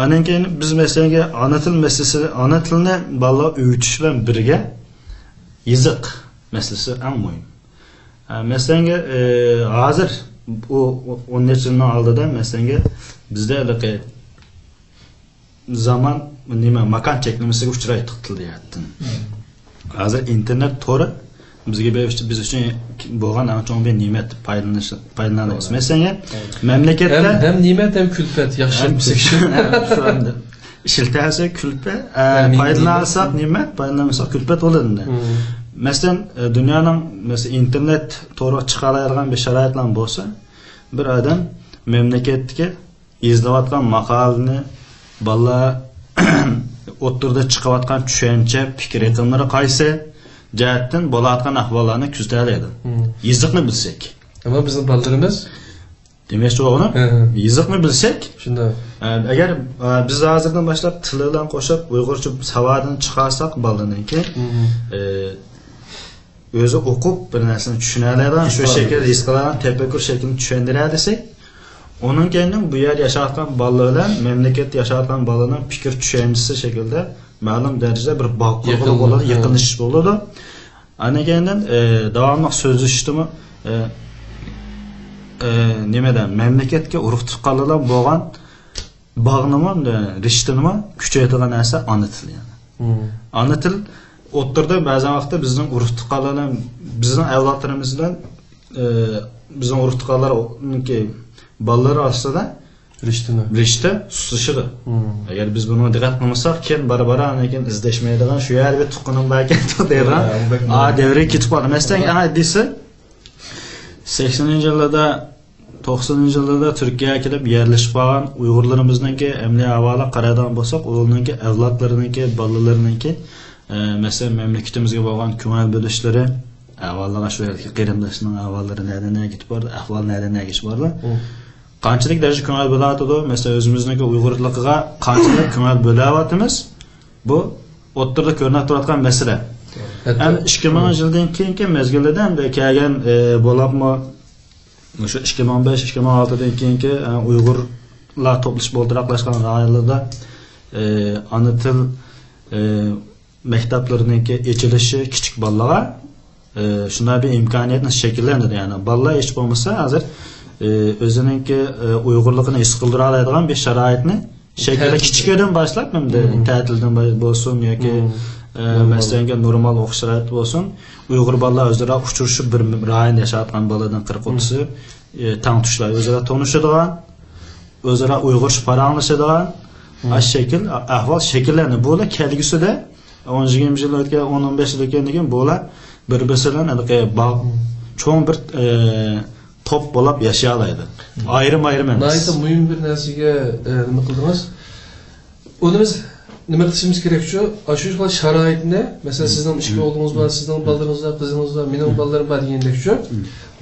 Anan keyin biz masalan ona til masalasi, ona tilni bolalar o'rgatish bilan birga yiziq masalasi eng muhim. Masalan hozir o 10 yildan oldida masalan bizda zaman nima makan cheklamasiga uchraydi til deyapti. Hozir internet to'ri bizga biz uchun bo'lgan eng chong bir ne'mat foydalanamiz. Masalan, mamlakatda hem ne'mat hem külfet yaxshi ishiltasi kulfat, foydalansak ne'mat, foydalanmasak kulfat bo'ladi. Masalan, dunyoning internet to'ri chiqaradigan bir sharoitlar bo'lsa, bir odam mamlakatga izlayotgan maqolani bolalar o'ttirda chiqayotgan tushuncha, fikr yaqinlari qaysi jihatdan bo'layotgan ahvollarni kuzatadi. Yiziqni bilsak. Ama bizim bolalarimiz demak to'g'ri. Yiziqni bilsak, shunda agar biz hozirdan boshlab til bilan qo'shib Uyg'urcha savodini chiqarsak bolalarniki o'zi o'qib bir narsani tushunadigan, shu shaklda his qiladigan, tafakkur shaklini tushuntiradi desak, onun keyin bu yer yashayotgan bolalar, mamlakatda yashayotgan bolalarning fikr tushunchasi shaklda ma'lum darajada bir bog'liq bo'ladi, yaqinlashish bo'ladi. Ana keyin davomli so'zlashdimi nimadan mamlakatga urug' tuqqanlar bo'lgan bog'nimi, rishtinimi kuchaytirgan narsa ona til yani. Ona til o'ttirda ba'zan vaqtda bizning urug' tuqqanlar, bizning avlodlarimizdan bizning urug' tuqqanlarniki bolalar orasida rishta susishidi. Agar biz buni diqqat qilmasak, keyin bara lekin izlashmaydigan, shu yer bir tuqqanim bor ekan deydigan, davri ketib qoladi. Masalan, desa 80-yillarda 90-yillarda Turkiyaga kelib yerlashib qolgan Uyg'urlarimizningki amliy ahvoli qaragan bo'lsak, ularningki avlodlariningki, bolalarininki masalan mamlakatimizga bo'lgan ko'ngil bo'lishlari, avvallar shu yerga qarindoshning avvallari nerdan ketib bordi, ahvol nerdan ketib bordi. Qanchalik darajada ko'ngil bo'layotdi, masalan o'zimizningki Uyg'urligiga qanchalik ko'ngil bo'layotimiz, bu o'ttirda ko'rinib turadigan masala. Ham 2000-yildan keyingi mezgillardan kelgan bo'libmi, o'sha 2005-2006dan keyingi Uyg'urlar to'plash bo'ldiraqlashgan rayonlarda ona til maktablarininki ochilishi kichik bolalarga shunday bir imkoniyatni shakllantirdi. Ya'ni bolalar hech bo'lmasa hozir o'zininki Uyg'urligini his qildira oladigan bir sharoitni shaklga kichikdan boshlab, hamda ta'tildan bo'lsin yoki masalan normal o'qish sharoiti bo'lsin, Uyg'ur bolalar o'zaro uchrashib bir rayonda yashayotgan boladan 40-30 tang tushlar o'zaro tanishadigan, o'zaro Uyg'urcha paranglashadigan shakl ahvol shakllanadi. Bular kelgusida 10-20 yil o'tgan, 10-15 yil o'tgandan keyin bular bir-biridan cho'ng bir top bo'lib yashay oladi. Ayrim-ayrim emas. Nayta muhim bir narsaga nima qildingiz? Uni biz nima qilishimiz kerak shu sharoitni, masalan sizning ishga o'g'lingiz bor, sizning bolalaringiz bor, qizingiz bor, mening bolalarim bor degandek shu.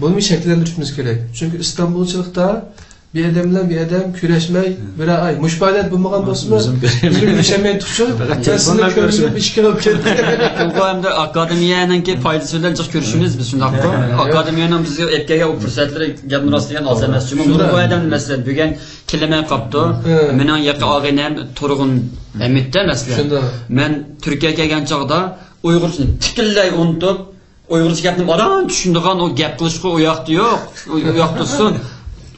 Buni shakllantirishimiz kerak. Chunki Istanbulchilikda bir adam kurashmay bir ay mushbaylat bo'lmagan bo'lsa-mu, yashamay turishib, sizni ko'rishib ishga olib ketdi. Bu hamda akademiyaninki foydasi bilan jiq ko'rishimiz biz shundaqmi? Akademiyaning bizga etkaga o fursatlar gap rostlagan oz emas. Chunki bu adam masalan bugun kelamay qopdi. Mening yaqin og'inam Turg'un Hamidda masalan. Men Turkiyaga kelgan chog'da Uyg'urchani tikillay unutib, Uyg'urcha gapni aran tushundigan o gap qilishga u yoqda yo'q. U yoqdasin.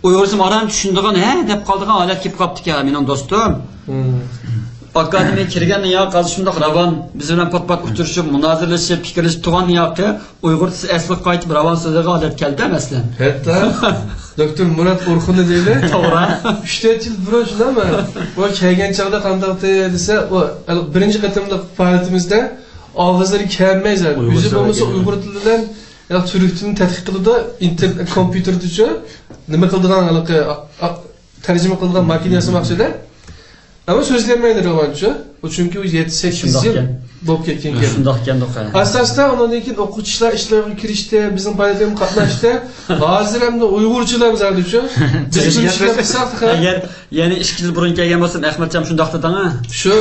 Uyg'urcha aran tushundigan, deb qoldigan holat kelib qopdi-ku, mening do'stim. Akademiya kirgandan yo hozir shundoq ravon biz bilan pat-pat uchrashib, munozirlashib, fikrlashib turgan yoqda Uyg'urcha asli qaytib ravon so'zga holat keldi masalan. Hatto doktor Murat Orxunni deydi. To'g'ri. 3-4 yil burun shundami? Bu kelgan chog'da qanday desa, o birinchi qatimliq faoliyatimizda ağızları kelmeyiz. Yüzü olmasa geliyor. Uygur tilinden ya Türk tilini tədqiq qılıda internet kompüter düşü nima qıldıran tercüme qıldıran makinesi maqsada. Ama sözlenmeydi romançı. O çünkü 7-8 yıl bop ketken. Şundaq ekan doqa. Asasda ondan keyin o'quvchilar ishlarga kirishdi, bizning palatga qatnashdi. Hozir ham Uyg'urchilar bizlardichu. Biz ishlar qilsak, Agar yana 2 yil burun kelgan bo'lsam, Ahmadjon shundaq deding-a? Shu.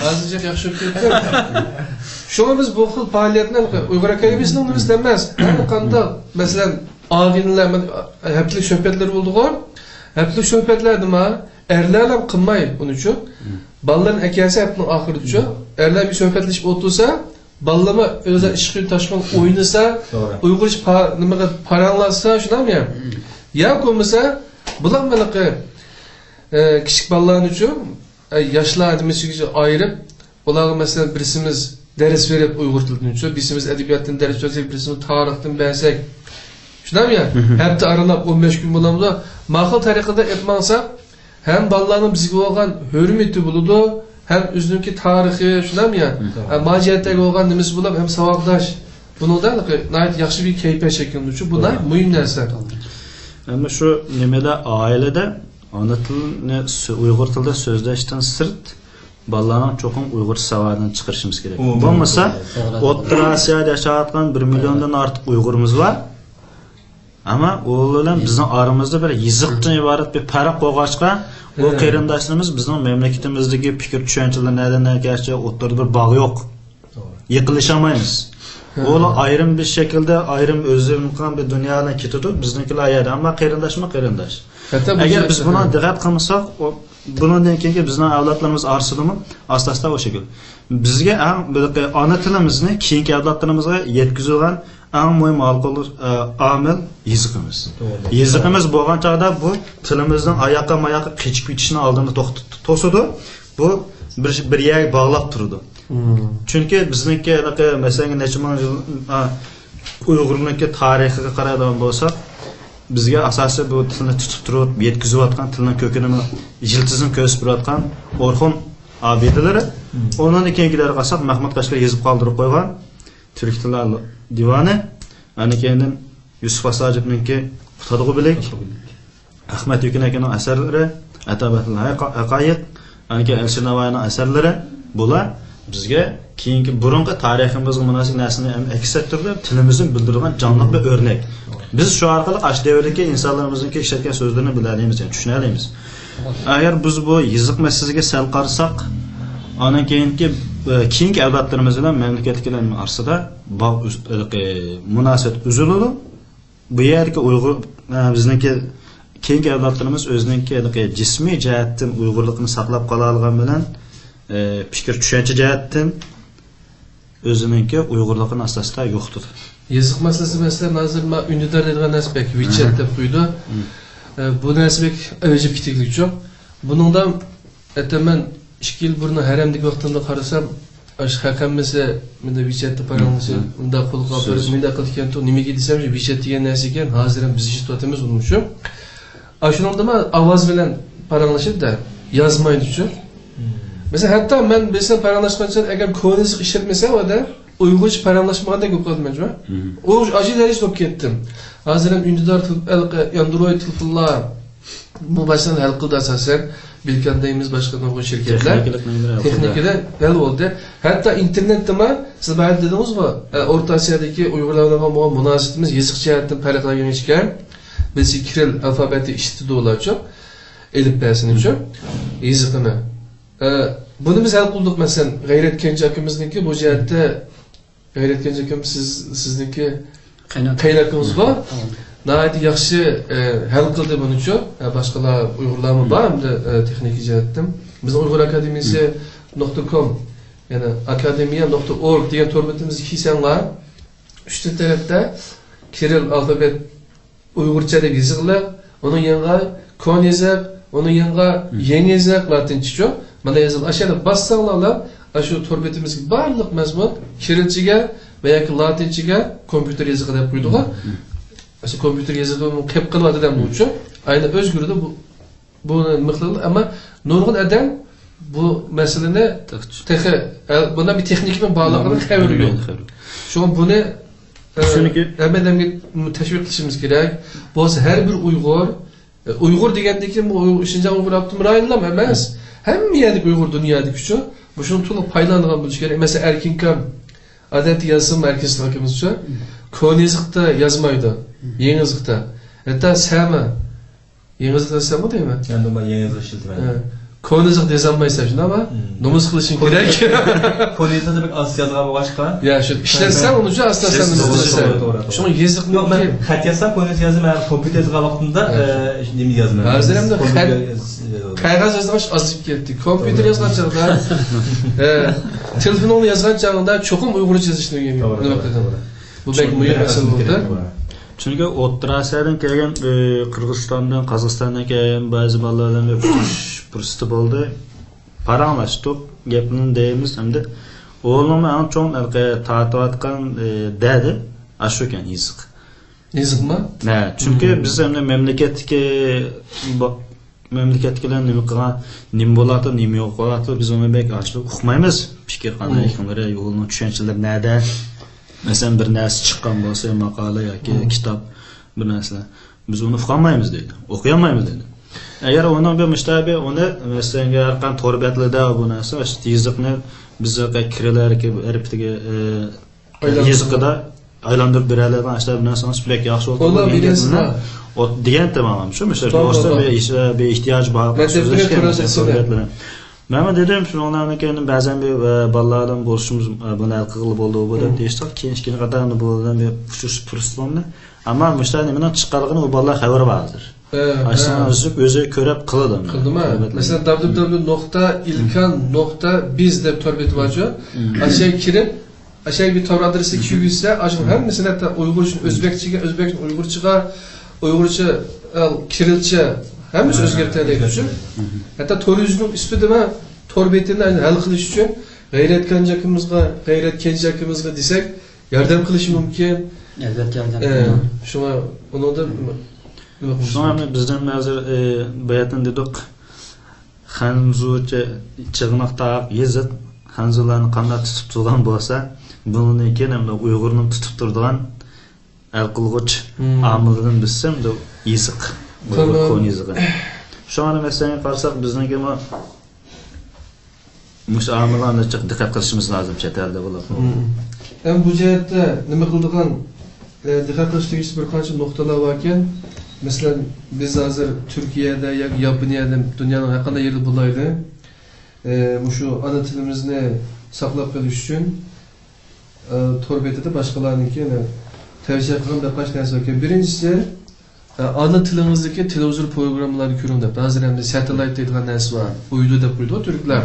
Hozircha yaxshi ketdi. Shuni biz bu xil faoliyatni Uyg'ur akademiyasining o'zida emas, har qanday, masalan, og'inlar, haftalik suhbatlar bo'ldi-ku. Haftalik suhbatlarda ma erlar ham qilmay uni uchun. Balların ekası hepinin ahırıcı. Erler bir sohbetleşip otursa, ballama özel işkili taşman oynasa, Uygur iş paranlarsa, şuna mı ya? Ya koymasa, bulan balıkı küçük balların için, yaşlı adımızı ayırıp, onlara mesela birisimiz ders verip Uygur dilini için, birisimiz edebiyatın ders versek, birisimiz tarihten beğensek, şuna mı ya? Hep de aranıp 15 gün bulamda, makul tarikada etmezsek, hem ballarının bizge olan hürmeti buludu, hem üzününki tarihi, şunam ya, maciyetteki olan nimiz bulup, hem savakdaş. Bunu da nayet yaxşı bir keyfe şeklinde uçu, bunlar mühim dersen. Ama şu nimede ailede, ana tilini, Uygur tilde sözleşten sırt, ballarının çoğun Uygur savadını çıkarışımız gerek. Olmasa, Orta Asya'da yaşayatkan 1 milyondan artık Uygurumuz var. Ama oğlan bizim aramızda bir yızıktan ibaret bir para koğaçka o kıyırındaşlarımız bizim memleketimizdeki fikir düşünceler nedeniyle gerçekten oturdu bir bağ yok. Yıkılışamayız. Oğlan ayrım bir şekilde ayrım özlemkan bir dünyadan kitidu bizimkiler ayardı ama kıyırındaş mı kıyırındaş. Eğer biz buna dikkat kılmışsak bunun denkenki bizim avlatlarımız arsıdı mı? Asla o şekilde. Bizge ana tilimizni keyinki avlatlarımıza yetkizilgan en mühim amel yazıkımız. Yazıkımız boğan çağda bu tilimizden ayakka mayakka keçip bitişini aldığını tosudu. Bu bir yer bağlap durdu. Çünkü bizimki mesela neçiman Uygurluğundaki tarihiga qaraydigan bo'lsak, bizga asosiy bu tilni tutib turib, yetkizib atgan tilning kökenini yiltizini ko'rsatib turgan Orxon abidalari, ondan keyingilarga qarasak Mahmud Qashqar yozib qoldirib qo'ygan Türk tilli divani, ana keyin Yusuf Asajibninki Qutadg'u bilek, Ahmad Yukin akaning asarlari, Atabatul Haqayiq, ana keyin Elsir Navoiyning asarlari bular bizga keyingi burungi tariximizga munosib narsani aks ettirib, tilimizning bildirgan jonli bir o'rnak. Biz shu orqali ash davrdagi insonlarimizning ishlatgan so'zlarini bilamiz, tushuna olamiz. Agar biz bu yiziq masalasiga sal qarasak, ana keyingi avlodlarimiz bilan mamlakatlarning orasida munosabat uziladi. Bu yerga Uyg'ur bizniki keyingi avlodlarimiz o'zininki jismiy jihatdan Uyg'urlikni saqlab qola olgan bilan fikr tushuncha jihatdan o'zininki Uyg'urlikni asosida yo'qdir. Yazık meselesi mesela nazır ma ünlüler dediğin nesbek WeChat deb buydu. Bu nesbek öcep kitiklik çok. Bunun da etemen 2 yıl burnu haremdeki vaktinde qarasam aş hakammise mende WeChat'te paranlışı mende qol qapırız mende qilgan to nimaga desam WeChat degan narsa ekan hozir ham biz eshitib unmuş. Aşununda ma ovoz bilan paranlashib da yozmaydi-chu. Mesela hatta men bilsem paranlashgancha agar kodesi ishlatmasa o da Uygurca paranlaşmada gökledim acaba. O acil deriz yok ettim. Hazırım ündüdar Android telefonlar bu baştan halkılda asasen bilkendeyimiz başka nokta şirketler teknikede bel oldu. Hatta internette mi siz bayat dediniz mi? Orta Asya'daki Uygurlarla olan münasebetimiz yazık cihetten paylaşılan geçken biz Kiril alfabeti işittiği olacak. Elif bersini için yazık mı? Bunu biz hal kıldık mesela Gayret Kenci akımızdaki bu cihette Gayret Kenci akım sizdeki kaynakımız var. Nahayet yaxşı hal kıldı bunun için. Başkalar Uygurlar var hem de teknik cihetten. Bizim Uygur Akademisi.com yani akademiya.org diyen torbetimiz 2 sen var. Üçte tarafta Kiril alfabet Uygurca deb yazılır. Onun yanına kon yazıp, onun yanına yeni yazıp Latince çok. Mana yazıp aşağıda bassanglar aşu torbetimizga barliq mazmun Kirilchaga va yoki Latinchaga kompyuter yozig'i deb qo'ydilar. Aşu kompyuter yozig'ini qilib qilyapti ham bu uchun. Ayni o'zgurida bu miqdorlar, ammo nurg'un odam bu meseleni buna bir teknikle bağlamını kavruyor. Şu an bunu hemen teşvik etmemiz gerek. Bu her bir Uygur degandeki bu Şinjan Uygur Abdum rayonlar emas. Hem yerlik Uygur dünyadaki şu. Bu şunu to'liq paylanadigan bo'lish kerak. Mesela Erkinkam adati yazım merkezligimizcha Konizlikda yazmaydi. Yengizlikda. Hatta Sama Yengizlikda Sama deymi? Yani ben Yengizlik işledim. Konizlikda yazolmaysan shuni ama nomuz qilishing kerak. Konizlikda bek az yazgan boshqa. Ya shu ishlatsan uni uchun asosan nomuz. Shuni yezlikni Yo'q, men xat yazsam Konizlik yazim, men kompyuter yazgan vaqtimda nima yozmayman. Hozir ham qog'oz yozgach ozib ketdi. Kompyuter yozgan chog'da telefonla yazgan chog'da cho'qim uyg'urcha yozishni o'rgandim. Bu bek muhim masala bo'ldi. Çünkü O'rta Osiyodan kelgan Qirg'izistondan, Qozog'istondan kelgan ba'zi bolalardan fursati bo'ldi. Paranglashdik, gapini deymiz hamda o'g'lim ham cho'ng tortayotgan dedi, ashu ekan yiziq. Yiziqmi? Ne, çünkü biz ham memleketkilar nima qilgan, nima bo'ladi, nima yo'q bo'ladi, biz uni bek ochib uqmaymiz. Fikr qanday ekanlari, yo'lning tushunchalar nada? Mesela bir narsa chiqqan bo'lsa, maqola yoki kitob bir narsa, biz uni uqolmaymiz deydi, o'qiyamaymiz deydi. Agar onun bir mushtabi uni mesela qan to'rbiyatlarda bu narsa, yiziqni bizga kirilarki arabtiga yiziqida aylantirib beradigan ishlar bilan sanasi bilak yaxshi bo'ladi. O degan tamam shu mesela do'stlar bir ehtiyoj bor. Ben dedim şu onlarla kendim bazen bir balalardan borçumuz buna alkıgılı olduğu bu da değiştik. Keşke kadarını buladan bir fırsat oldu. Ama müşterinin çıkarlığını o balalar haber vardır. Aslında özü körep kılıdı. Kıldı mı? Mesela www.ilkan.biz deb torbeti var şu. Aşağı kirip aşağı bir tor adresi 200'se aşağı hem mesela Uygur için Özbekçe, Özbek için Uygurçaga, Uygurça, Kirilçe hemimiz özgertirdik için. Hatta turizmin üstüde mi torbetini hal qilish uchun g'ayrat kenjakimizga desek yordam qilishi mumkin. Albatta yordam. Shuna unda shuni bizdan hozir bayatdan dedik. Hanzucha chig'noqda yezib hanzularni qanday tutib turgan bo'lsa, buni keyin ham Uyg'urning tutib turadigan al qilg'ich amilidan bilsam da yiziq. Kon yiziqi. Şu an mesela qarsak bizniki ma mushamalarga diqqat qilishimiz lozim chetlarda bo'ladi. Hem bu jihatda nima qildigan diqqat qilishimiz bir qancha nuqtalar bor ekan. Mesela biz hozir Turkiyada yoki Yaponiyada dunyoning har qanday yerda bo'laydi. Shu ana tilimizni saqlab qolish uchun torbetida boshqalarniki tavsiya qilgan bir qancha narsa bor. Birinchisi ana tilimizdeki televizyon programlarını görüyorum da. Hazır hem de satellite dediğin neresi var. Uydu da koydu Türkler.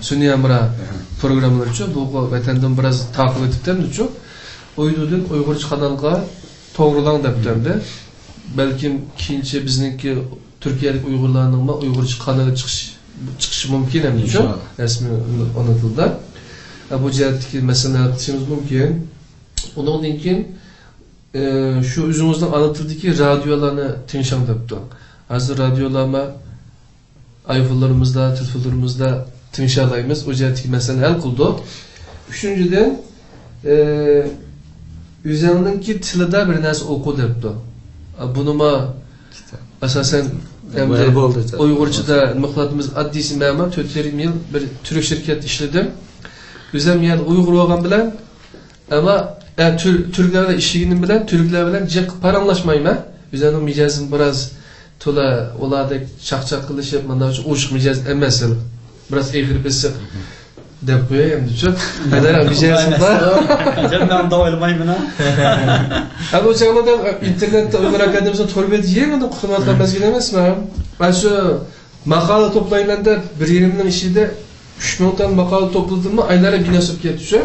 Sunni Amra programları çok. Bu vatandan biraz takip edip de çok. Uydu'dan Uygurca kanalga doğrulan da de. Belki ikinci bizimki Türkiye'deki Uygurlarının mı Uygurca kanalı çıkışı mümkün hem de çok. Resmi anlatıldı. Bu cihetteki mesela kısmımız mümkün. Onun için şu üzümüzden anlatıldaki radyolarını tinşan yaptı. Hazır radyolarma iPhone'larımızda, telefonlarımızda tinşalayımız. O cihetteki mesele hal kıldı. Üçüncüden üzerindeki tilde bir neresi okudu yaptı. Bunuma esasen Uygurca'da mıkladığımız addisi mema 4-20 yıl bir Türk şirket işledim. Üzerinde yani Uygur olan bilen ama Türklerle işçiliğinin bilen, Türkler bilen cek paranlaşmayma. Üzerine micazın biraz tola olada çak kılışıp mandav için uçuk micaz emmesil. Biraz eğir besik dep koyayım çok. Kadar micazın var. Canım da oylamayım ha. Abi o zaman da internette Uygur Akademisi'ne torbet yiyemeden kurtulmaktan mezgin emez mi? Ben şu makale toplayayım da bir yerimden işinde 3 minuttan makale topladım mı aylara binasıp getişiyor.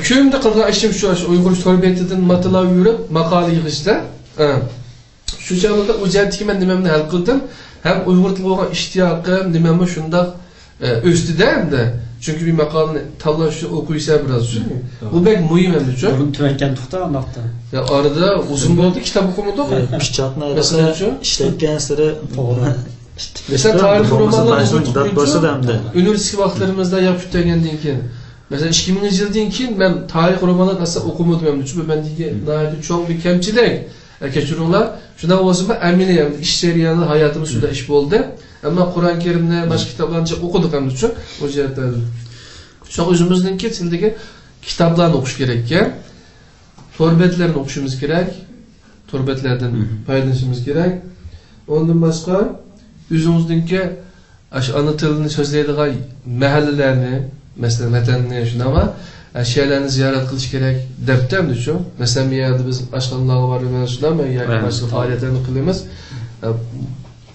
Köyümde kılgan işim şu Uygur torbiyetinden matılar yürüp makale yığışta. Şu çağında o cihetteki ben nimemni hal kıldım. Hem Uygur tili olan iştiyakım nimemi şunda üstüde hem de. Çünkü bir makalını tallaşı okuysa biraz şu. Bu pek mühim hem de çok. Burun tüvenken tukta anlattı. Ya arada uzun oldu kitap okumadık. Pişatın arasında işletken sıra Mesela tarih romanlarını dat bolsa da hamda. üniversite vaxtlarımızda yapıp ötgəndən keyin. Mesela 2000 yıldan keyin ben tarih romanlarını asla okumadım hem de. Çünkü ben deyəndə çok bir kemçilik keçirirlər. Şuna olsa ben eminim yani iş seriyanı hayatımız suda iş oldu. Ama Kur'an-ı Kerim'de başka kitaplarını okuduk hem de çok. O cihetlerde. Çok özümüzdeki tildeki kitaplarını okuş gerekken, torbetlerini okuşumuz gerek, torbetlerden paylaşmamız gerek. Ondan başka özümüzdeki ana tilini sözleydiği mahallelerini, mesela vatanını şuna ama şeylerini ziyaret kılış gerek deptem de çok. Mesela bir yerde biz başkanlığa var ve şuna ama yani başka faaliyetlerini kılıyoruz.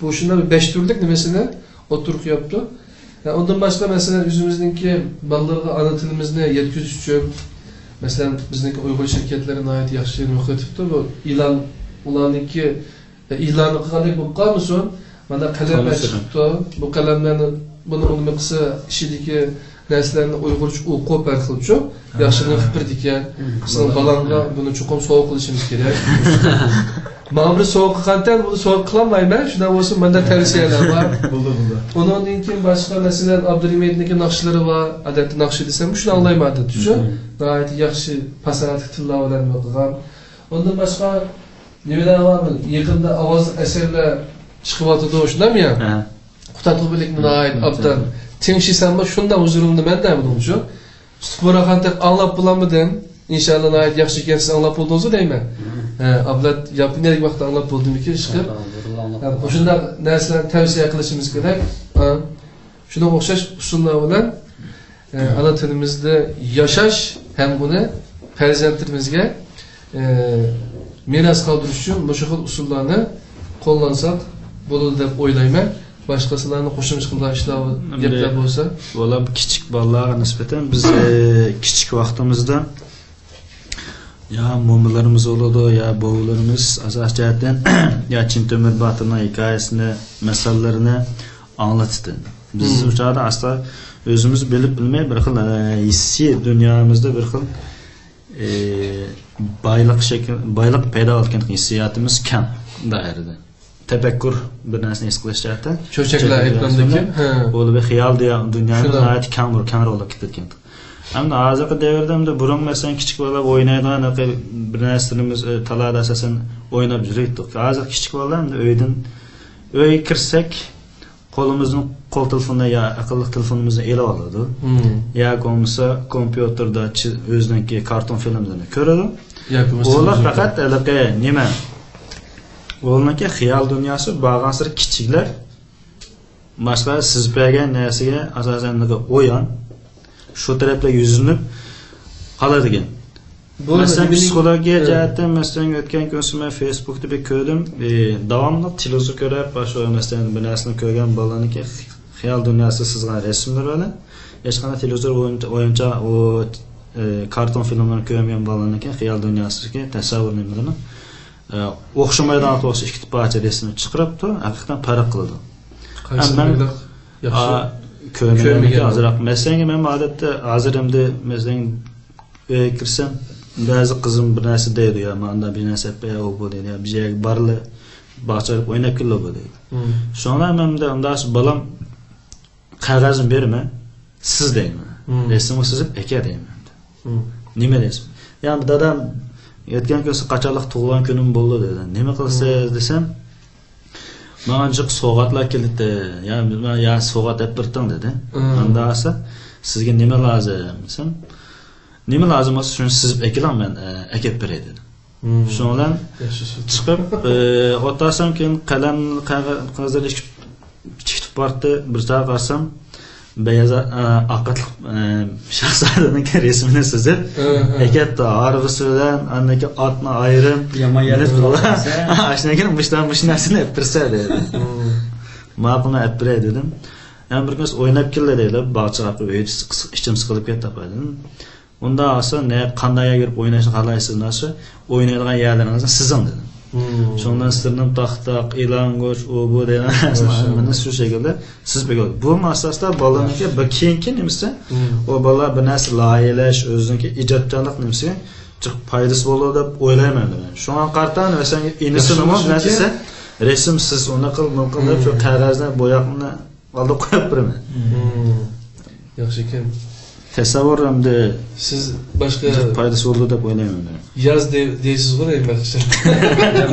Bu şunda bir 5 türlük mesela oturup yaptı. Yani ondan başka mesela yüzümüzdeki balları ana tilimizde yetkiliş için mesela bizdeki Uygur şirketlerine ait yaxşı müxatıptı bu ilan ulanınki ilanı kıladık bu kalmışsın bana kalem çıktı bu kalemlerini bunu kısa işideki derslerini Uygurca okup erkılıp çok yaxşılığını kıpırdık yani sizin balanga bunu çok soğuk kılışımız gerek. Mağmur soğuk kanten bunu soğuk kılamayım ben. Şuna olsun bende tavsiyeler var. Buldu. Onun için başka mesela Abdülhamid'in nakşları var. Adetli nakşı desem şunu anlayayım adet şu. Gayet yaxşı pasaratı tillavalarını okuyan. Ondan başka neler var mı? Yakında avaz eserler çıkıp atıda hoşuna mı ya? Kutatlı birlikte ait abdan. Tenşi sanma şundan huzurumda ben de mi şu? Spora kanten anlap bulamadım. İnşallah ait yaxşı kendisi anlap olduğunuzu değil mi? Ablat yaptığım nelik vakti anlap olduğum ki çıkıp şunda dersler tavsiye kılışımız gerek. Şuna okşaş usulla olan ana tilimizde yaşaş hem bunu perzentlerimizge miras kaldırış için bu şekilde usullarını kullansak bunu dep oylayman. Başkasılarını hoşumuz kıldığı işler yaplar olsa. Valla küçük ballara nispeten biz küçük vaktimizde ya mumlarımız oldu ya boğularımız asas cihetten ya Çin Tömür Batır'ın hikayesini, meselelerini anlattı. Biz uçağda aslında özümüz bilip bilmeye bir xil hissi dünyamızda bir xil baylık payda olgan hissiyatımız kam dairede. Tefekkür bir narsani his qilish jihatdan cho'chaklar aytgandek bu bir xiyol dunyoning nihoyat kamroq bo'lib ketgan. Hamda hozirgi davrda burun masalan kichik bolalar o'ynaydigan bir narsalarimiz talada asosan o'ynab yurdik. Hozir kichik bolalar uydan uyga kirsak qo'limizni qo'l telefonida ya aqlli telefonimizni elib oladi. Ya bo'lmasa kompyuterda o'ziniki karton filmlarni ko'radi. Ular faqat nima Onunki xiyal dünyası bağlansır kiçikler başka siz bergen narsaga asosan o'yan shu tarafga yuzinib qoladigan. Masalan psixologiya jihatdan masalan o'tgan kun Facebookda bir ko'rdim, davomli televizor ko'rib, boshqa masalan bir narsani ko'rgan bolalarniki xiyal dunyosi sizgan rasmlar bilan hech qanday televizor o'yincha o karton filmlarni ko'rmagan bolalarniki xiyal dunyosiga tasavvur nimalarni o'xshamaydigan to'g'risi ikki parcha rasmni chiqaribdi, haqiqatan farq qildi. Men ko'rmagan azroq masalan men odatda hozirda masalan kirsam ba'zi qizim bir narsa deydi ya menda bir narsa bu deydi ya bir yerga borli bog'chada o'ynab kelib bu deydi. Shundan menda undash balam qog'ozni berma siz deyman. Rasmni sizib aka deyman. Nima deysiz? Yani dadam yetgan kun qachonliq tug'ilgan kunim bo'ldi dedi. Nima qilsiz desam, "Men jiq sovg'atlar keldi. Ya sovg'at olib birting" dedi. Unda esa sizga nima lozim desam, "Nima lozim bo'lsa shuni sizib ekilam men akib beray" dedi. Shundan chiqib o'tasam keyin qalam qog'ozlar chiqib bordi, bir saat qarsam beyaz aql şahzadenin resmini sizib ekatda arvisi bilan annaki otni ayirib yamayat ashnagan mishdan narsani eptirsa dedi. Ma'qulni eptiray dedim. Yani bir gün o'ynab keldi dedi, bog'chaga qo'yib ichim siqilib ketdi dedim. Unda asa ne qanday girib o'ynashni xohlaysiz narsa o'ynaydigan yerlaringizni sizing dedim. Şundan sırnım taxtaq, ilangoç, o bu degan narsani shu şekilde siz bekor. Bu asosda bolalarga bir keyinki nimasi, o bolalar bir narsa loyihalash, o'ziniki ijodkorlik nimasi chiq foydasi bo'ladi deb o'ylayman men. Shunga qartan masalan inisi nima narsa resim siz ona qil deb shu qog'ozdan bo'yoqni olib qo'yib beraman. Yaxshi ekan. Tasavvur hamda Siz boshqa foydasi bo'ldi deb o'ylayman. Yoz deysiz qo'ymaysiz.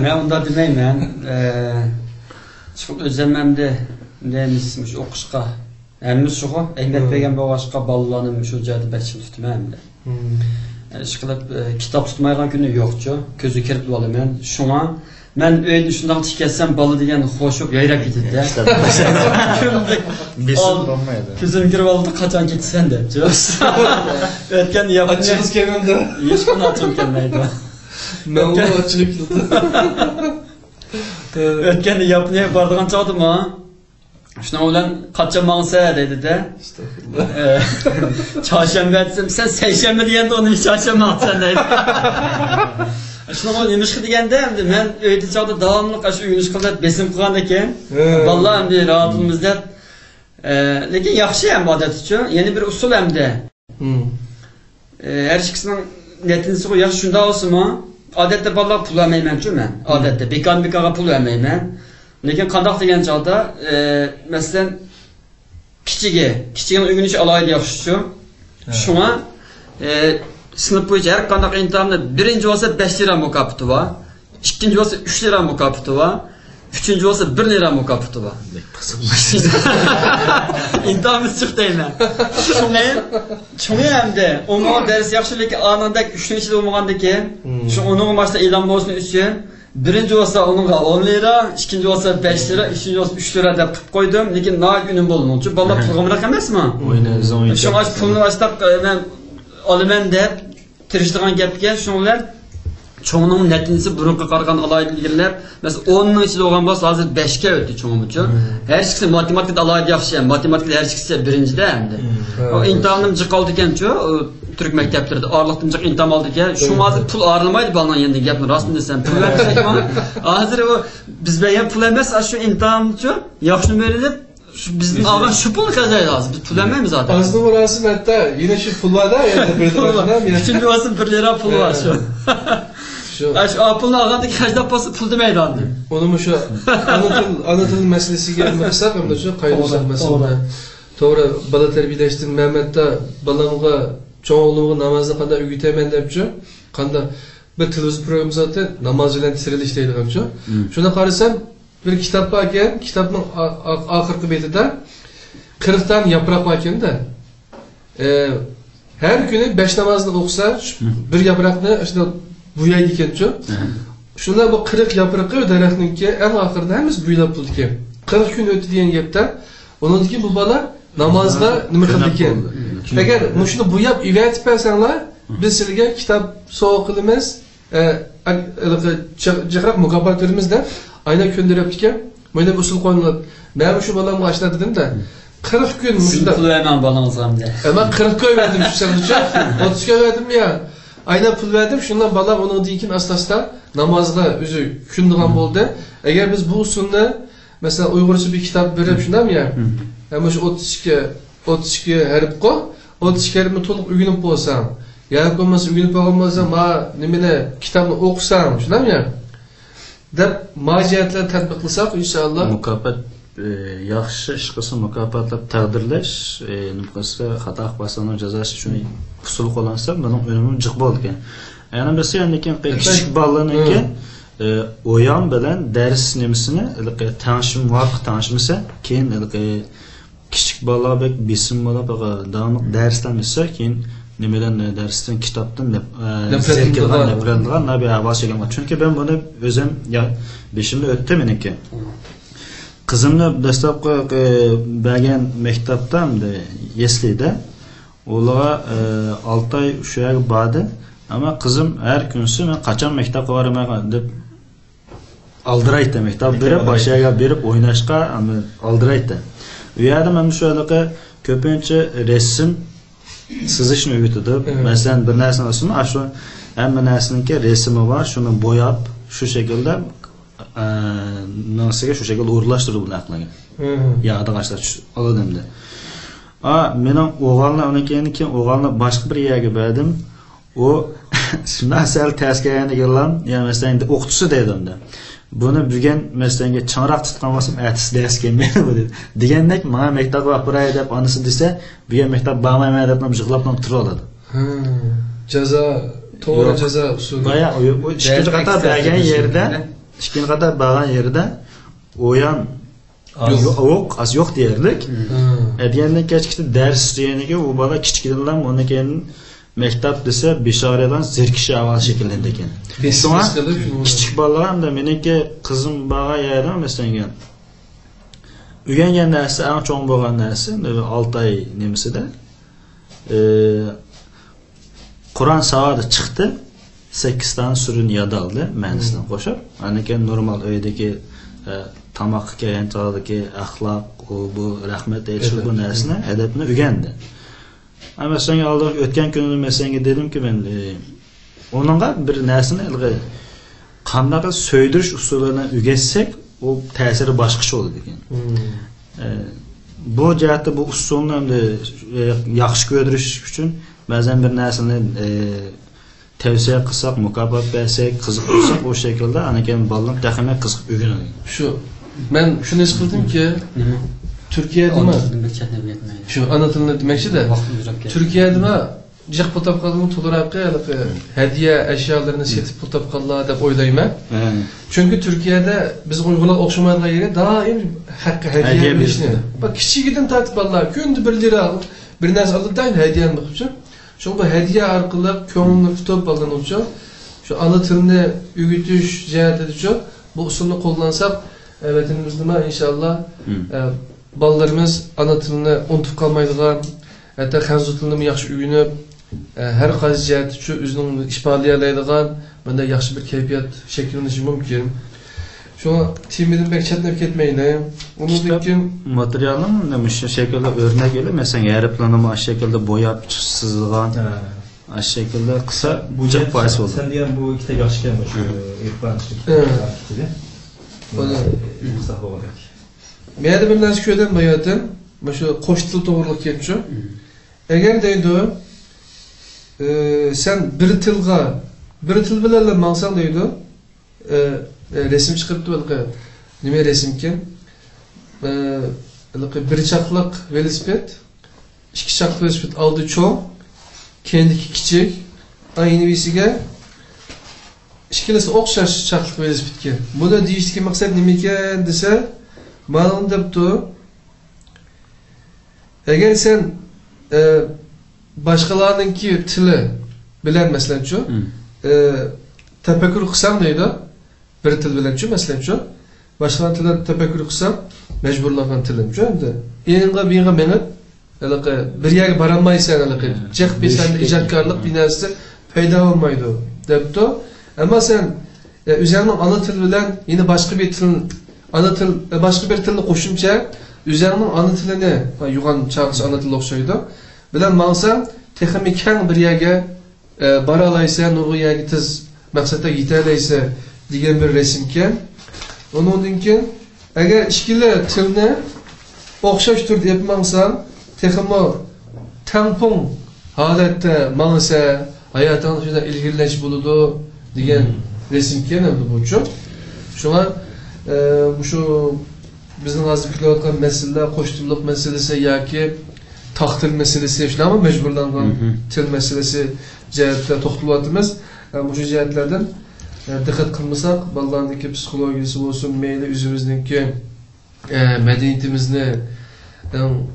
Men unda demayman. Chiqib o'zimamda deymiz shu o'qishga. Hamimiz shu Ahmet Begim boğaşqa balalarım shu joyda bakchil tutmayman. Ish qilib kitob tutmaygan kuni yo'qchu. Ko'zi kirib olaman. Shunga men uyda shunday tikatsam bola degan xo'shib yayrab ketadi. Besim bo'lmaydi. Ko'zim kirib oldi qachon ketsan debchi. O'tgan Açığız kelmedi. hech qanday ochib kelmaydi. Men onu açılıp keldi. O'tgan Yaponiyaga borgan chog'dimi? Shuning bilan qachon mangsa dedi-da. Chorshanba desam, sen seshanba deganda uni chorshanba maqsan deydi. Shuning bilan nima deganda endi men uyda chog'da davomli shu uyni qilib besim qilgan ekan. Vallahi endi rahatimiz deb. Lekin yaxshi ham odat uchun, yeni bir usul hamda. Her ikisining netini yaxshi shunda olsinmi? Odatda bolalar pul olmayman-ku men. Odatda bekan-bekanga pul olmayman. Lekin qandoq degan chog'da, masalan, kichigini o'rganish alohida yaxshi-ku. Shunga sinf bo'yicha har qanday imtihonda birinchi bo'lsa 5 lira mukofoti bor, ikkinchi bo'lsa 3 lira mukofoti bor, uchinchi bo'lsa 1 lira mukofoti bor. İntihomimiz chiqdayman. Shunga hamda umuman dars yaxshi, lekin anondak 3-yil bo'lmagandan keyin shu uning boshida e'lon bo'lsin uchun birinchi bo'lsa uningga 10 lira, ikkinchi bo'lsa 5 lira, uchinchi bo'lsa 3 lira deb qilib qo'ydim, lekin noyat unim bo'lmoqchi. Bolalar pulga emasmi? O'ynaydi. Shunga pulni vosita men olaman deb tirishdigan gapga shunlar cho'ngning natijasi burunga qaragan alohidliklar, masalan 10 ning ichida bo'lgan bo'lsa hozir 5 ga o'tdi cho'ngimcha. Har ikkisi matematikada alohida yaxshi, matematikada har ikkisi birinchida endi. O imtihonim jiqoldi ekan-ku, Türk maktablarida orliqdan jiq imtihon oldi ekan. Shu hozir pul arilmaydi bolaning endi gapni rostini desam. Pul bermasakmi? Hozir u biz bergan pul emas, shu imtihonchi yaxshi berilib bizning olgan shu pul qazaydi hozir. Biz pul olmaymiz zaten. Aslında burası hatta yine şu pullarda yani bir de Üçüncü olsun 1 lira pul var şu. Şu pulunu alganda kaçta pul demeydi andı. Onu mu şu anlatıl meselesi gelmezsek hem de şu kaydosak mesela. Doğru bala terbiyeleştin Mehmet'te balamga çoğu oğlumu namazda kadar ügütemen depçi. Kanda bir televizyon programı zaten namaz ile tirilişteydi kanka. Şuna karışsam bir kitap varken kitabın ahırkı betide 40 tane yaprak varken de her günü 5 namazını okusa bir yaprakını işte buyaydı iken şunda bu 40 yaprağı ödereknin ki en ahırda hemiz buylap buldu ki 40 gün ötü diyen yapta onun ki bu bala namazda nime kıldı iken eğer şunu buyap ivetip etsenler biz sizge kitap soğuk kılımız cıkrak mukabbatlarımız da ayna gönderip ki böyle usul koyulur. Ben şu balamı açtı dedim de 40 gün Sizin pul vermem balanızga hem de. Ama 40 köy verdim şu sefer 30 köy verdim ya. Ayna pul verdim şundan balam onu dikin aslasda namazda özü kündüğün boldu. Eğer biz bu usulda mesela Uygurca bir kitap verip şundan ya. Ama şu 32 harf koy. 32 harfini to'liq o'rganib bo'lsam, yoki bo'lmasa o'rganib olmasam, ma nimani kitobni o'qisam, shunami ya? Deb majiyatlar tatbiq qilsak inshaalloh mukofot yaxshi ish qilsa mukofotlab taqdirlash, nimasi xato qilsang jazosi shuni usul qo'llansa, buning unumi jiq bo'ldi ekan. Yana bilsa lekin kichik bolalarniki o'yan bilan dars nimasini tanishim muvofiq tanishmasa, keyin kichik bola bek besim bola davomli darslanmasa keyin nimadan darsdan kitobdan nafratlangan nabi havas qilgan. Chunki men buni o'zim beshimda o'tdi meniki. Qizimni dastlabki bergan maktabda yeslida ularga 6 oy shu yerga bordi. Ammo qizim har kunsi men qachon maktabga boraman deb aldiraydi. Maktab berib, boshiga berib o'ynashga aldiraydi. U yerda men shu anaqa ko'pincha resim sizishni o'rgatadi. Masalan, bir narsani olsin, shu hamma narsaniki resmi bor, shuni bo'yab, shu shaklda narsaga shu shaklda o'rlashtirib aqliga. Ya adag'ashlar oladimda. Mening o'g'ilni undan keyin o'g'ilni boshqa bir yerga berdim. U shunday sal tasgaganiga ya masalan o'qituvchi dedimda. Buni bugun masalan changroq tutgan bo'lsam atisi ders kelmaydi bu dedi. Degandek menga maktabga olib boray deb onasi desa, bugun maktab bormayman deb yig'lab turib oladi. Jazo, to'g'ri jazo usuli. Baya o ikkinchi qator bergan yerda o'yan yo'q deyarlik. Degandan kechikda dars deyaniga u bola kichikdan uni keyin maktab desa beshoradan zerkishi avval shakllanadi ekan. Kichik bolalar hamda meniki qizim baga yerdan masalan o'rgangan narsa eng cho'ng bo'lgan narsa 6 oy nemisida Qur'on savodi chiqdi. 8 tane surun yadaldı ma'nisidan qo'shib. Aniken normal uydagi tamoqqa kelgan chog'dagi axloq, bu rahmat aytish bu narsani adabni o'rgandi. Ama senga oldin o'tgan kuni men senga dedimki men onunğa bir narsani qanday söydirish usulini o'rgatsak, o ta'siri boshqacha bo'ladi ekan. Bu jihatda bu usulni hamda yaxshi ko'rdirish uchun ba'zan bir narsani tavsiya qilsak, mukofot bersak, qiziq bo'lsak, o shaklda anakan bolalar taxminan qiziq o'rganadi. Shu men shuni his qildimki, Turkiyada shu ana tilini demakchi-da. Turkiyada jiq pul topganlar to'g'ri hadiya ashyolarni setib pul topganlar deb o'ylayman. Chunki Turkiyada biz Uyg'urlar o'xshamaydigan yerga doim haqqi hadiya berishni. Bak kichigidan tartib bolalar kunda 1 lira bir narsa oladidan hadiyani qilib şu bu hediye arqılı ko'ngilni tutib olgan uchun shu ana tilni o'rgatish jihatida uchun bu usulni qo'llansak vatanimizda inshaalloh bolalarimiz ana tilni unutib qolmaydigan, hatta xanzu tilini yaxshi o'rganib har qaysi jihat uchun o'zini ifodalaydigan bunday yaxshi bir kayfiyat shakllanishi mumkin. Şu timidan bek chatnab ketmaydi. Undan materialning nima shu shaklda o'rnak edi, masalan, yariplarni mana shu shaklda bo'yab chizilgan. Ana shu shaklda qilsa bu jiq foiz bo'ladi. Sen degan bu ikkita yaxshi keldi shu irqonchilik kitida. Buni qilsa bo'ladi. Men de bir narsa ko'rdim bu yerda. Mana shu qo'sh til to'g'riliq keldi. Agar deydi sen bir til bilan maqsad deydi. Resim çıkarttı belki. Nime resimken? Bir çaklık velosiped, 2 çaklık velosiped aldı çoğu, kendiki küçük, aynı birisiyle ikilisi okşaş çaklık velosipedken. Bu da değişti maksat nimeken dese, malum deptu. Eğer sen başkalarınki tili bilen mesela şu, tefekkür kısam neydi? Bir til bilen şu mesela şu. Başka tilden tefekkür kılsam mecburlanan tilim şu hem de. Yeniga biga menip bir yerge baranmaysan jiq bir sende ijodkorlik binasi paydo olmaydi debdi. Ama sen üzerine ana til bilen yine başka bir til ana til başka bir tilni qo'shimcha üzerine ana tilini yuğan çağırs ana til o'xshaydi. Bilen maqsan texmi keng bir yerge bara olaysan, o yerge tez maqsadga yeta olaysan degan bir resimken. Ondan keyin agar ikkili tilni o'xshash turda yapmangsan, texmo tampon holatda mangsa hayoting shunda ilgirlash bo'ladi degan resimken endi bu uchun. Shunga shu bizning hozir qilayotgan masalalar qo'shtillik masalasi yoki taqtil masalasi shularga majburlangan til masalasi jihatda to'xtalyapmiz. Bu jihatlardan dikkat kılmasak, balalarındaki psikolojisi olsun, meyli üzümüzdeki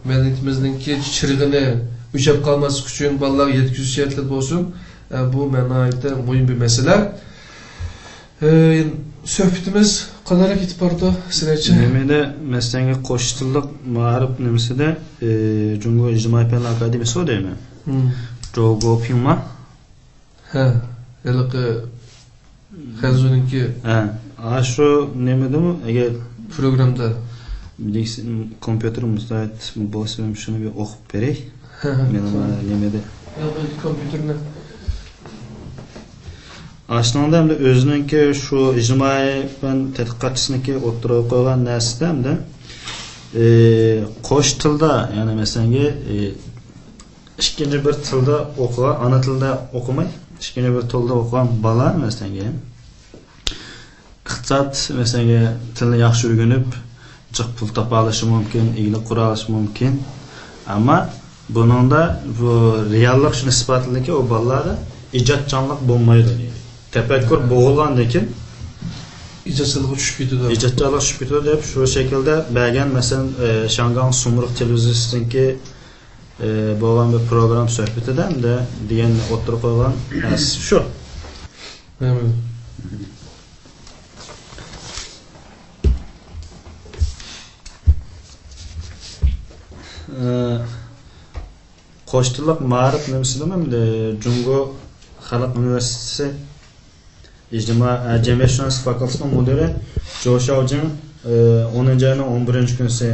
medeniyetimizdeki çırgını üçep kalması için balalar yetkisiz şartlar olsun. Bu menayette mühim bir mesele. Söhbetimiz kadar gitip vardı Sineçi. Nemede mesleğe koştuluk mağarip nemesi de Cumhur İctimai Fen Akademisi o değil mi? Jogo Pima. He, elki Xanzununki şu nemede mi? Eğer programda kompüterim müsait bolsa şunu bir okup vereyim. Benim nemede. Kompüterine. Aslında hem de özününki şu ictimai fen tədqiqatçısınınki o'ttirib qo'ygan narsada ham da qo'sh tilda, ya'ni masalan ikkinchi bir tilda o'qigan, ana tilda o'qimay, ikkinchi bir tilda o'qigan bola masalan iqtisod mesela tilni yaxshi o'rganib jiq pul topa olishi mumkin, igna qura olishi mumkin. Ammo buningda bu reallik shuni isbotlayki, o bolalarda ijodchanlik bo'lmaydi deydi. Tafakkur bo'g'ilgandan keyin ijodchilikka tushib ketadi. Ijodchilik tushib ketadi deb shu shaklda bergan, masalan, Shangang Sumruq televiziyasidagi bo'lgan bir program suhbatida hamda degan o'tirib qo'ygan shu. Qo'shtilik ma'rif nimasidan hamda Jungo Xalq Universiteti Jamiyatşünas Fakültesining müdiri Jo Shaojin 10-ayning 11-kunisi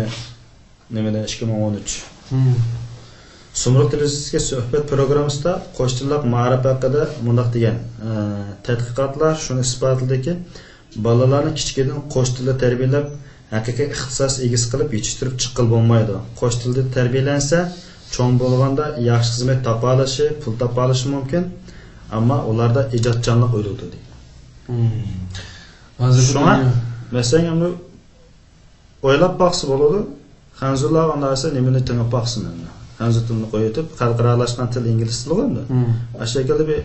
nimada 2013. Sumruq televiziyasiga suhbat programmasida qo'shtilik ma'rif haqida mundaq degan tadqiqotlar shuni isbotladiki, bolalarni kichikdan qo'sh tilda tarbiyalab, haqiqiy ixtisos egasi qilib yetishtirib chiqil bo'lmaydi. Qo'sh tilda tarbiyalansa, cho'ng bo'lganda yaxshi xizmat topa olishi, pul topa olishi mumkin, ammo ularda ijodchanlik o'ladi deydi. Shuna masalan hamda o'ylab baqsa bo'ladi. Hanzurlar narsa nimani tingib baqsin endi. Hanzur tilini qo'yib, xalqaralashgan til ingliz tili endi. Ashakilda bir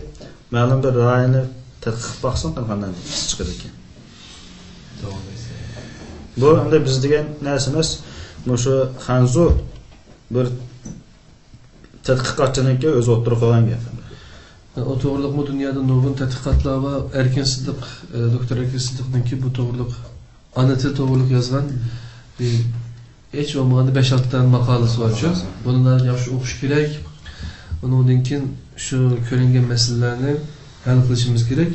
ma'lum bir rayonni tadqiq baqsin qanday chiqadi ekan. Bu endi biz degan narsa emas, shu Hanzur bir tadqiqotchiniki o'zi o'tirib qolgan gap. O to'g'riliq bu dunyoda nurg'un tadqiqotlar va Erkin Siddiq, doktor Erkin Siddiqninki bu to'g'riliq ana til to'g'riliq yozgan hech bo'lmaganda 5-6 ta maqolasi bor-ku. Bundan yaxshi o'qish kerak. Undan keyin shu ko'ringan masalalarni hal qilishimiz kerak.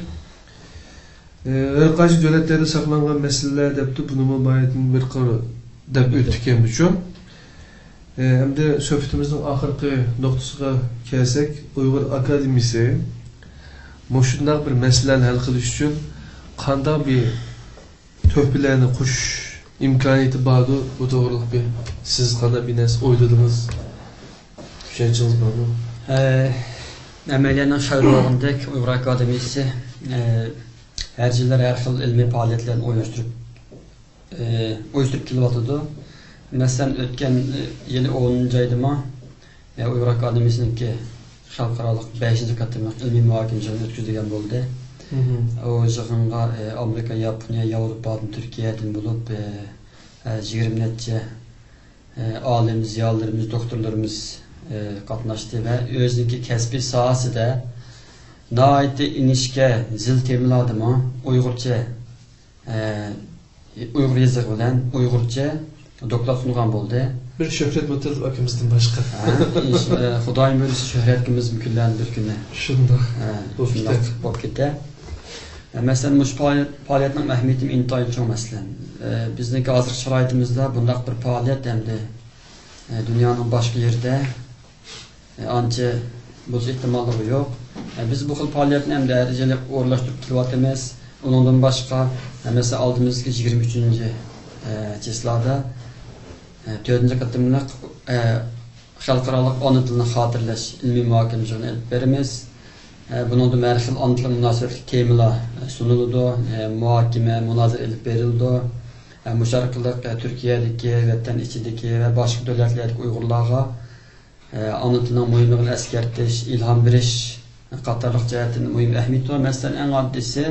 Har qaysi davlatlarda saqlangan masalalar debdi, buni mubayatın bir qara deb o'tdik endi shu. Hamda suhbatimizning oxirgi nuqtasiga kelsak, Uyg'ur akademiyasi shunday bir masalani hal qilish uchun qanday bir to'plarni qo'shish imkoniyati bordi, bu to'g'riliq bir siz qanday bir narsa o'yladingiz? Tushunchangiz bormi? Amaliyotning shayrolig'idek Uyg'ur akademiyasi her yıllar her xil ilmiy faoliyatlarni uyushtirib kelyotdi. Mesela ötken yılı 10. aydama Uyg'ur akademiyasininki xalqarалық 5-ci qatımlıq ilmiy muhokama yig'ini o'tkazilgan bo'ldi. O yig'inga Amerika, Yaponiya, Yevropadan, Turkiyadan bo'lib 20 necha olim, ziyolilarimiz, doktorlarimiz qatnashdi va o'zining kasbiy sohasida nihoyatda inishga zil temirladimi, Uyg'urcha Uyg'ur yozig'i bilan Uyg'urcha doktor sungan bo'ldi. Bir Shuhrat Mutalib akamizdan boshqa. Xudoyim o'zi shuhratimiz mukillan bir kuni. Shundoq. Bo'lib ketdi. Masalan, mush faoliyatning ahamiyati intoyin cho'ng masalan. Bizniki hozirgi sharoitimizda bunday bir faoliyat hamda dunyoning boshqa yerida ancha bo'lish ehtimolligi yo'q. Biz bu xil faoliyatni ham darajali o'rlashtirib kelyapmiz. Undan boshqa masalan oldimizga 23-chislada 4-ci qatımlıq xalqarалық ana tilini xatırlash ilmiy muhokama yig'ini olib beramiz. Buningda har xil ana til munosabatli temalar sunildi, muhokama, munozara olib berildi. Musharqiliq Turkiyadagi, vatan ichidagi va boshqa davlatlardagi Uyg'urlarga ana tilning muhimligini eskartish, ilhom berish qatorliq jihatdan muhim ahamiyat bor. Masalan, eng oddiysi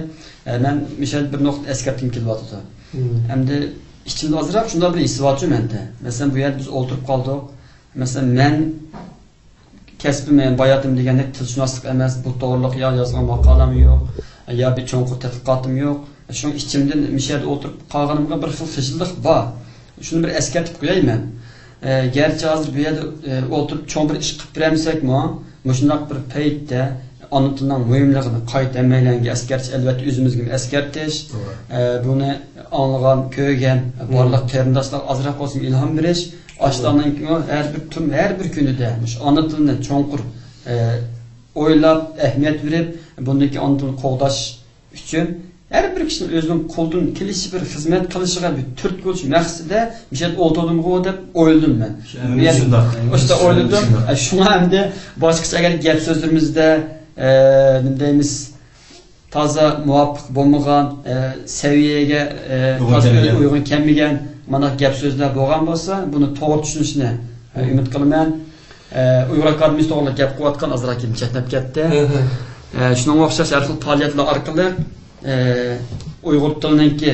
men misal bir nuqta eskartgim kelyapti. Hamda İçimde azraq şunda bir isvatçı mende. Mesela bu yer biz oturup kaldık. Mesela men kesbim, bayatım degenek tilşünaslık emas, bu doğruluk ya yazgan makalam yok, ya bir çoğunqur tədqiqatım yok. Şunun içimden mişerde oturup kalganımda bir xil xıcılıq var. Şunu bir eskertip koyayım ben. Gerçi hazır bu yerde oturup çoğun bir iş qıp biremsek mi? Şundak bir peytte anlatılan mühimliğini qayt emeylenge eskertiş, elbette özümüz gibi eskertiş. Bunu anlayan, köygen, barlıq qeyrindaşlar azraq olsun ilham beriş. Açlarının her bir günü de anlatılığını çoğunqur oylap, ehmiyet verip, bundaki anlatılığını qoğdaş üçün her bir kişinin özünün qo'ldan kelişi bir xizmat qilishiga bir türk bo'lish maqsadida mishat o'tirdim deb o'yladim men. O'shda o'yladim. Shunga hamda boshqacha agar gap so'zlarimizda nima deymiz toza muvofiq bo'lmagan saviyaga uygun kelmagan mana gap so'zlar bo'lgan bo'lsa, buni to'g'ri tushunishni umid qilaman. Uyg'ur akademiyasi to'g'ri gap qilayotgan azroq chetnab ketdi. Shunga o'xshash har xil faoliyatlar orqali Uyg'ur tilininki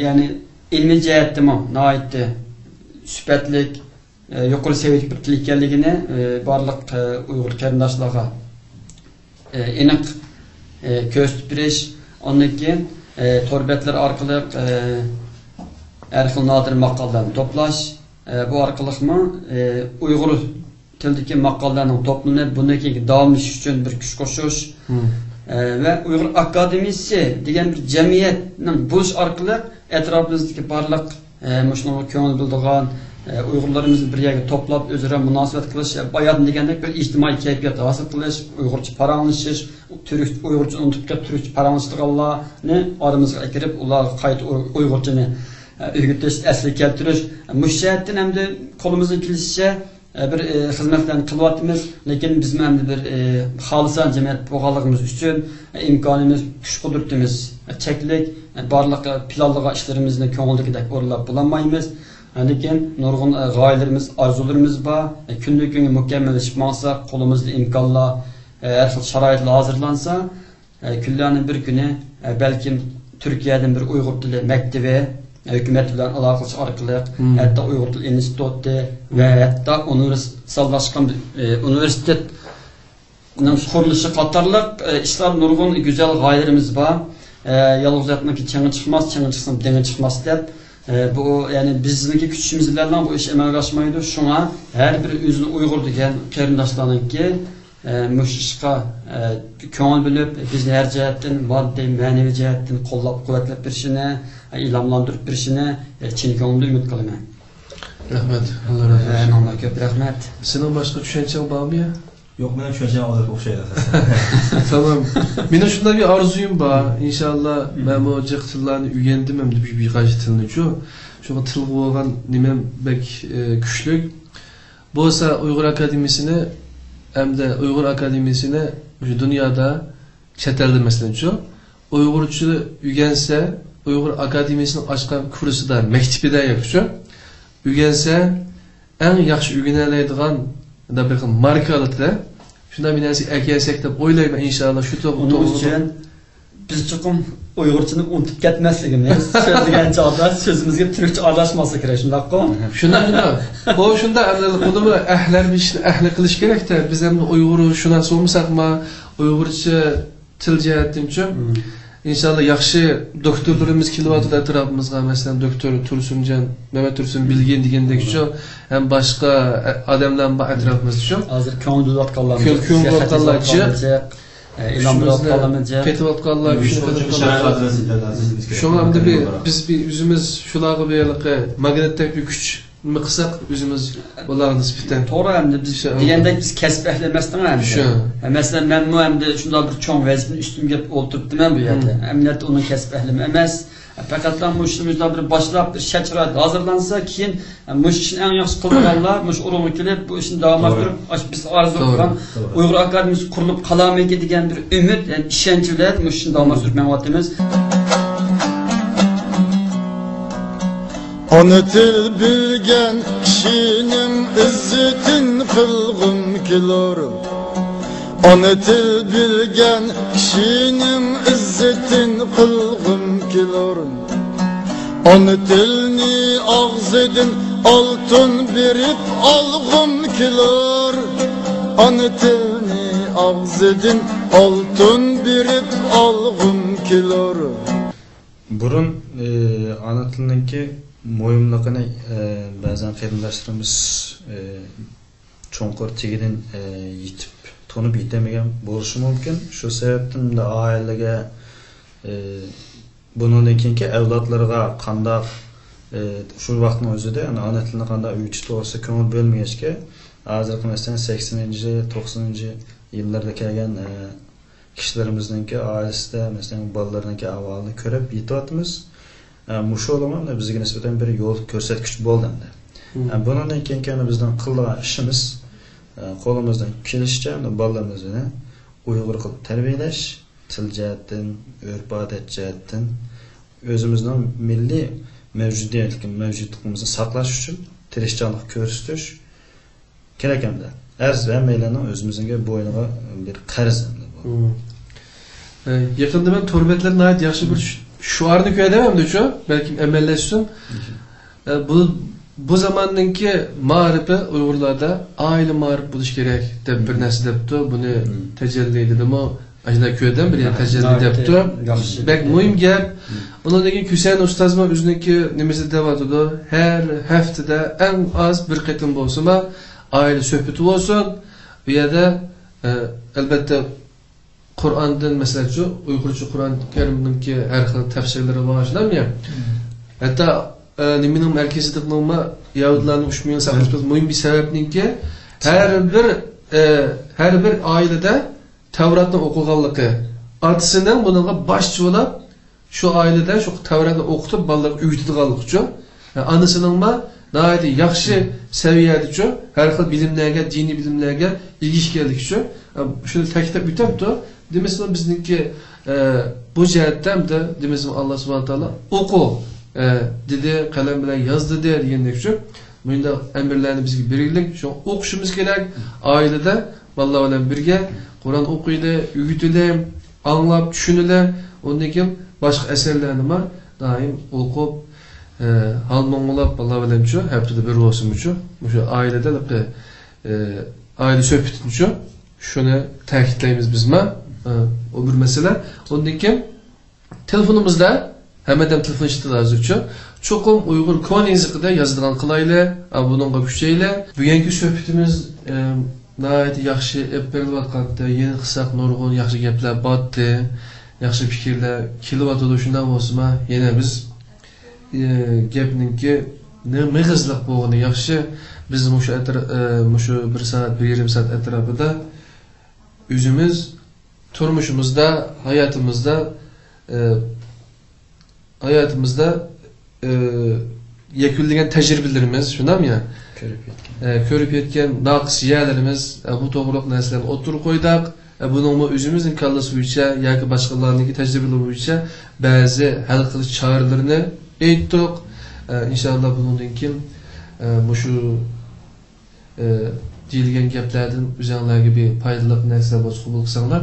ya'ni ilmiy jihatdan nihoyatda sifatli yuqori seviyeli bir til ekanligini barliq Uyg'ur qarindoshlarga aniq ko'rsatib berish, ondan keyin to'rbetlar orqali har xil nodir maqollarni to'plash, bu orqali Uyg'ur tildagi maqollarning to'planib bundan keyin davomlashish uchun bir kuch qo'shish ve Uyg'ur akademiyasi degan bir jamiyatning bo'lish orqali atrofimizdagi barliq shunga ko'ngil bildirgan Uyg'urlarimizni bir yerga to'plab o'zaro munosabat qilish, bayat degandek bir ijtimoiy kayfiyat hosil qilish, Uyg'urcha paranglashish, Uyg'urcha unutib ketib turuvchi paranglashganlarni oramizga kirib, ularga qayta Uyg'urchani o'rgatish, asliga keltirish, mushahatdan hamda qo'limizdan kelishicha bir xizmatlarni qilyapmiz, lekin biz ham bir xolisan jamiyat bo'lganligimiz uchun imkonimiz, kuch-qudratimiz cheklik, barliq planlagan ishlarimizni ko'ngildagidek o'rlab bo'lolmaymiz. Lekin nurg'un g'oyalarimiz, orzularimiz bor. Kundan kunga mukammallashib bo'lsa, qo'limizda imkonlar, har xil sharoitlar hozirlansa, kunlarning bir kuni balkim Turkiyadan bir Uyg'ur tili maktabi hükümet bilan aloqalash orqali hatto Uyg'ur tili instituti va hatto universitetning qurilishi qatorliq ishlar nurg'un go'zal g'oyalarimiz bor. Yolg'iz yotmaki chang'i chiqmas, chang'i chiqsam dengi chiqmas deb bu yani bizniki kuchimiz bilan bu ish amalga oshmaydi. Shunga har bir o'zini Uyg'ur degan qarindoshlarningki mushishqa ko'ngil bilib, bizni har jihatdan moddiy, ma'naviy jihatdan qo'llab-quvvatlab berishini, ilhomlantirib berishini chin ko'ngildan umid qilaman. Rahmat. Allah razı olsun. Allah ko'p rahmat. Senin başka düşüncen bormi? Yo'q, men tushuncham olib o'xshaydi. Tamam. Meni shunday bir orzuyum bor. Inshaalloh men bu jiq tillarni o'rgandim ham bir qancha tilni shu. Shunga til bo'lgan nimam bek kuchli. Bo'lsa Uyg'ur akademiyasini hamda Uyg'ur akademiyasini shu dunyoda chet elda masalan shu Uyg'urcha o'rgansa, Uyg'ur akademiyasining ochgan kursida, maktabida yo'qsa, o'rgansa eng yaxshi o'rganiladigan da bir markalıqda shunday bir narsa akasak deb o'ylayman inshaalloh shu to'g'ri. Biz chiqim Uyg'urchani unutib ketmasligimiz, so'zlagan chog'da so'zimizga turkcha aralashmasa kerak, shundaqmi? Shunday. Bu shunda uni ahlar bir ishni ahli qilish kerak-da. Biz ham Uyg'ur shuna so'msaqma, Uyg'urcha til jihatdan-chi inshaalloh yaxshi doktorlarimiz kelyapti atrofimizga, masalan doktor Tursunjon, Mehmet Tursun Bilgin degandek-chi, ham boshqa odamlar bor atrofimizda-chi. Hozir ko'ngil bo'layotganlarni, Petvatqallar şuna hamda biz özümüz şularga berliqi magnetdek bir kuch nima qilsak o'zimiz bularni nisbatan to'g'ri hamda biz degandek biz kasb ahli emasdan hamda shu masalan men bu hamda shunday bir cho'ng vazifani ustimga o'ltiribdim men bu yerda amniyat uning kasb ahli emas faqatla mushimizda bir boshlab bir sharoit hozirlansa keyin mush ishni eng yaxshi qilganlar mush urug'i kelib bu ishni davom ettirib biz orzu qilgan Uyg'ur akademiyasi qurilib qolarmiki degan bir umid yani ishonch bilan mush ishni davom ettirmoqdamiz. Onu til bilgen kişinin izzetin kılgım kilor. Onu til bilgen kişinin izzetin kılgım kilor. Onu tilni ağzedin altın birip algım kilor. Onu tilni ağzedin altın birip algım kilor. Burun ana tilindeki moyumluğunu bazen qarindoshlarimiz cho'nqur tegidan yetib to'nib yetamagan bo'lishi mumkin. Shu sababdan da oilaga bundan keyingi avlodlarga qanday shu vaqtning o'zida yani ona tilini qanday o'rgatish to'g'risida ko'ngil bo'lmagachga hozirgi masalan 80-90-yillarda kelgan kishilarimizningki oilasida masalan bolalarningki ahvolini ko'rib yetyapmiz. Mushu olman da bizga nisbatan bir yo'l ko'rsatkich bo'ldi endi. Bundan keyin bizdan qilgan ishimiz qo'limizdan kelishicha bolalarimizni Uyg'ur qilib tarbiyalash, til jihatdan, örf-odat jihatdan özümüzning milliy mavjudiyatimizni saqlash uchun tirishchilik ko'rsatish kerak hamda. Arz va meylanning o'zimizga bo'yniga bir qarz hamda bu. Yaqında ben torbetlerine ait yaxshi bir şuarını ko'yadimdi şu, belki emelleşsin. Bu zamandaki ma'rifi Uyg'urlarda aile ma'rif bo'lish kerak deb bir narsa debdi. Buni tecelli edildi. Ajna ko'ydim bir tecelli debdi. Bek muhim gap. Ondan keyin Hüseyin ustazma o'ziniki nimasi deyotdi. Her haftada en az bir qitim bo'lsin, aile sohbeti bo'lsin. Bu yerda albatta Kur'an'dan mesela şu Uygurca Kur'an Kerim'deki her xil tefsirleri var ya. Hatta niminin merkezidikliğime Yahudilerin uçmayın saklaşması mühim bir sebepnin ki her bir ailede Tevrat'ın okuğanlığı atısından bununla başçı olup şu ailede şu Tevrat'ı okutup balaları üyütüdüğanlığı için anısının nahayeti yaxşı seviyede için her xil bilimlerge, dini bilimlerge ilişkilik için şunu tekitip ütüptü. Demişler bizdeki bu cihetten de demişler Allah subhanahu teala oku dedi, kalem bilen yaz dedi diyenlik şu. Bunda emirlerini bizge birlik şu okuşumuz gerek ailede vallahi bilen birge Kur'an okuydu, üyütüle, anlap, düşünüle, ondan kim başka eserlerini var daim okup halmonglap vallahi bilen şu hepsi bir olsun şu ailede aile sohbetin şu şunu takitleyimiz biz o bir mesele. Ondan kim telefonumuzda hemen telefon işittiler azıcık çokum Uygur kon yazıqda yazılan kılayla bununla güçeyle bugünkü sohbetimiz nəhayət yaxşı epberli vatqanda yeni qısaq nurgun yaxşı geplər batdı yaxşı fikirlər kilovatı şundan olsunma yine biz gepninki ne mığızlıq boğunu yaxşı biz şu bir saat bir yarım saat etrafında özümüz turmuşumuzda hayatımızda yeküldigen tecrübelerimiz şundan ya körüp yetken naqs yerlerimiz bu to'g'riq narsalarni o'tirib qo'ydik. Bunun özümüzün kallası bo'yicha yoki boshqalarning tajribalari bo'yicha ba'zi hal qilish choralarini aytdik. İnşallah bundan keyin shu deyilgan gaplardan o'zingizlarga bir foydali narsa bo'lsa qabul qilsanglar.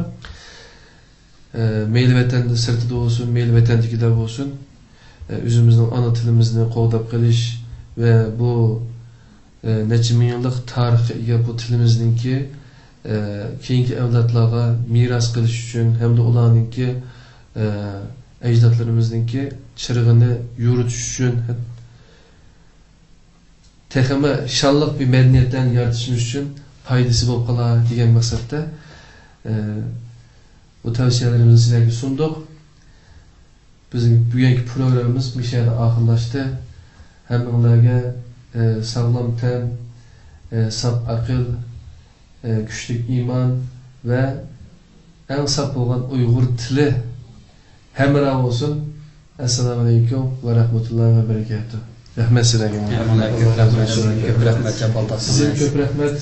Meyli vatanın sırtı olsun, meyli vatandakiler olsun. Özümüzün ana tilimizni qo'llab qilish ve bu neçe milyonluk tarihi bu tilimizdeki keyingi evlatlarga miras qilish uchun hem de ularninki ecdatlarımızdaki çırığını yuritish uchun texme şanlıq bir medeniyetten yaratışımız için faydası bo'lib qolar degan maqsadda bu tavsiyelerimizi sizlerge sunduk. Bizim bugünkü programımız bir şeyde ahırlaştı. Hemmelerge sağlam ten, sap akıl, güçlü iman ve en sap olan Uygur tili hemra olsun. Esselamu Aleyküm ve Rahmetullahi ve Berekatuhu. Rahmet sizlerge. Sizin köp rahmet.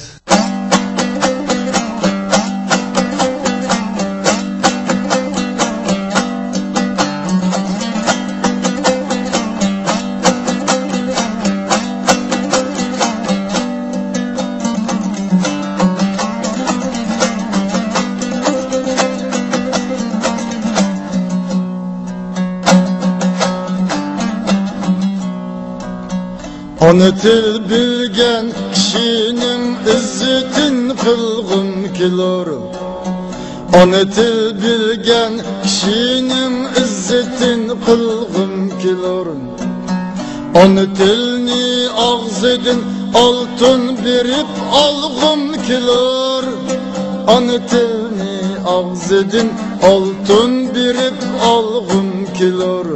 Ana til bilgen kişinin izzetin kılgım kilar. Ana til bilgen kişinin izzetin kılgım kilar. Ana tilni ağzedin altın birip algım kilar. Ana tilni ağzedin altın birip algım kilar.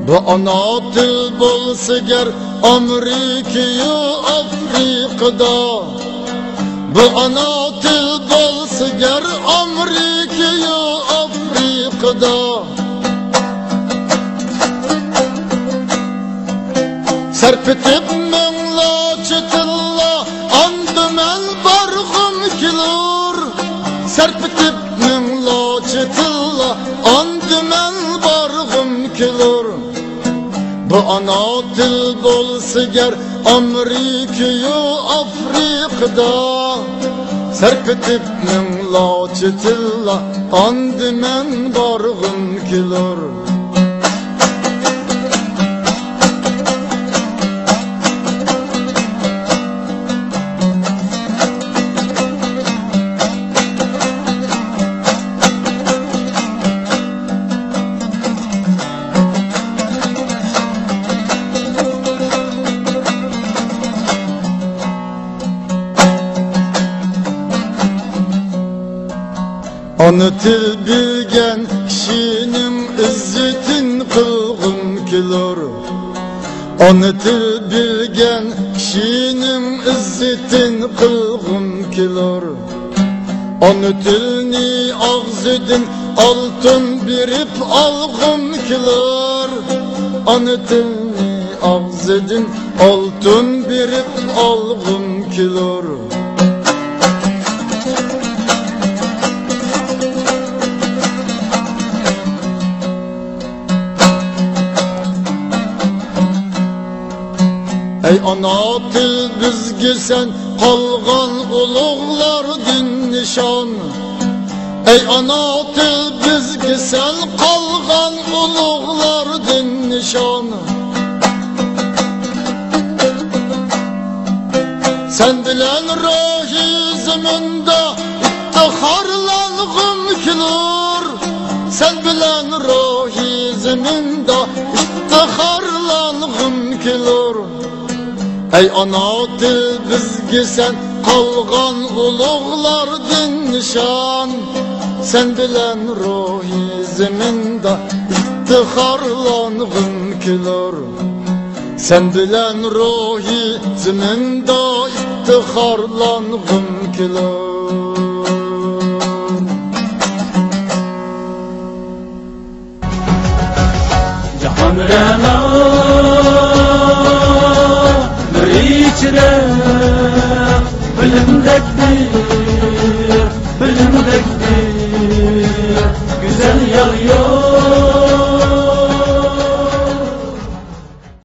Bu ana til bolsa ger Amerika'yı Afrika'da. Bu ana til bolsa ger Amerika'yı Afrika'da. serpitip minglaçı tilla andımel barğım kilur. Serpitip minglaçı tilla andımel barğım kilur. Bu ana til bolsa ger Amerika'yu Afrika'da serpitip minglaçı tilla andımel barğım kilur. Onu til bilgen kişinin izzetin kılgın kilur. Onu til bilgen kişinin izzetin kılgın kilur. Onu tilni ağzıdın altın birip algım kilur. Onu tilni ağzıdın altın birip algım kilur. Ey ana til bizge sen qalğan ulug'lar din nishon. Ey ana til bizge sen qalğan ulug'lar din nishon. Sen bilen ruhi ziminde iftiharlanğım kilur. Sen bilen ruhi ziminde iftiharlanğım kilur. Ey ana til bizge sen qalğan ulug'lar din nishon. Sen bilen ruhi ziminde iftiharlanğım kilur. Sen bilen ruhi ziminde iftiharlanğım kilur. Cahan rana içre bilimdektir, bilimdektir.